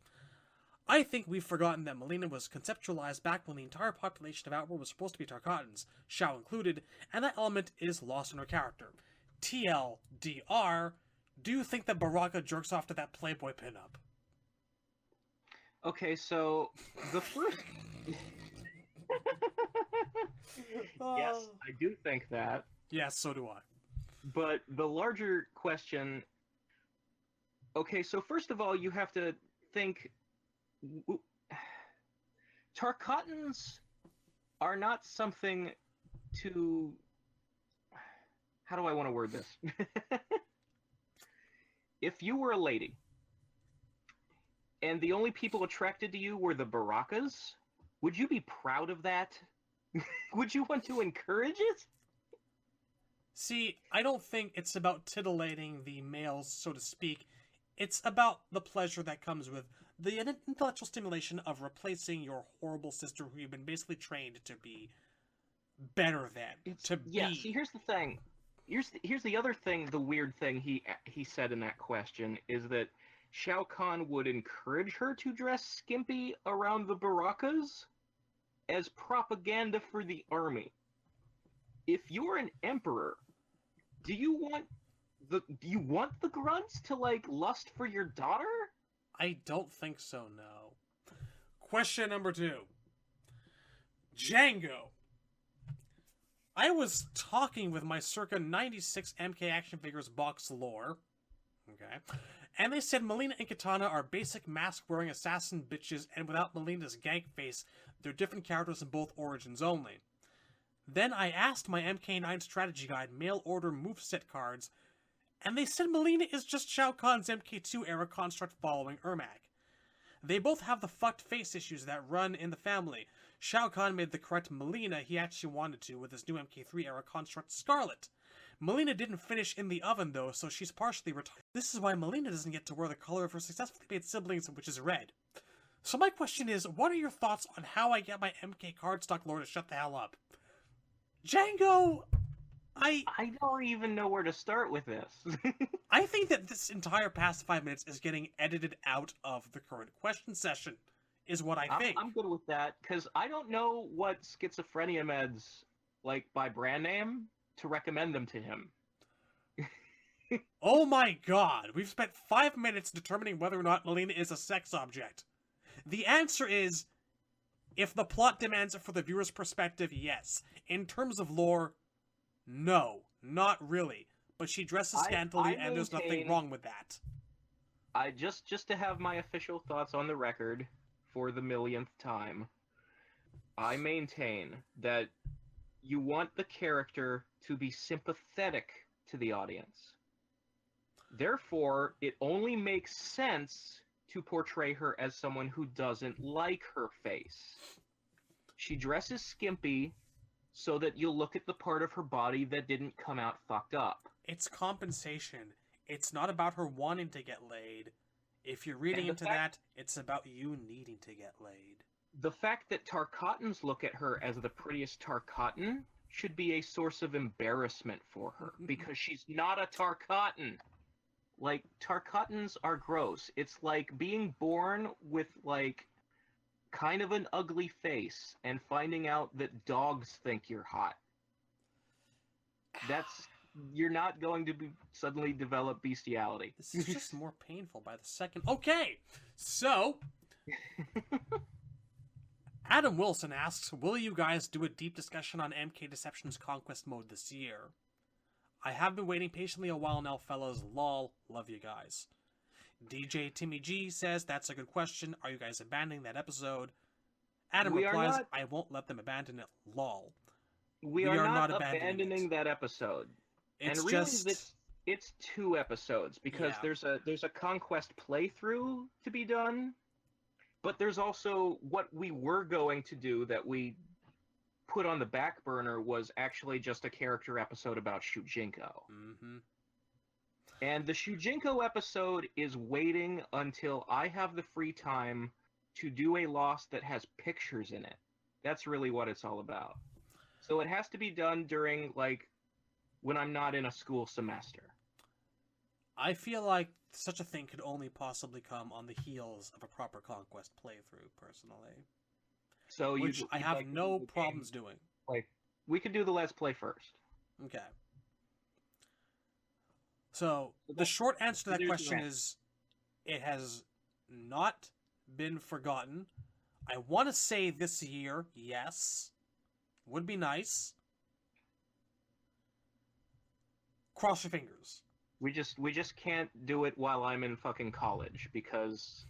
I think we've forgotten that Melina was conceptualized back when the entire population of Outworld was supposed to be Tarkatans, Shao included, and that element is lost in her character. TLDR, do you think that Baraka jerks off to that Playboy pinup? Okay, so the first... Yes, I do think that. Yes, so do I. But the larger question... Okay, so first of all, you have to think... Tarkatans are not something to... How do I want to word this? if you were a lady, and the only people attracted to you were the Barakas, would you be proud of that? Would you want to encourage it? See, I don't think it's about titillating the males, so to speak. It's about the pleasure that comes with the intellectual stimulation of replacing your horrible sister who you've been basically trained to be better than. Yeah, see, here's the thing. Here's the other thing, the weird thing he said in that question, is that Shao Kahn would encourage her to dress skimpy around the Barakas as propaganda for the army. If you're an emperor, do you want the grunts to, like, lust for your daughter? I don't think so, no. Question number 2. Django. I was talking with my circa 96 MK action figures box lore, okay, and they said Mileena and Kitana are basic mask-wearing assassin bitches, and without Melina's gank face, they're different characters in both origins only. Then I asked my MK9 strategy guide mail order moveset cards, and they said Mileena is just Shao Kahn's MK2 era construct following Ermac. They both have the fucked face issues that run in the family. Shao Kahn made the correct Mileena he actually wanted to with his new MK3 era construct Scarlet. Mileena didn't finish in the oven though, so she's partially retired. This is why Mileena doesn't get to wear the color of her successfully made siblings, which is red. So my question is, what are your thoughts on how I get my MK cardstock lore to shut the hell up? Django! I don't even know where to start with this. I think that this entire past 5 minutes is getting edited out of the current question session, is what I think. I'm good with that, because I don't know what schizophrenia meds, like, by brand name, to recommend them to him. Oh my god, we've spent 5 minutes determining whether or not Mileena is a sex object. The answer is, if the plot demands it for the viewer's perspective, yes. In terms of lore, no, not really. But she dresses scantily, and there's nothing wrong with that. Just to have my official thoughts on the record for the millionth time, I maintain that you want the character to be sympathetic to the audience. Therefore, it only makes sense to portray her as someone who doesn't like her face. She dresses skimpy so that you'll look at the part of her body that didn't come out fucked up. It's compensation. It's not about her wanting to get laid. If you're reading into that, it's about you needing to get laid. The fact that Tarkatans look at her as the prettiest Tarkatan should be a source of embarrassment for her, because she's not a Tarkatan. Like, Tarkatans are gross. It's like being born with, like, kind of an ugly face and finding out that dogs think you're hot. You're not going to suddenly develop bestiality. This is just more painful by the second. Okay, so Adam Wilson asks, will you guys do a deep discussion on MK Deception's Conquest Mode this year? I have been waiting patiently a while now, fellas. Lol, love you guys. DJ Timmy G says, that's a good question. Are you guys abandoning that episode? Adam replies, I won't let them abandon it. Lol. We are not abandoning that episode. It's and really, it's 2 episodes, because there's a Conquest playthrough to be done, but there's also what we were going to do that we put on the back burner was actually just a character episode about Shujinko. Mm-hmm. And the Shujinko episode is waiting until I have the free time to do a Lost that has pictures in it. That's really what it's all about. So it has to be done during, like, when I'm not in a school semester. I feel like such a thing could only possibly come on the heels of a proper Conquest playthrough, personally. So which I have no problems doing. Like, we could do the Let's Play first. Okay. So, the short answer to that question is, it has not been forgotten. I want to say this year, yes. Would be nice. Cross your fingers. We just can't do it while I'm in fucking college, because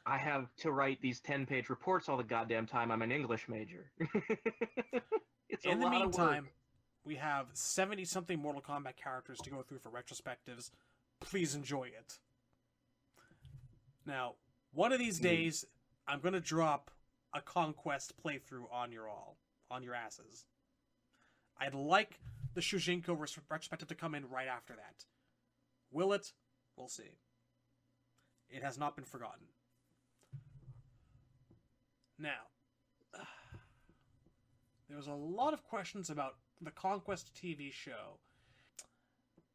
I have to write these 10-page reports all the goddamn time. I'm an English major. In the meantime, we have 70-something Mortal Kombat characters to go through for retrospectives. please enjoy it. Now, one of these days, I'm going to drop a Conquest playthrough on your asses. I'd like the Shujinko retrospective to come in right after that. Will it? We'll see. It has not been forgotten. Now, there's a lot of questions about the Conquest TV show.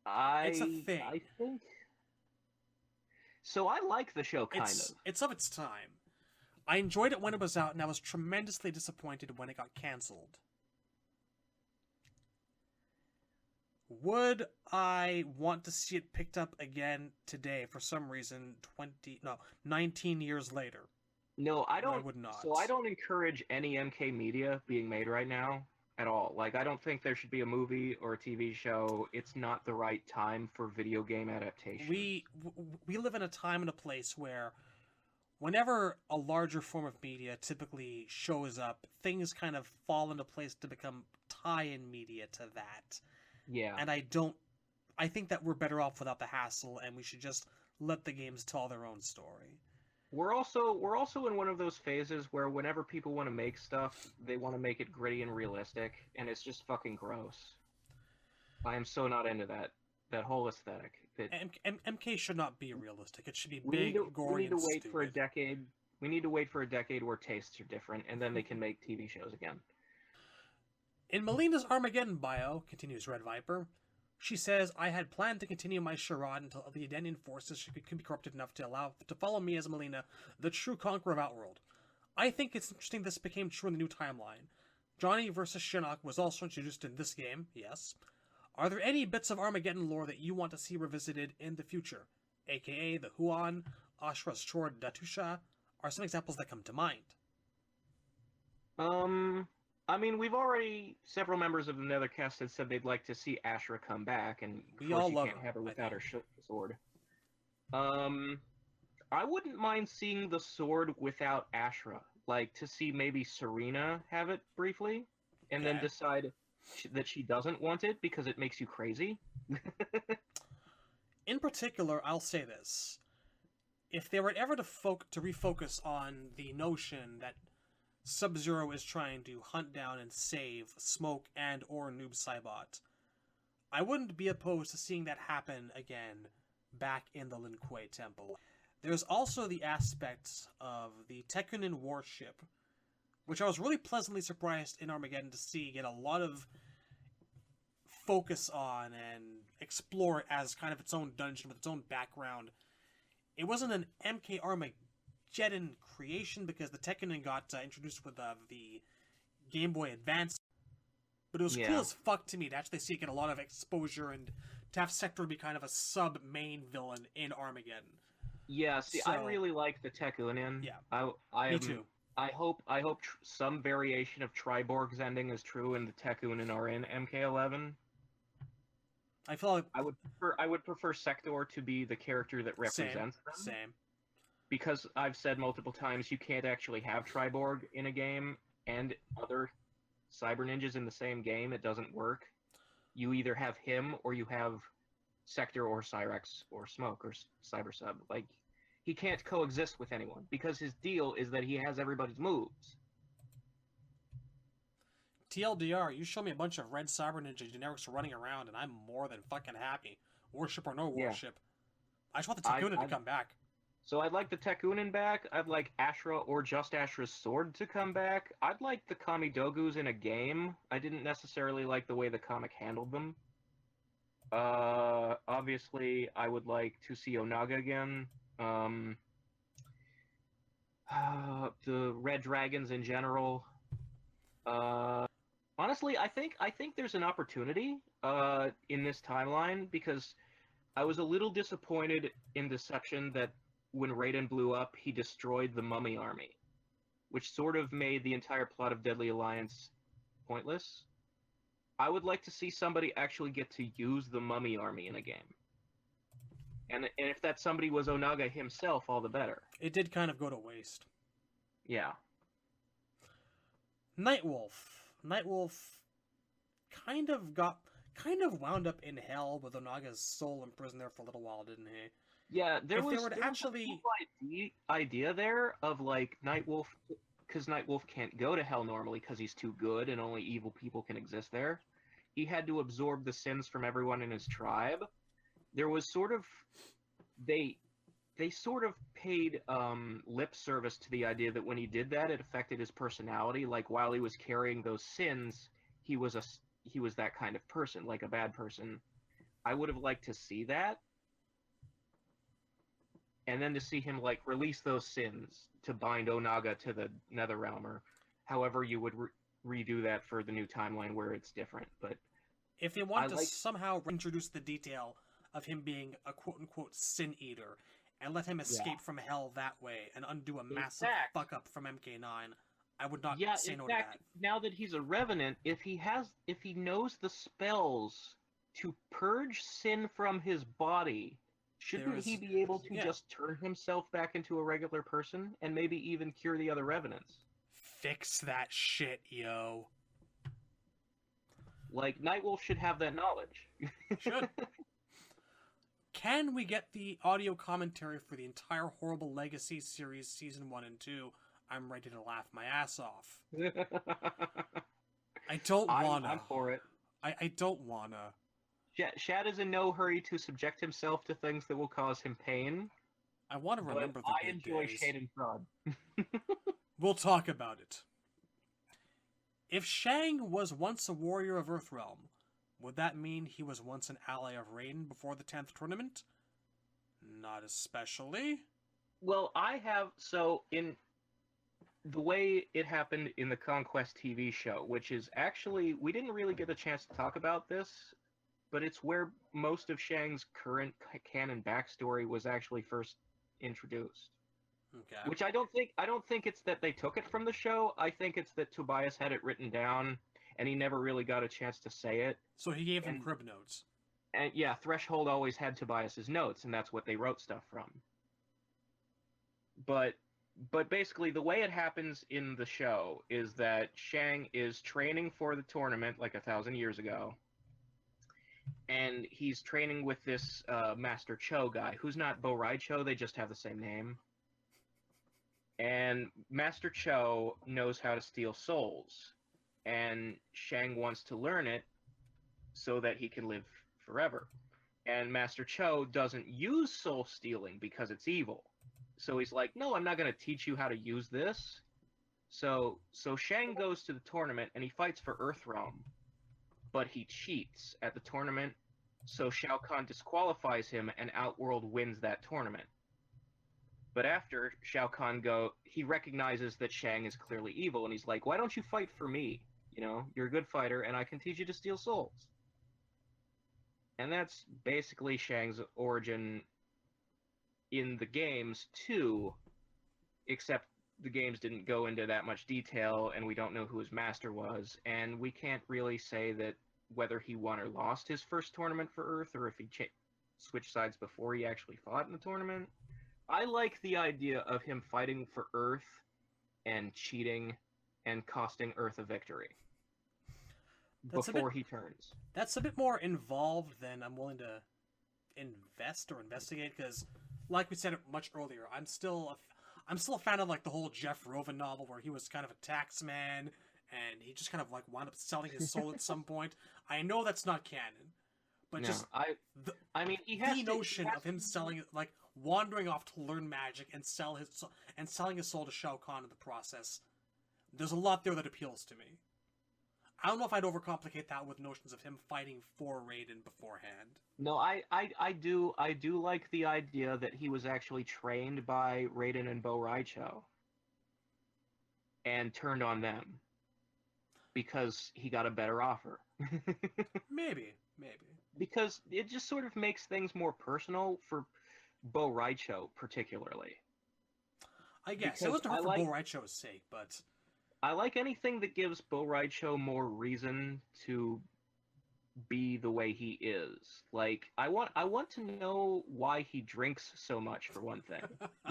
It's a thing. I think... So I like the show, kind of. It's of its time. I enjoyed it when it was out, and I was tremendously disappointed when it got cancelled. Would I want to see it picked up again today for some reason 19 years later? No, I don't. I would not. So I don't encourage any MK media being made right now at all. Like, I don't think there should be a movie or a TV show. It's not the right time for video game adaptation. We live in a time and a place where whenever a larger form of media typically shows up, things kind of fall into place to become tie-in media to that. Yeah. And I think that we're better off without the hassle, and we should just let the games tell their own story. We're also in one of those phases where whenever people want to make stuff, they want to make it gritty and realistic, and it's just fucking gross. I am so not into that whole aesthetic. MK should not be realistic. It should be big, gory, and stupid. We need to wait for a decade where tastes are different, and then they can make TV shows again. In Melina's Armageddon bio, continues Red Viper, she says, I had planned to continue my charade until the Edenian forces could be corrupted enough to follow me as Melina, the true conqueror of Outworld. I think it's interesting this became true in the new timeline. Johnny versus Shinnok was also introduced in this game, yes. Are there any bits of Armageddon lore that you want to see revisited in the future? AKA the Huan, Ashura's Sword Datusha, are some examples that come to mind. I mean, several members of the Netherkast had said they'd like to see Ashura come back, and of course you can't have her without her sword. I wouldn't mind seeing the sword without Ashura. Like, to see maybe Serena have it briefly, and then decide that she doesn't want it because it makes you crazy. In particular, I'll say this. If they were ever to refocus on the notion that Sub-Zero is trying to hunt down and save Smoke and or Noob Saibot, I wouldn't be opposed to seeing that happen again back in the Lin Kuei Temple. There's also the aspects of the Tekkunin warship, which I was really pleasantly surprised in Armageddon to see get a lot of focus on and explore it as kind of its own dungeon with its own background. It wasn't an MK Armageddon creation because the Tekkunin got introduced with the Game Boy Advance, but it was cool as fuck to me to actually see it get a lot of exposure and to have Sector be kind of a sub-main villain in Armageddon. Yeah, see, I really like the Tekkunin. Yeah, me too. I hope some variation of Triborg's ending is true and the Tekkunin are in MK11. I feel like I would prefer Sector to be the character that represents them. Same. Because I've said multiple times you can't actually have Triborg in a game and other cyber ninjas in the same game. It doesn't work. You either have him or you have Sector or Cyrex or Smoke or Cyber Sub. Like, he can't coexist with anyone because his deal is that he has everybody's moves. TLDR, you show me a bunch of red Cyber Ninja generics running around and I'm more than fucking happy. Worship or no worship. I just want the Tekkunin to come back. So I'd like the Tekkunin back. I'd like Ashura or just Ashura's sword to come back. I'd like the Kamidogus in a game. I didn't necessarily like the way the comic handled them. Obviously, I would like to see Onaga again. The Red Dragons in general. Honestly, I think there's an opportunity in this timeline because I was a little disappointed in the section that when Raiden blew up, he destroyed the Mummy Army, which sort of made the entire plot of Deadly Alliance pointless. I would like to see somebody actually get to use the Mummy Army in a game. And if that somebody was Onaga himself, all the better. It did kind of go to waste. Yeah. Nightwolf kind of got kind of wound up in hell with Onaga's soul imprisoned there for a little while, didn't he? Yeah, there If was, they were to there actually... was a cool idea there of, like, Nightwolf, because Nightwolf can't go to hell normally because he's too good and only evil people can exist there. He had to absorb the sins from everyone in his tribe. There was sort of... They sort of paid lip service to the idea that when he did that, it affected his personality. Like, while he was carrying those sins, he was that kind of person, like a bad person. I would have liked to see that. And then to see him, like, release those sins to bind Onaga to the Netherrealm, or however you would redo that for the new timeline where it's different. But if they want to somehow introduce the detail of him being a quote-unquote sin eater and let him escape from hell that way and undo a massive fuck-up from MK9, I would not say no to that. Now that he's a Revenant, if he knows the spells to purge sin from his body... Shouldn't he be able to just turn himself back into a regular person and maybe even cure the other Revenants? Fix that shit, yo. Like, Nightwolf should have that knowledge. Should. Can we get the audio commentary for the entire Horrible Legacy series, Season 1 and 2? I'm ready to laugh my ass off. I don't wanna. I'm for it. I don't wanna. Shad is in no hurry to subject himself to things that will cause him pain. I want to remember the I enjoy Shade and Fraud. We'll talk about it. If Shang was once a warrior of Earthrealm, would that mean he was once an ally of Raiden before the 10th tournament? Not especially. Well, in the way it happened in the Conquest TV show, which is actually, we didn't really get a chance to talk about this, but it's where most of Shang's current canon backstory was actually first introduced. Okay. Which I don't think it's that they took it from the show. I think it's that Tobias had it written down, and he never really got a chance to say it. So he gave him crib notes. And yeah, Threshold always had Tobias's notes, and that's what they wrote stuff from. But basically, the way it happens in the show is that Shang is training for the tournament like 1,000 years ago. And he's training with this Master Cho guy, who's not Bo Rai Cho, they just have the same name. And Master Cho knows how to steal souls, and Shang wants to learn it so that he can live forever. And Master Cho doesn't use soul stealing because it's evil. So he's like, no, I'm not going to teach you how to use this. So Shang goes to the tournament, and he fights for Earthrealm. But he cheats at the tournament, so Shao Kahn disqualifies him, and Outworld wins that tournament. But after Shao Kahn he recognizes that Shang is clearly evil, and he's like, why don't you fight for me? You know, you're a good fighter, and I can teach you to steal souls. And that's basically Shang's origin in the games, too, except the games didn't go into that much detail, and we don't know who his master was, and we can't really say that whether he won or lost his first tournament for Earth, or if he switched sides before he actually fought in the tournament. I like the idea of him fighting for Earth and cheating and costing Earth a victory before he turns. That's a bit more involved than I'm willing to invest or investigate, because, like we said much earlier, I'm still a fan of, like, the whole Jeff Rovin novel where he was kind of a taxman and he just kind of, like, wound up selling his soul at some point. I know that's not canon, but no, he has the notion of him selling, like, wandering off to learn magic and selling his soul to Shao Kahn in the process. There's a lot there that appeals to me. I don't know if I'd overcomplicate that with notions of him fighting for Raiden beforehand. No, I do like the idea that he was actually trained by Raiden and Bo Rai Cho and turned on them because he got a better offer. Maybe. Because it just sort of makes things more personal for Bo Rai Cho, particularly. I guess. It wasn't for Bo Rai Cho's sake, but... I like anything that gives Bo Rai Cho more reason to be the way he is. Like, I want to know why he drinks so much, for one thing.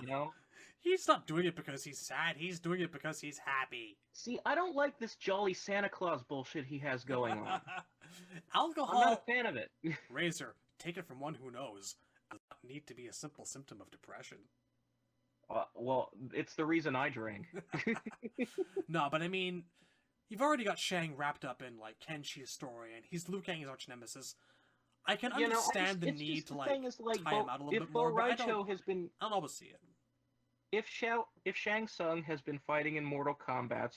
You know? He's not doing it because he's sad. He's doing it because he's happy. See, I don't like this jolly Santa Claus bullshit he has going on. Alcohol. I'm not a fan of it. Razor, take it from one who knows. Does not need to be a simple symptom of depression. Well, it's the reason I drink. No, but I mean, you've already got Shang wrapped up in like Kenshi's story, and he's Liu Kang's arch nemesis. I can understand the need to tie him out a little bit more, but I don't always see it. If Shang Tsung has been fighting in Mortal Kombat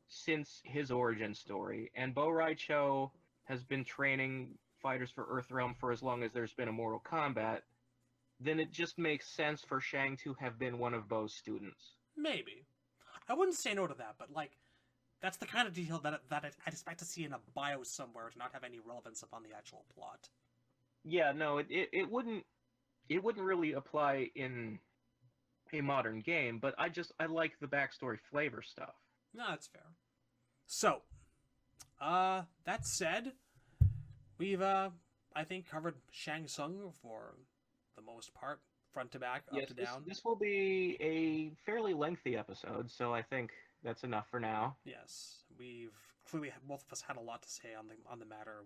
since his origin story, and Bo Raicho has been training fighters for Earthrealm for as long as there's been a Mortal Kombat, then it just makes sense for Shang to have been one of Bo's students. Maybe. I wouldn't say no to that, but like, that's the kind of detail that I'd expect to see in a bio somewhere to not have any relevance upon the actual plot. Yeah, no, it wouldn't really apply in a modern game, but I like the backstory flavor stuff. No, that's fair. So, that said, we've, I think, covered Shang Tsung for the most part, front to back, up to down. This will be a fairly lengthy episode, so I think that's enough for now. Yes, we've clearly, both of us had a lot to say on the matter.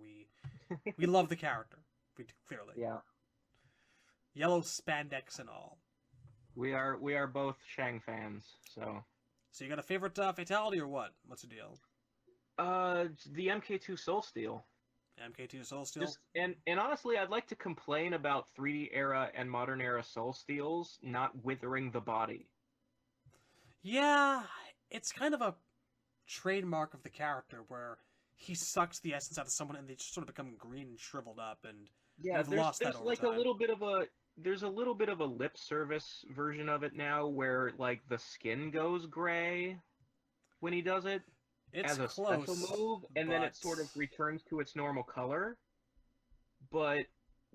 We love the character, clearly. Yeah. Yellow spandex and all. We are both Shang fans, so. So you got a favorite Fatality or what? What's the deal? The MK2 Soul Steel. MK2 Soul Steel? And honestly, I'd like to complain about 3D era and modern era Soul Steels not withering the body. Yeah, it's kind of a trademark of the character where he sucks the essence out of someone and they just sort of become green and shriveled up, and there's like a little bit of a lip service version of it now where like the skin goes gray when he does it. It's as a close, special move, and then it sort of returns to its normal color. But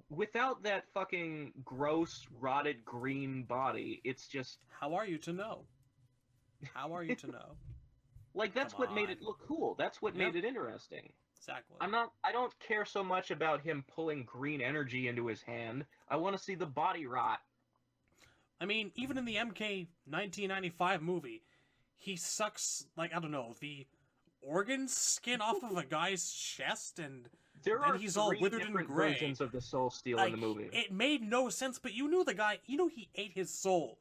without that fucking gross, rotted green body, it's just... How are you to know? How are you to know? Like, that's what made it look cool. That's what made it interesting. Exactly. I don't care so much about him pulling green energy into his hand. I want to see the body rot. I mean, even in the MK 1995 movie, he sucks, like, I don't know, the organ skin off of a guy's chest, and then he's all withered and gray. Versions of the Soul Steel in the movie. It made no sense, but you knew the guy, he ate his soul.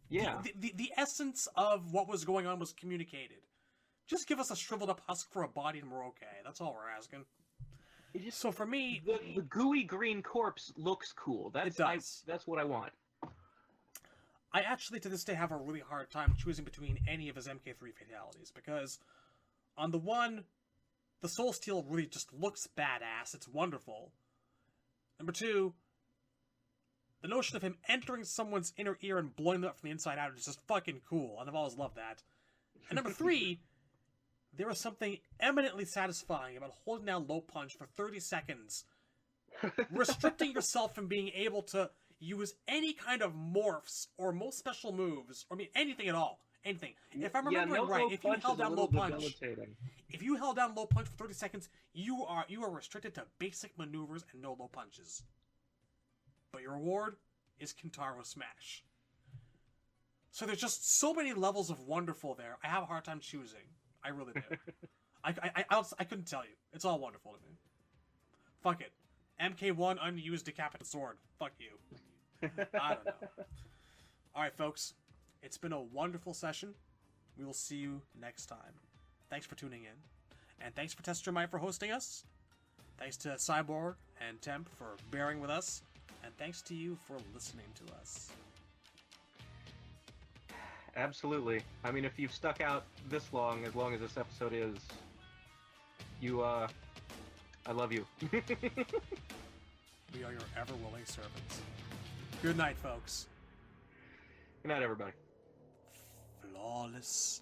Yeah. The essence of what was going on was communicated. Just give us a shriveled up husk for a body and we're okay. That's all we're asking. So for me... The gooey green corpse looks cool. It does. That's what I want. I actually, to this day, have a really hard time choosing between any of his MK3 fatalities, because on the one, the Soul Steel really just looks badass. It's wonderful. Number two, the notion of him entering someone's inner ear and blowing them up from the inside out is just fucking cool, and I've always loved that. And number three, there is something eminently satisfying about holding down low punch for 30 seconds, restricting yourself from being able to use any kind of morphs or most special moves, or I mean anything at all. Anything. If I'm remembering right, if you held down low punch, for 30 seconds, you are restricted to basic maneuvers and no low punches. But your reward is Kintaro Smash. So there's just so many levels of wonderful there. I have a hard time choosing. I really do. I couldn't tell you. It's all wonderful to me. Fuck it. MK1 unused decapitated sword. Fuck you. I don't know. Alright, folks. It's been a wonderful session. We will see you next time. Thanks for tuning in. And thanks for Testermite for hosting us. Thanks to Cyborg and Temp for bearing with us. And thanks to you for listening to us. Absolutely. I mean, if you've stuck out this long as this episode is, I love you. We are your ever-willing servants. Good night, folks. Good night, everybody. Flawless.